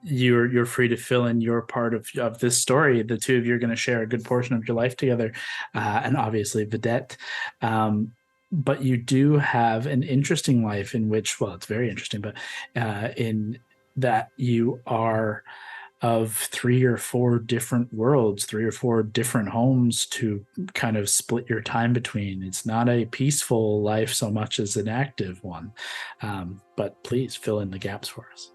you're free to fill in your part of this story. The two of you are going to share a good portion of your life together, and obviously Vedette. But you do have an interesting life in which, well, it's very interesting, but in that you are of 3 or 4 different worlds, 3 or 4 different homes to kind of split your time between. It's not a peaceful life so much as an active one. But please fill in the gaps for us.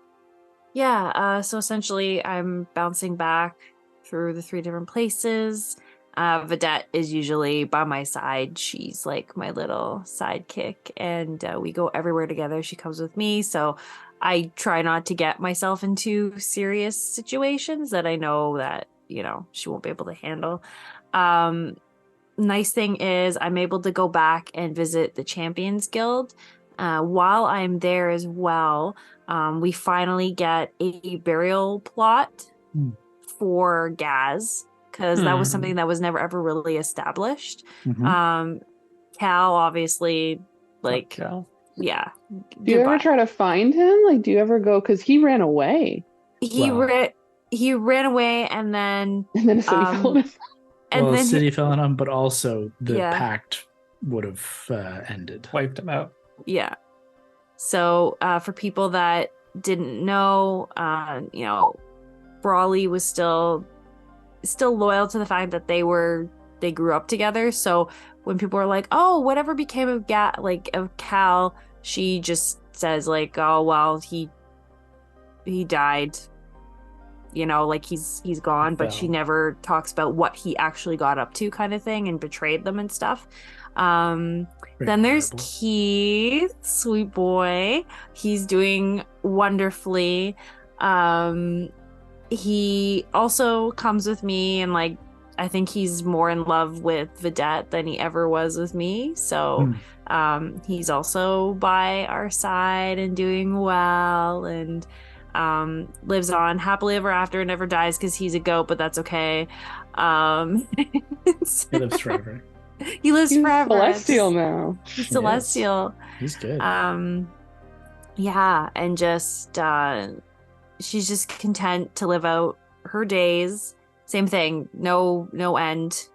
Yeah, so essentially I'm bouncing back through the 3 different places. Vedette is usually by my side. She's like my little sidekick, and we go everywhere together. She comes with me, so I try not to get myself into serious situations that I know that, you know, she won't be able to handle. Nice thing is I'm able to go back and visit the Champions Guild. While I'm there as well, we finally get a burial plot for Gaz, because that was something that was never ever really established. Cal, obviously, like, Cal. Yeah. Do you ever try to find him? Like, do you ever go? Because he ran away. He ran away, and then the city fell on him. And the city fell on him, but also the pact would have ended, wiped him out. Yeah. So for people that didn't know, you know, Brawley was still loyal to the fact that they grew up together. So when people were like, "Oh, whatever became of Cal," she just says like, "Oh, well, he died. You know, like he's gone," but she never talks about what he actually got up to, kind of thing, and betrayed them and stuff. Then there's Keith, sweet boy. He's doing wonderfully. He also comes with me, and like, I think he's more in love with Vedette than he ever was with me. So he's also by our side and doing well, and lives on happily ever after, never dies because he's a goat, but that's okay. He lives forever. He lives forever. Celestial now. He's celestial. He's good. Yeah, and just she's just content to live out her days. Same thing, no end.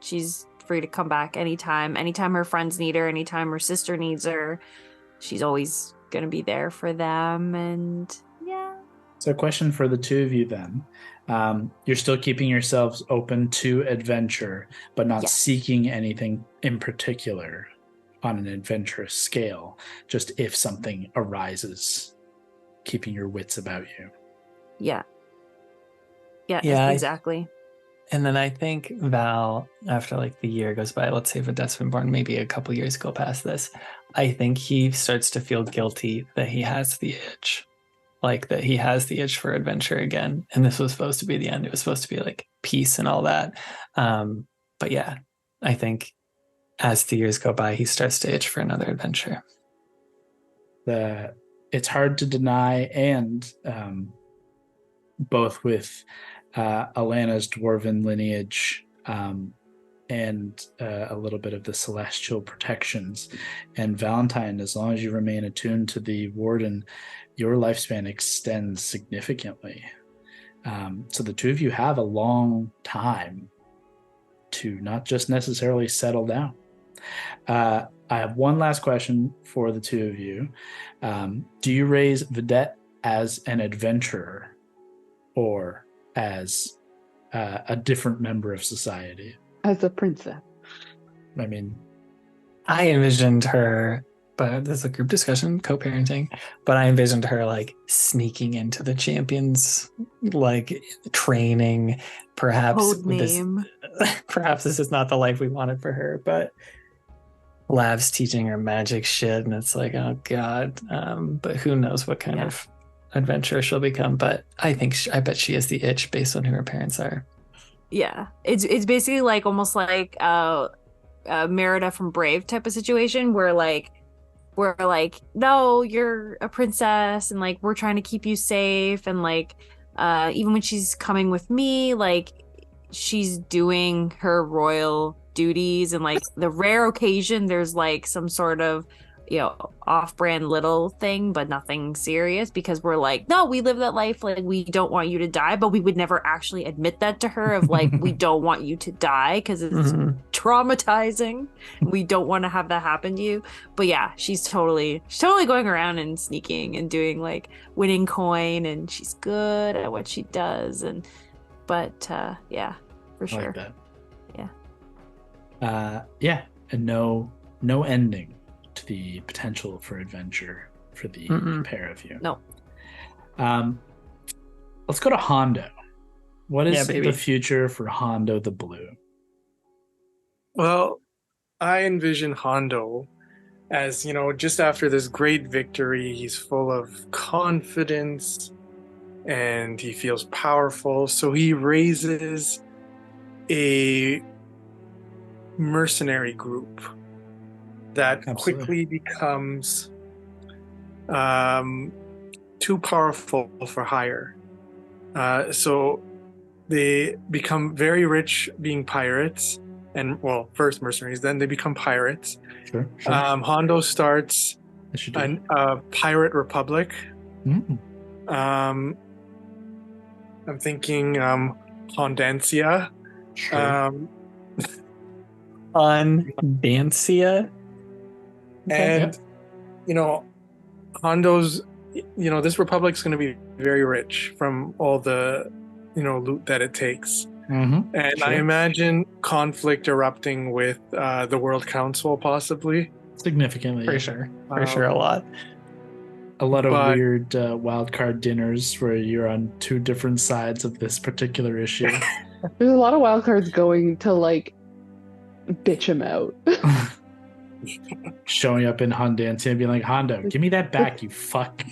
She's free to come back anytime her friends need her, anytime her sister needs her. She's always gonna be there for them. And yeah. So a question for the two of you then. You're still keeping yourselves open to adventure, but not seeking anything in particular on an adventurous scale, just if something arises, keeping your wits about you. Yeah, exactly. And then I think Val, after like the year goes by, let's say Vedette's been born, maybe a couple years go past this, I think he starts to feel guilty that he has the itch. Like that he has the itch for adventure again. And this was supposed to be the end. It was supposed to be like peace and all that. But yeah, I think as the years go by, he starts to itch for another adventure. The it's hard to deny, and both with Alana's dwarven lineage and a little bit of the celestial protections, and Valentine, as long as you remain attuned to the warden, your lifespan extends significantly. So the two of you have a long time to not just necessarily settle down. I have one last question for the two of you. Do you raise Vedette as an adventurer or as a different member of society? As a princess. I mean, I envisioned her, but this is a group discussion, co-parenting, but I envisioned her like sneaking into the champions, like training, perhaps Code name. Perhaps this is not the life we wanted for her, but Lav's teaching her magic shit, and it's like, oh god. But who knows what kind of adventurer she'll become. But I bet she has the itch based on who her parents are. Yeah, it's basically like almost like Merida from Brave type of situation where like we're like, no, you're a princess, and like we're trying to keep you safe, and like even when she's coming with me, like she's doing her royal duties, and like the rare occasion there's like some sort of off-brand little thing, but nothing serious, because we're like, no, we live that life, like we don't want you to die, but we would never actually admit that to her of like we don't want you to die because it's traumatizing. We don't want to have that happen to you. But yeah, she's totally going around and sneaking and doing like winning coin, and she's good at what she does. And yeah, for sure. I like that. Yeah. And no ending to the potential for adventure for the pair of you. No. Let's go to Hondo. What is baby. the future for Hondo the Blue? Well, I envision Hondo as, just after this great victory, he's full of confidence and he feels powerful. So he raises a mercenary group that quickly becomes too powerful for hire. So they become very rich being pirates, and first mercenaries, then they become pirates. Sure. Hondo starts a pirate republic. I'm thinking Hondancia. Sure. Hondancia. And Hondo's, this republic's going to be very rich from all the loot that it takes. And I imagine conflict erupting with the World Council, possibly significantly. For sure a lot of weird wildcard dinners where you're on two different sides of this particular issue. There's a lot of wildcards going to like bitch him out. Showing up in Hondancia and being like, Hondo, give me that back, you fuck.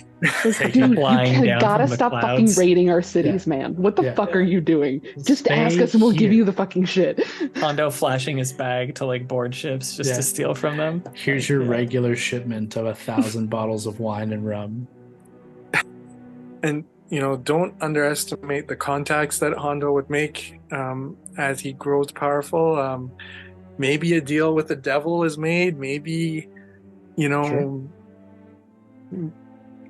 Dude, you gotta stop fucking raiding our cities, man. What the fuck are you doing? Just ask us and we'll give you the fucking shit. Hondo flashing his bag to like board ships just to steal from them. Here's your regular shipment of 1,000 bottles of wine and rum. And don't underestimate the contacts that Hondo would make as he grows powerful. Maybe a deal with the devil is made. Maybe,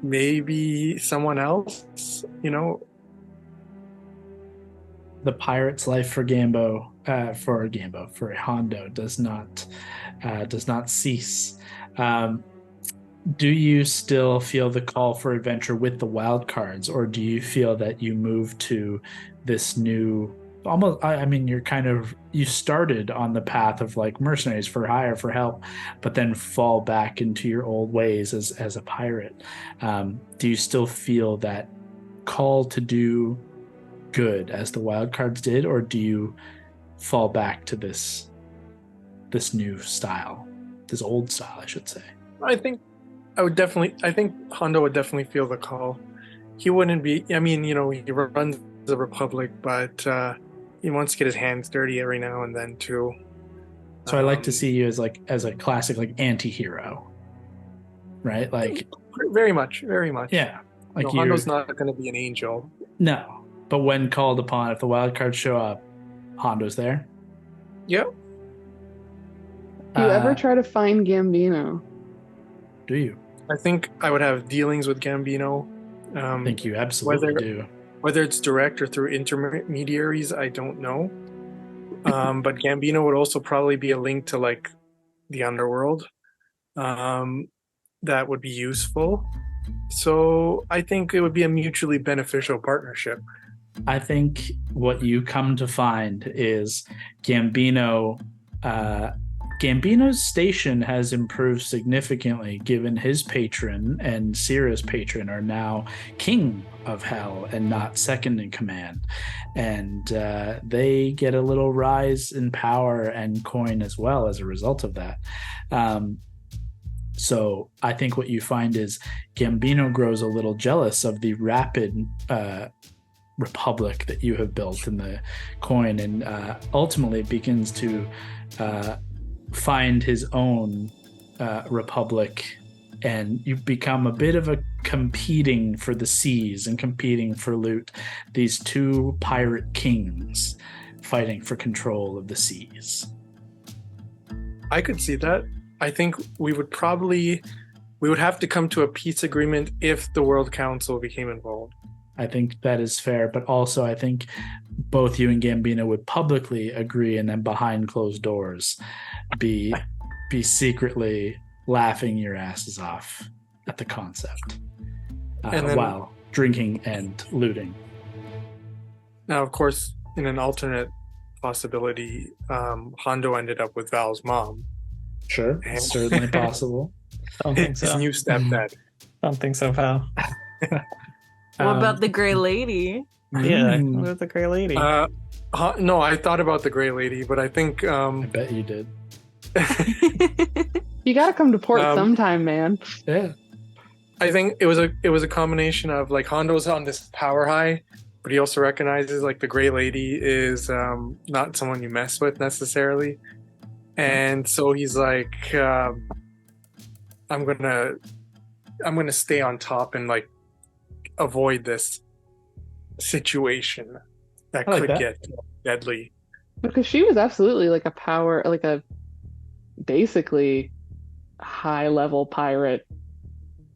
maybe someone else, The pirate's life for Hondo does not cease. Do you still feel the call for adventure with the wild cards, or do you feel that you move to this new you started on the path of like mercenaries for hire, for help, but then fall back into your old ways as a pirate? Do you still feel that call to do good as the wild cards did, or do you fall back to this new style, this old style, I should say? I think Hondo would definitely feel the call. He wouldn't be, he runs the republic, but he wants to get his hands dirty every now and then too. So I like to see you as a classic like anti-hero, right? Like very much, very much. Yeah. Like no, you're Hondo's not going to be an angel. No. But when called upon, if the wildcards show up, Hondo's there. Yep. Do you ever try to find Gambino? Do you? I think I would have dealings with Gambino. I think you absolutely do. Whether it's direct or through intermediaries, I don't know. But Gambino would also probably be a link to like the underworld. That would be useful. So I think it would be a mutually beneficial partnership. I think what you come to find is Gambino. Gambino's station has improved significantly given his patron and Syrah's patron are now king of hell and not second in command. And they get a little rise in power and coin as well as a result of that. So I think what you find is Gambino grows a little jealous of the rapid republic that you have built in the coin and ultimately begins to find his own republic, and you become a bit of a competing for the seas and competing for loot. These two pirate kings fighting for control of the seas. I could see that. I think we would have to come to a peace agreement if the World Council became involved. I think that is fair, but also I think both you and Gambino would publicly agree and then behind closed doors be secretly laughing your asses off at the concept while drinking and looting. Now, of course, in an alternate possibility, Hondo ended up with Val's mom. Sure, it's certainly possible. Don't think so. His new stepdad. Don't think so, Val. What about the Gray Lady? Yeah, what about the Gray Lady? No, I thought about the Gray Lady, but I think I bet you did. You gotta come to port sometime, man. Yeah. I think it was a combination of like Hondo's on this power high, but he also recognizes like the Gray Lady is not someone you mess with necessarily. And so he's like, I'm gonna stay on top and like avoid this situation that could get deadly. Because she was absolutely like a basically high level pirate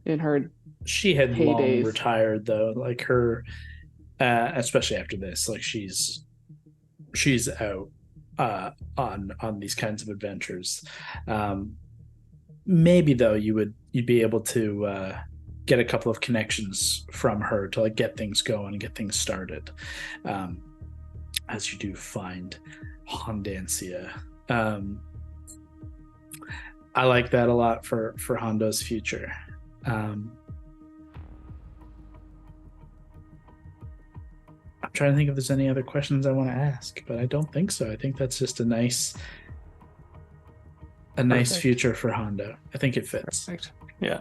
in her. She had heydays. long retired though, like her, especially after this, like she's out on these kinds of adventures. Maybe though you'd be able to get a couple of connections from her to like get things going and get things started, as you do find Hondancia. I like that a lot for Hondo's future. I'm trying to think if there's any other questions I want to ask, but I don't think so. I think that's just a nice future for Hondo. I think it fits. Perfect. Yeah.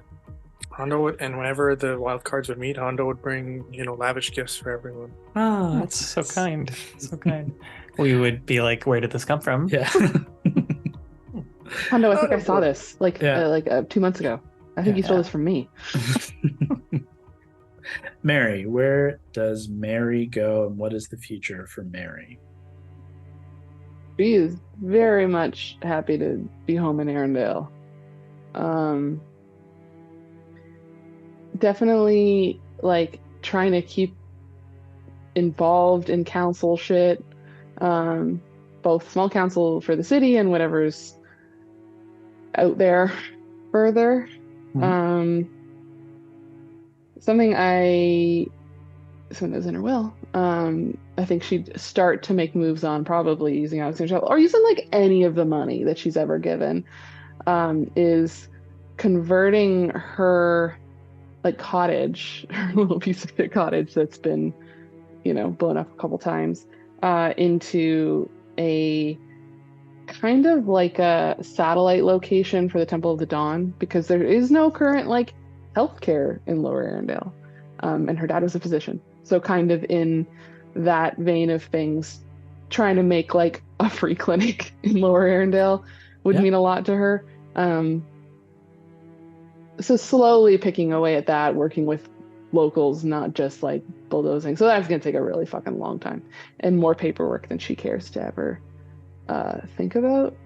Hondo would, and whenever the wild cards would meet, Hondo would bring, lavish gifts for everyone. Oh, that's so kind. So kind. We would be like, where did this come from? Yeah. Hondo, I think I saw this like 2 months ago. I think you stole this from me. Mary, where does Mary go, and what is the future for Mary? She is very much happy to be home in Arendelle. Definitely like trying to keep involved in council shit, both small council for the city and whatever's out there further. Something that's in her will. I think she'd start to make moves on, probably using Alexander Travel or using like any of the money that she's ever given, is converting her like cottage, her little piece of shit cottage that's been, blown up a couple times, into a kind of like a satellite location for the Temple of the Dawn, because there is no current like healthcare in Lower Arendelle, and her dad was a physician, so kind of in that vein of things, trying to make like a free clinic in Lower Arendelle would mean a lot to her. So slowly picking away at that, working with locals, not just like bulldozing. So that's going to take a really fucking long time and more paperwork than she cares to ever think about.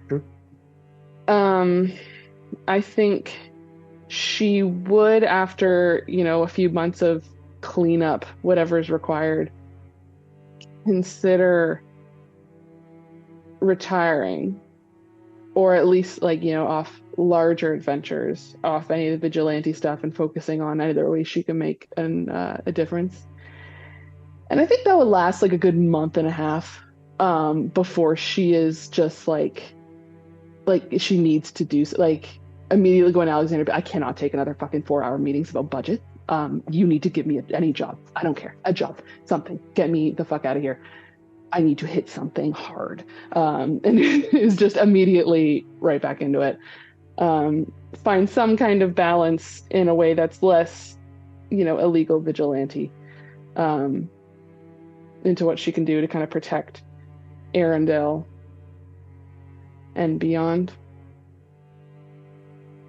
Sure. I think she would, after, a few months of cleanup, whatever is required, consider retiring, or at least off larger adventures, off any of the vigilante stuff, and focusing on either way she can make a difference. And I think that would last like a good month and a half before she is just like she needs to do immediately going to Alexander. I cannot take another fucking 4-hour meetings about budget. You need to give me any job. I don't care. A job, something. Get me the fuck out of here. I need to hit something hard. And is just immediately right back into it. Find some kind of balance in a way that's less, illegal vigilante, into what she can do to kind of protect Arendelle and beyond.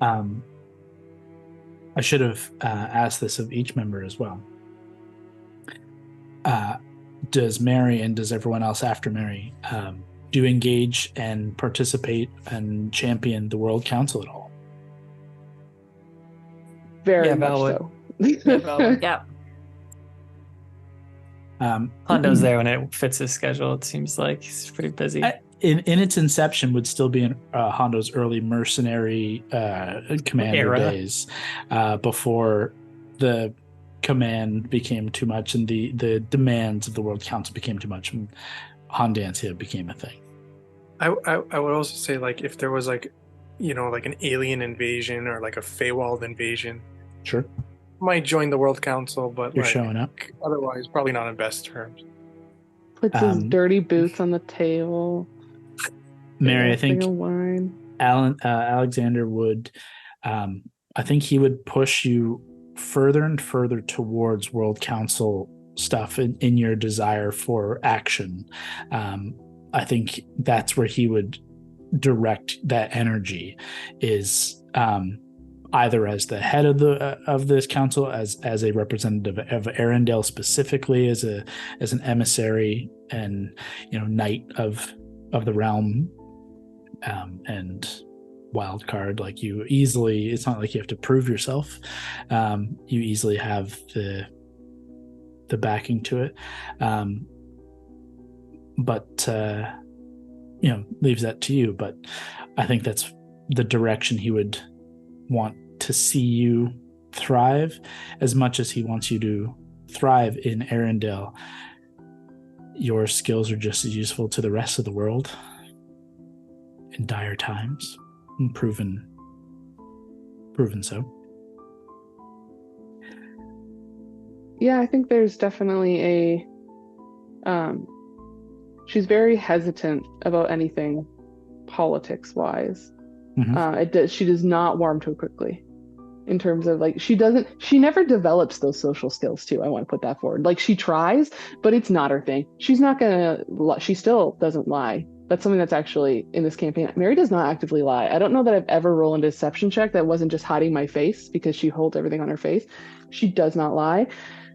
I should have asked this of each member as well. Does Mary and does everyone else after Mary do engage and participate and champion the World Council at all? Very much so. Yeah. Hondo's there when it fits his schedule. It seems like he's pretty busy. In its inception would still be in Hondo's early mercenary commander Era. days, before the command became too much and the demands of the World Council became too much, and Hondancia became a thing. I would also say, like, if there was like an alien invasion or like a Feywild invasion, Sure. might join the World Council, but You're showing up. Otherwise, probably not in best terms. Puts his dirty boots on the table. Mary, I think Bring a wine. Alexander would, I think he would push you further and further towards World Council stuff in your desire for action. I think that's where he would direct that energy, is either as the head of this council, as a representative of Arendelle specifically, as an emissary and knight of the realm, and wild card. Like, you easily, it's not like you have to prove yourself. You easily have the backing to it, but leaves that to you. But I think that's the direction he would want to see you thrive, as much as he wants you to thrive in Arendelle. Your skills are just as useful to the rest of the world in dire times, and proven so. Yeah, I think there's definitely she's very hesitant about anything politics wise. Mm-hmm. She does not warm to it quickly, in terms of she never develops those social skills too. I want to put that forward. Like, she tries, but it's not her thing. She still doesn't lie. That's something that's actually in this campaign. Mary does not actively lie. I don't know that I've ever rolled a deception check that wasn't just hiding my face, because she holds everything on her face. She does not lie.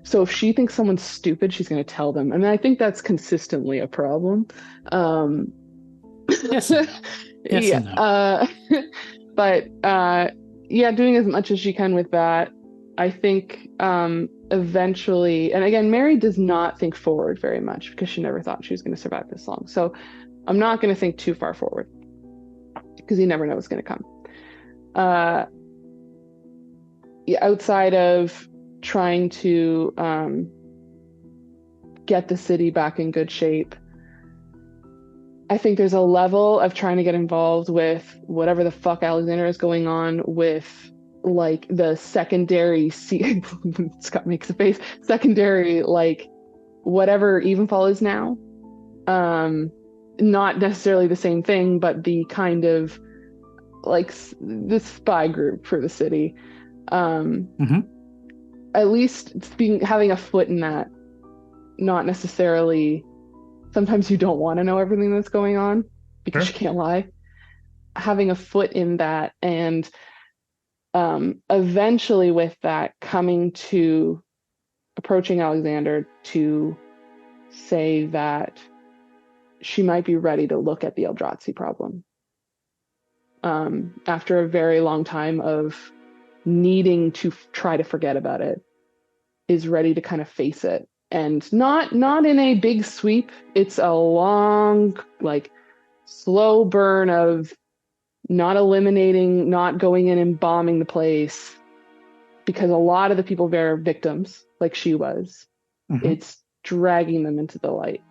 So if she thinks someone's stupid, she's going to tell them. I mean, I think that's consistently a problem. Yes. Yes, yeah. No. But doing as much as she can with that. I think eventually, and again, Mary does not think forward very much, because she never thought she was going to survive this long. So I'm not going to think too far forward, because you never know what's going to come. Outside of trying to get the city back in good shape, I think there's a level of trying to get involved with whatever the fuck Alexander is going on with, like, the secondary Scott makes a face, secondary, like, whatever Evenfall is now. Not necessarily the same thing, but the kind of, like, the spy group for the city. Mm-hmm. At least having a foot in that. Not necessarily, sometimes you don't want to know everything that's going on, because Sure. you can't lie. Having a foot in that, and Eventually with that approaching Alexander to say that she might be ready to look at the Eldrazi problem. After a very long time of needing to try to forget about it, is ready to kind of face it. And not in a big sweep. It's a long, like, slow burn of not eliminating, not going in and bombing the place. Because a lot of the people there are victims, like she was. Mhm. It's dragging them into the light.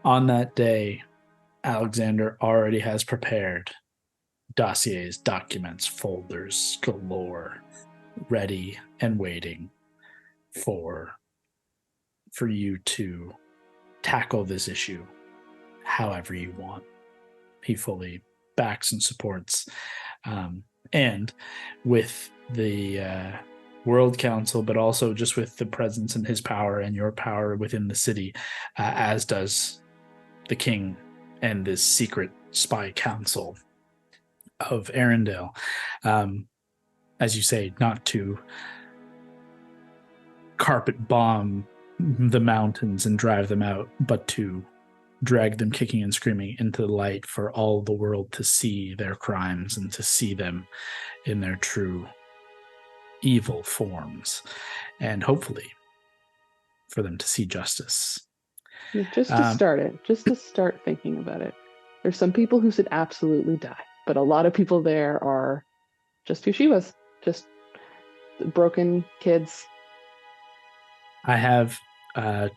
On that day, Alexander already has prepared dossiers, documents, folders galore, ready and waiting for you to tackle this issue however you want. He fully backs and supports. And with the World Council, but also just with the presence and his power and your power within the city, as does the king and this secret spy council of Arendelle. As you say, not to carpet bomb the mountains and drive them out, but to drag them kicking and screaming into the light for all the world to see their crimes and to see them in their true evil forms, and hopefully for them to see justice. Just to start thinking about it. There's some people who should absolutely die, but a lot of people there are just who she was, just broken kids. I have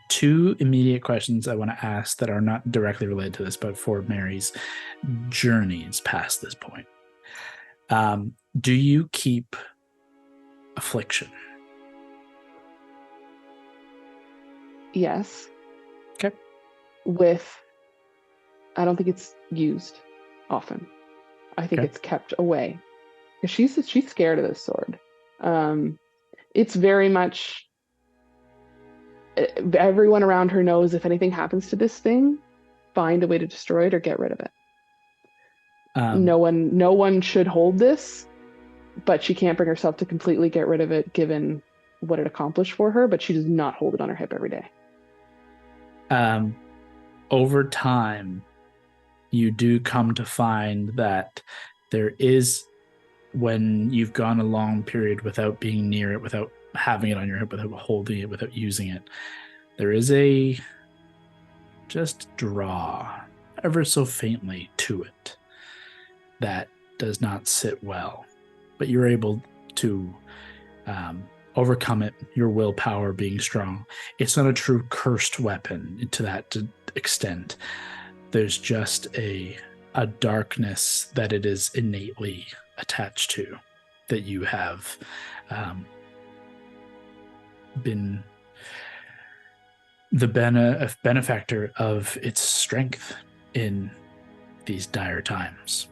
two immediate questions I want to ask that are not directly related to this, but for Mary's journeys past this point. Do you keep affliction? Yes. Okay. I don't think it's used often. I think it's kept away. She's scared of this sword. It's very much, everyone around her knows if anything happens to this thing, find a way to destroy it or get rid of it. No one should hold this, but she can't bring herself to completely get rid of it given what it accomplished for her, but she does not hold it on her hip every day. Over time, you do come to find that there is, when you've gone a long period without being near it, without having it on your hip, without holding it, without using it, there is a just draw ever so faintly to it that does not sit well, but you're able to overcome it, your willpower being strong. It's not a true cursed weapon to that extent. There's just a darkness that it is innately attached to, that you have been the benefactor of its strength in these dire times.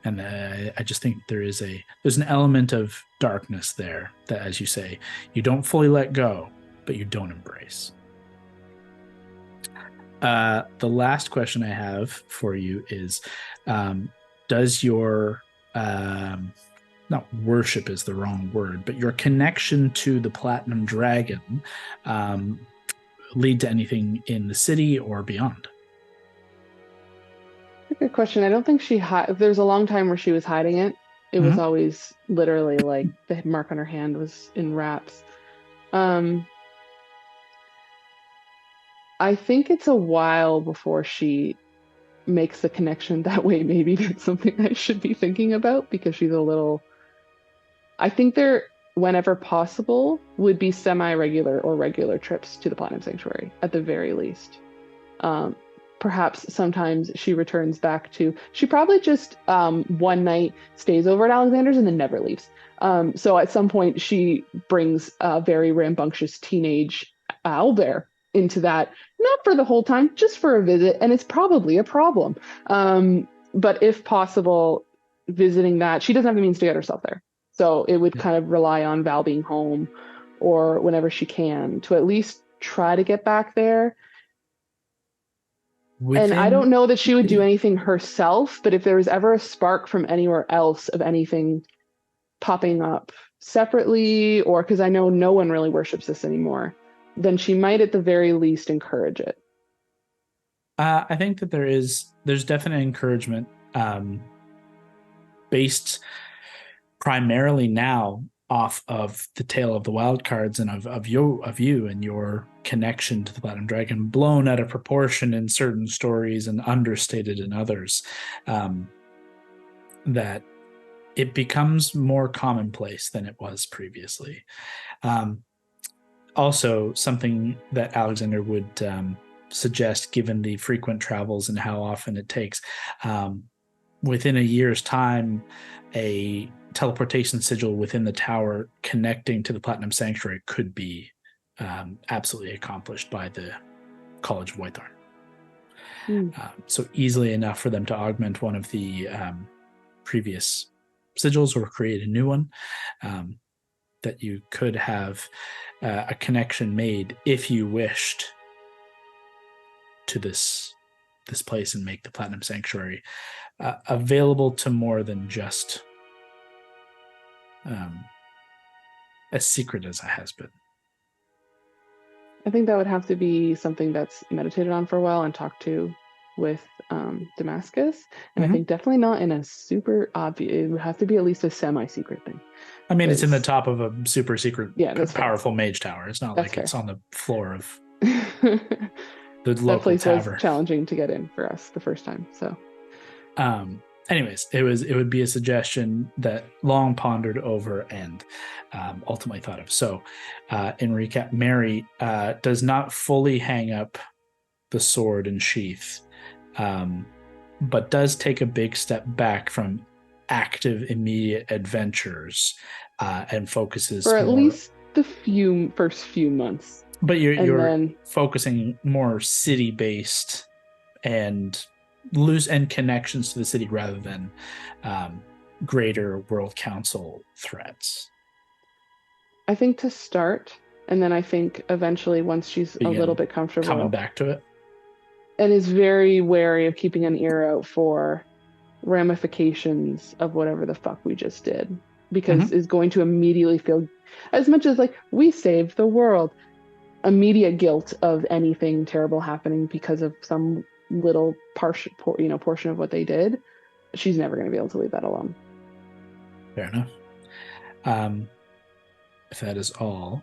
And I just think there's an element of darkness there that, as you say, you don't fully let go, but you don't embrace. The last question I have for you is, does your, not worship is the wrong word, but your connection to the Platinum Dragon lead to anything in the city or beyond? Good question. I don't think there's a long time where she was hiding it. It was always literally like the mark on her hand was in wraps. I think it's a while before she makes the connection that way. Maybe that's something I should be thinking about, because she's a little... I think there, whenever possible, would be semi-regular or regular trips to the Platinum Sanctuary, at the very least. Perhaps sometimes she returns back to... She probably just one night stays over at Alexander's and then never leaves. So at some point she brings a very rambunctious teenage owlbear into that, not for the whole time, just for a visit, and it's probably a problem. But if possible, visiting that, she doesn't have the means to get herself there. So it would kind of rely on Val being home or whenever she can to at least try to get back there. And I don't know that she would do anything herself, but if there was ever a spark from anywhere else of anything popping up separately, or because I know no one really worships this anymore, then she might at the very least encourage it. I think that there's definite encouragement based primarily now off of the tale of the Wildcards and of you and your connection to the Platinum Dragon, blown out of proportion in certain stories and understated in others, that it becomes more commonplace than it was previously. Also, something that Alexander would suggest, given the frequent travels and how often it takes, within a year's time, a teleportation sigil within the tower connecting to the Platinum Sanctuary could be absolutely accomplished by the College of Whitethorn. So easily enough for them to augment one of the previous sigils or create a new one, that you could have a connection made if you wished to this place and make the Platinum Sanctuary available to more than just as secret as it has been. I think that would have to be something that's meditated on for a while and talked to with Damascus. And I think definitely not in a super obvious, it would have to be at least a semi-secret thing. I mean, it's in the top of a super secret, powerful mage tower. It's not like it's on the floor of the local that place tavern. Was challenging to get in for us the first time. So, anyways, it would be a suggestion that long pondered over and ultimately thought of. So, in recap, Mary does not fully hang up the sword and sheath, but does take a big step back from active immediate adventures and focuses for at least the first few months. But you're focusing more city-based and loose end connections to the city rather than greater World Council threats. I think to start, and then I think eventually once she's a little bit comfortable coming back to it, and is very wary of keeping an ear out for ramifications of whatever the fuck we just did, because is going to immediately feel, as much as like we saved the world, immediate guilt of anything terrible happening because of some little portion of what they did. She's never going to be able to leave that alone. Fair enough. If that is all,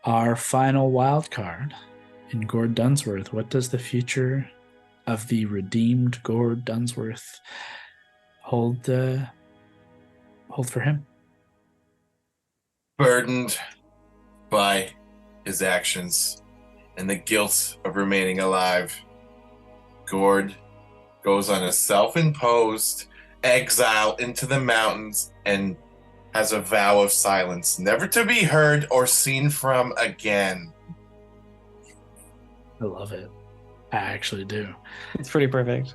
our final wild card in Gord Dunsworth. What does the future of the redeemed Gord Dunsworth hold for him? Burdened by his actions and the guilt of remaining alive, Gord goes on a self-imposed exile into the mountains and has a vow of silence, never to be heard or seen from again. I love it. I actually do. It's pretty perfect.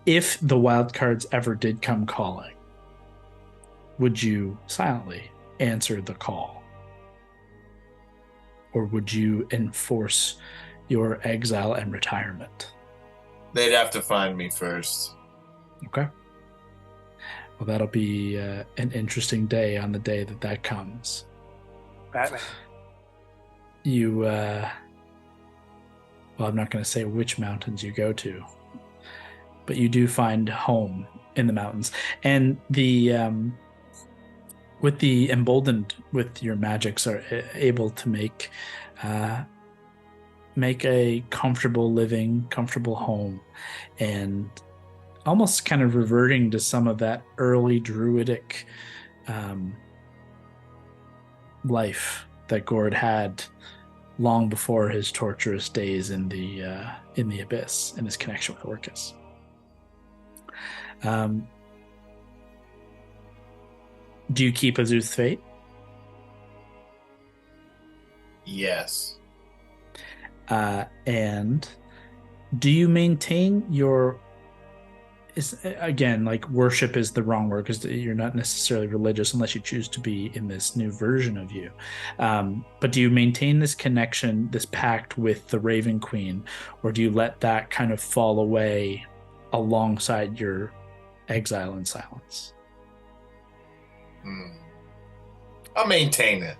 If the wild cards ever did come calling, would you silently answer the call? Or would you enforce your exile and retirement? They'd have to find me first. Okay. Well, that'll be an interesting day on the day that comes. Batman. You, well, I'm not going to say which mountains you go to, but you do find home in the mountains. And with the emboldened with your magics are able to make a comfortable living, comfortable home, and almost kind of reverting to some of that early druidic life that Gord had long before his torturous days in the abyss and his connection with Orcus. Do you keep Azuz's fate? Yes. And do you maintain your is, again, like worship is the wrong word because you're not necessarily religious unless you choose to be in this new version of you. But do you maintain this connection, this pact with the Raven Queen, or do you let that kind of fall away alongside your exile in silence? I'll maintain it.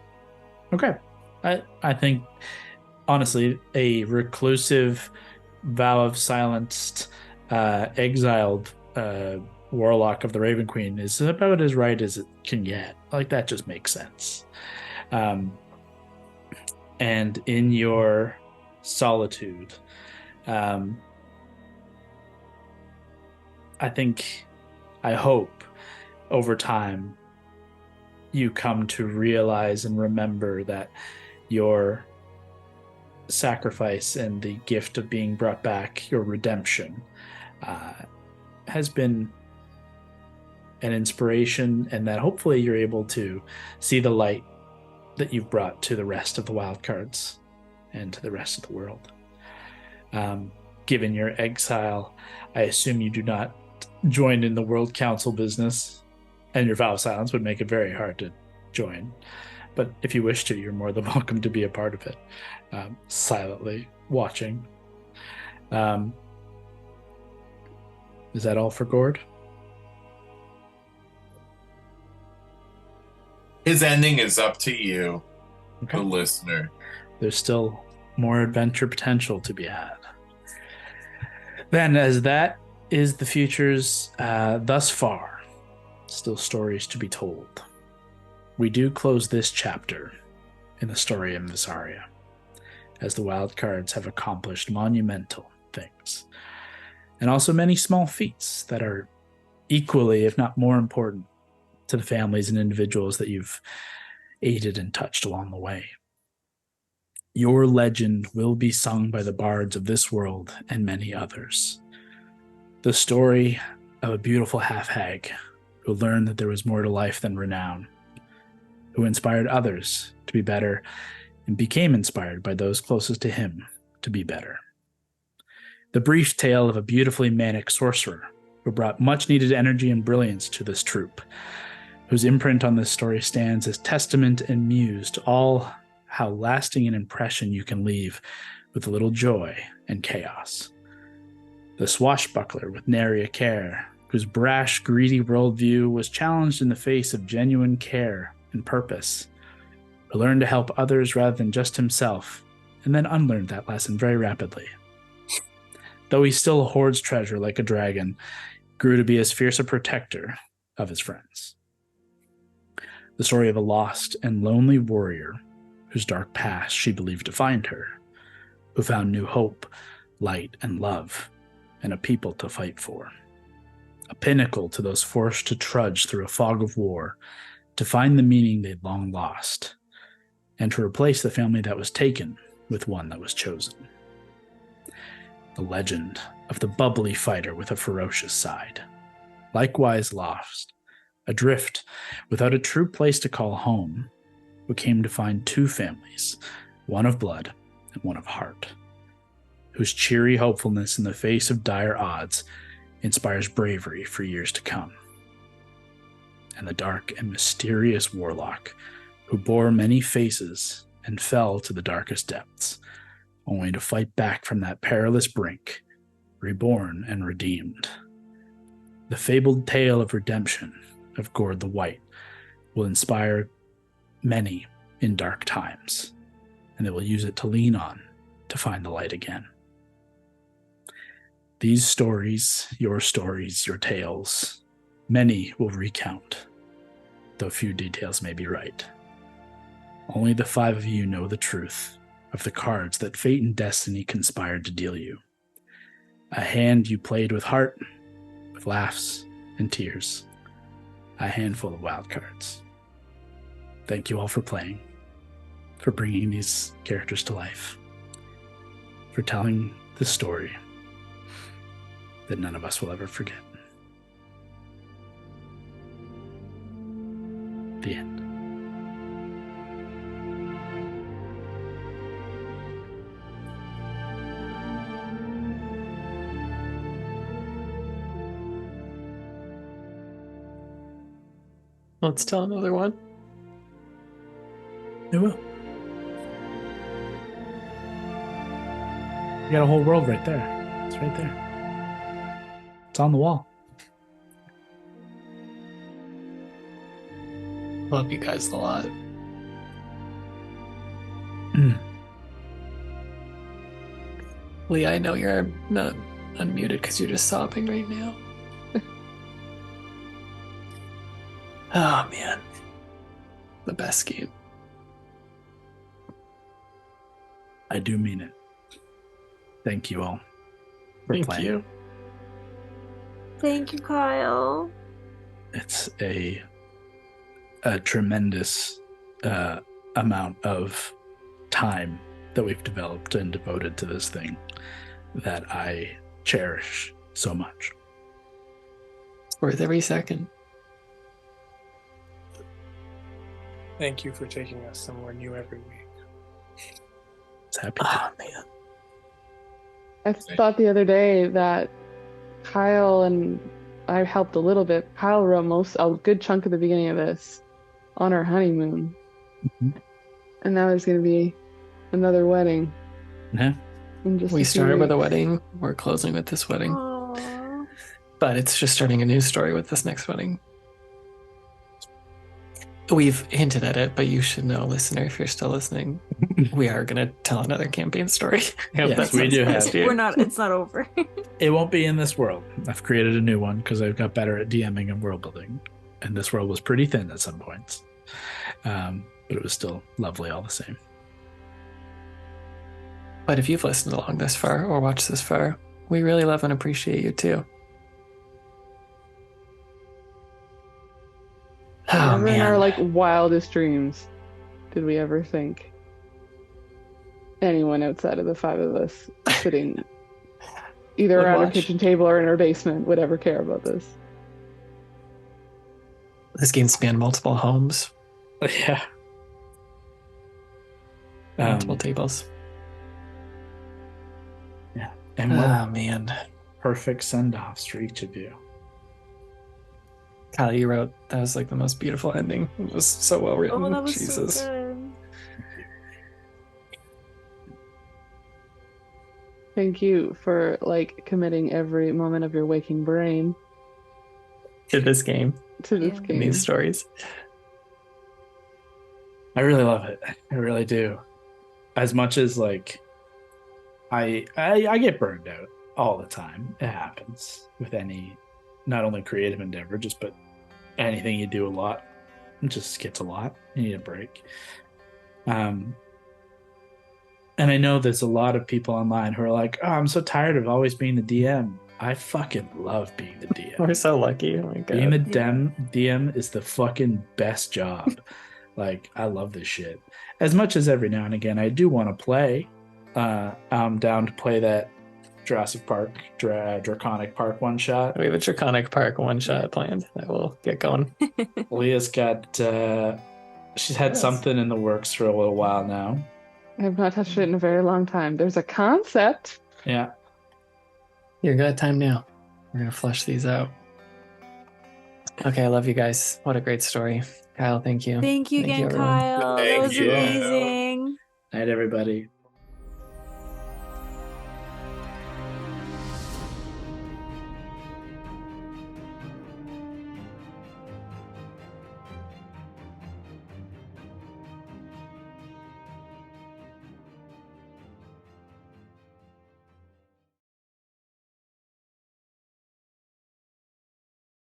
Okay. I think, honestly, a reclusive, vow of silenced, exiled warlock of the Raven Queen is about as right as it can get. Like, that just makes sense. And in your solitude, I hope over time you come to realize and remember that your sacrifice and the gift of being brought back, your redemption, has been an inspiration, and that hopefully you're able to see the light that you've brought to the rest of the Wildcards and to the rest of the world. Given your exile, I assume you do not join in the World Council business, and your vow of silence would make it very hard to join. But if you wish to, you're more than welcome to be a part of it, silently watching. Is that all for Gord? His ending is up to you, Okay. the listener. There's still more adventure potential to be had. Then, as that is the futures thus far, still stories to be told. We do close this chapter in the story of Vesaria, as the Wildcards have accomplished monumental things, and also many small feats that are equally, if not more important, to the families and individuals that you've aided and touched along the way. Your legend will be sung by the bards of this world and many others. The story of a beautiful half-hag who learned that there was more to life than renown, who inspired others to be better and became inspired by those closest to him to be better. The brief tale of a beautifully manic sorcerer who brought much-needed energy and brilliance to this troupe, whose imprint on this story stands as testament and muse to all how lasting an impression you can leave with a little joy and chaos. The swashbuckler with nary a care, whose brash, greedy worldview was challenged in the face of genuine care and purpose, who learned to help others rather than just himself, and then unlearned that lesson very rapidly. Though he still hoards treasure like a dragon, grew to be as fierce a protector of his friends. The story of a lost and lonely warrior whose dark past she believed defined her, who found new hope, light, and love, and a people to fight for. A pinnacle to those forced to trudge through a fog of war, to find the meaning they'd long lost, and to replace the family that was taken with one that was chosen. The legend of the bubbly fighter with a ferocious side, likewise lost, adrift without a true place to call home, who came to find two families, one of blood and one of heart, whose cheery hopefulness in the face of dire odds inspires bravery for years to come. And the dark and mysterious warlock who bore many faces and fell to the darkest depths, only to fight back from that perilous brink, reborn and redeemed. The fabled tale of redemption of Gord the White will inspire many in dark times, and they will use it to lean on to find the light again. These stories, your tales, many will recount, though few details may be right. Only the five of you know the truth of the cards that fate and destiny conspired to deal you. A hand you played with heart, with laughs and tears. A handful of wild cards. Thank you all for playing, for bringing these characters to life, for telling the story that none of us will ever forget. The end. Let's tell another one. It will. You got a whole world right there. It's right there. It's on the wall. Love you guys a lot. Lee, I know you're not unmuted because you're just sobbing right now. Oh, man. The best game. I do mean it. Thank you all for Thank playing. you. Thank you, Kyle. It's a tremendous amount of time that we've developed and devoted to this thing that I cherish so much. It's worth every second. Thank you for taking us somewhere new every week. It's happy to. Oh, man. I thought the other day that Kyle and I helped a little bit. Kyle wrote a good chunk of the beginning of this on our honeymoon. Mhm. And now there's going to be another wedding. Yeah. In just We a few started with a weeks. wedding. We're closing with this wedding. Aww. But it's just starting a new story with this next wedding. We've hinted at it, but you should know, listener, if you're still listening, we are going to tell another campaign story. I hope Yes, that we sounds do nice have- to you. It's not over. It won't be in this world. I've created a new one because I've got better at DMing and world building. And this world was pretty thin at some points. But it was still lovely all the same. But if you've listened along this far or watched this far, we really love and appreciate you too. Oh, Never in our man. wildest dreams did we ever think anyone outside of the five of us sitting either Would around a watch. kitchen table or in our basement would ever care about this. This game spanned multiple homes, Yeah. multiple tables. And what Oh, man. perfect send-offs for each of you. Kyle, you wrote that was the most beautiful ending. It was so well written. Oh, that was Jesus. so good. Thank you for committing every moment of your waking brain To this game, to this Yeah. and game. these stories. I really love it. I really do. As much as I get burned out all the time. It happens with any, not only creative endeavor, but anything you do a lot. It just gets a lot. You need a break. And I know there's a lot of people online who are like, "Oh, I'm so tired of always being the DM." I fucking love being the DM. We're so lucky. Oh my God. Being the DM is the fucking best job. I love this shit. As much as every now and again I do want to play. I'm down to play that Jurassic Park, Draconic Park one shot. We have a Draconic Park one shot planned that will get going. Leah's got, she's had Yes. something in the works for a little while now. I have not touched it in a very long time. There's a concept. Yeah. You're good time now. We're going to flush these out. Okay, I love you guys. What a great story. Kyle, thank you. Thank you Thank again, you, everyone. Kyle. That Thank was you. amazing. Night, everybody.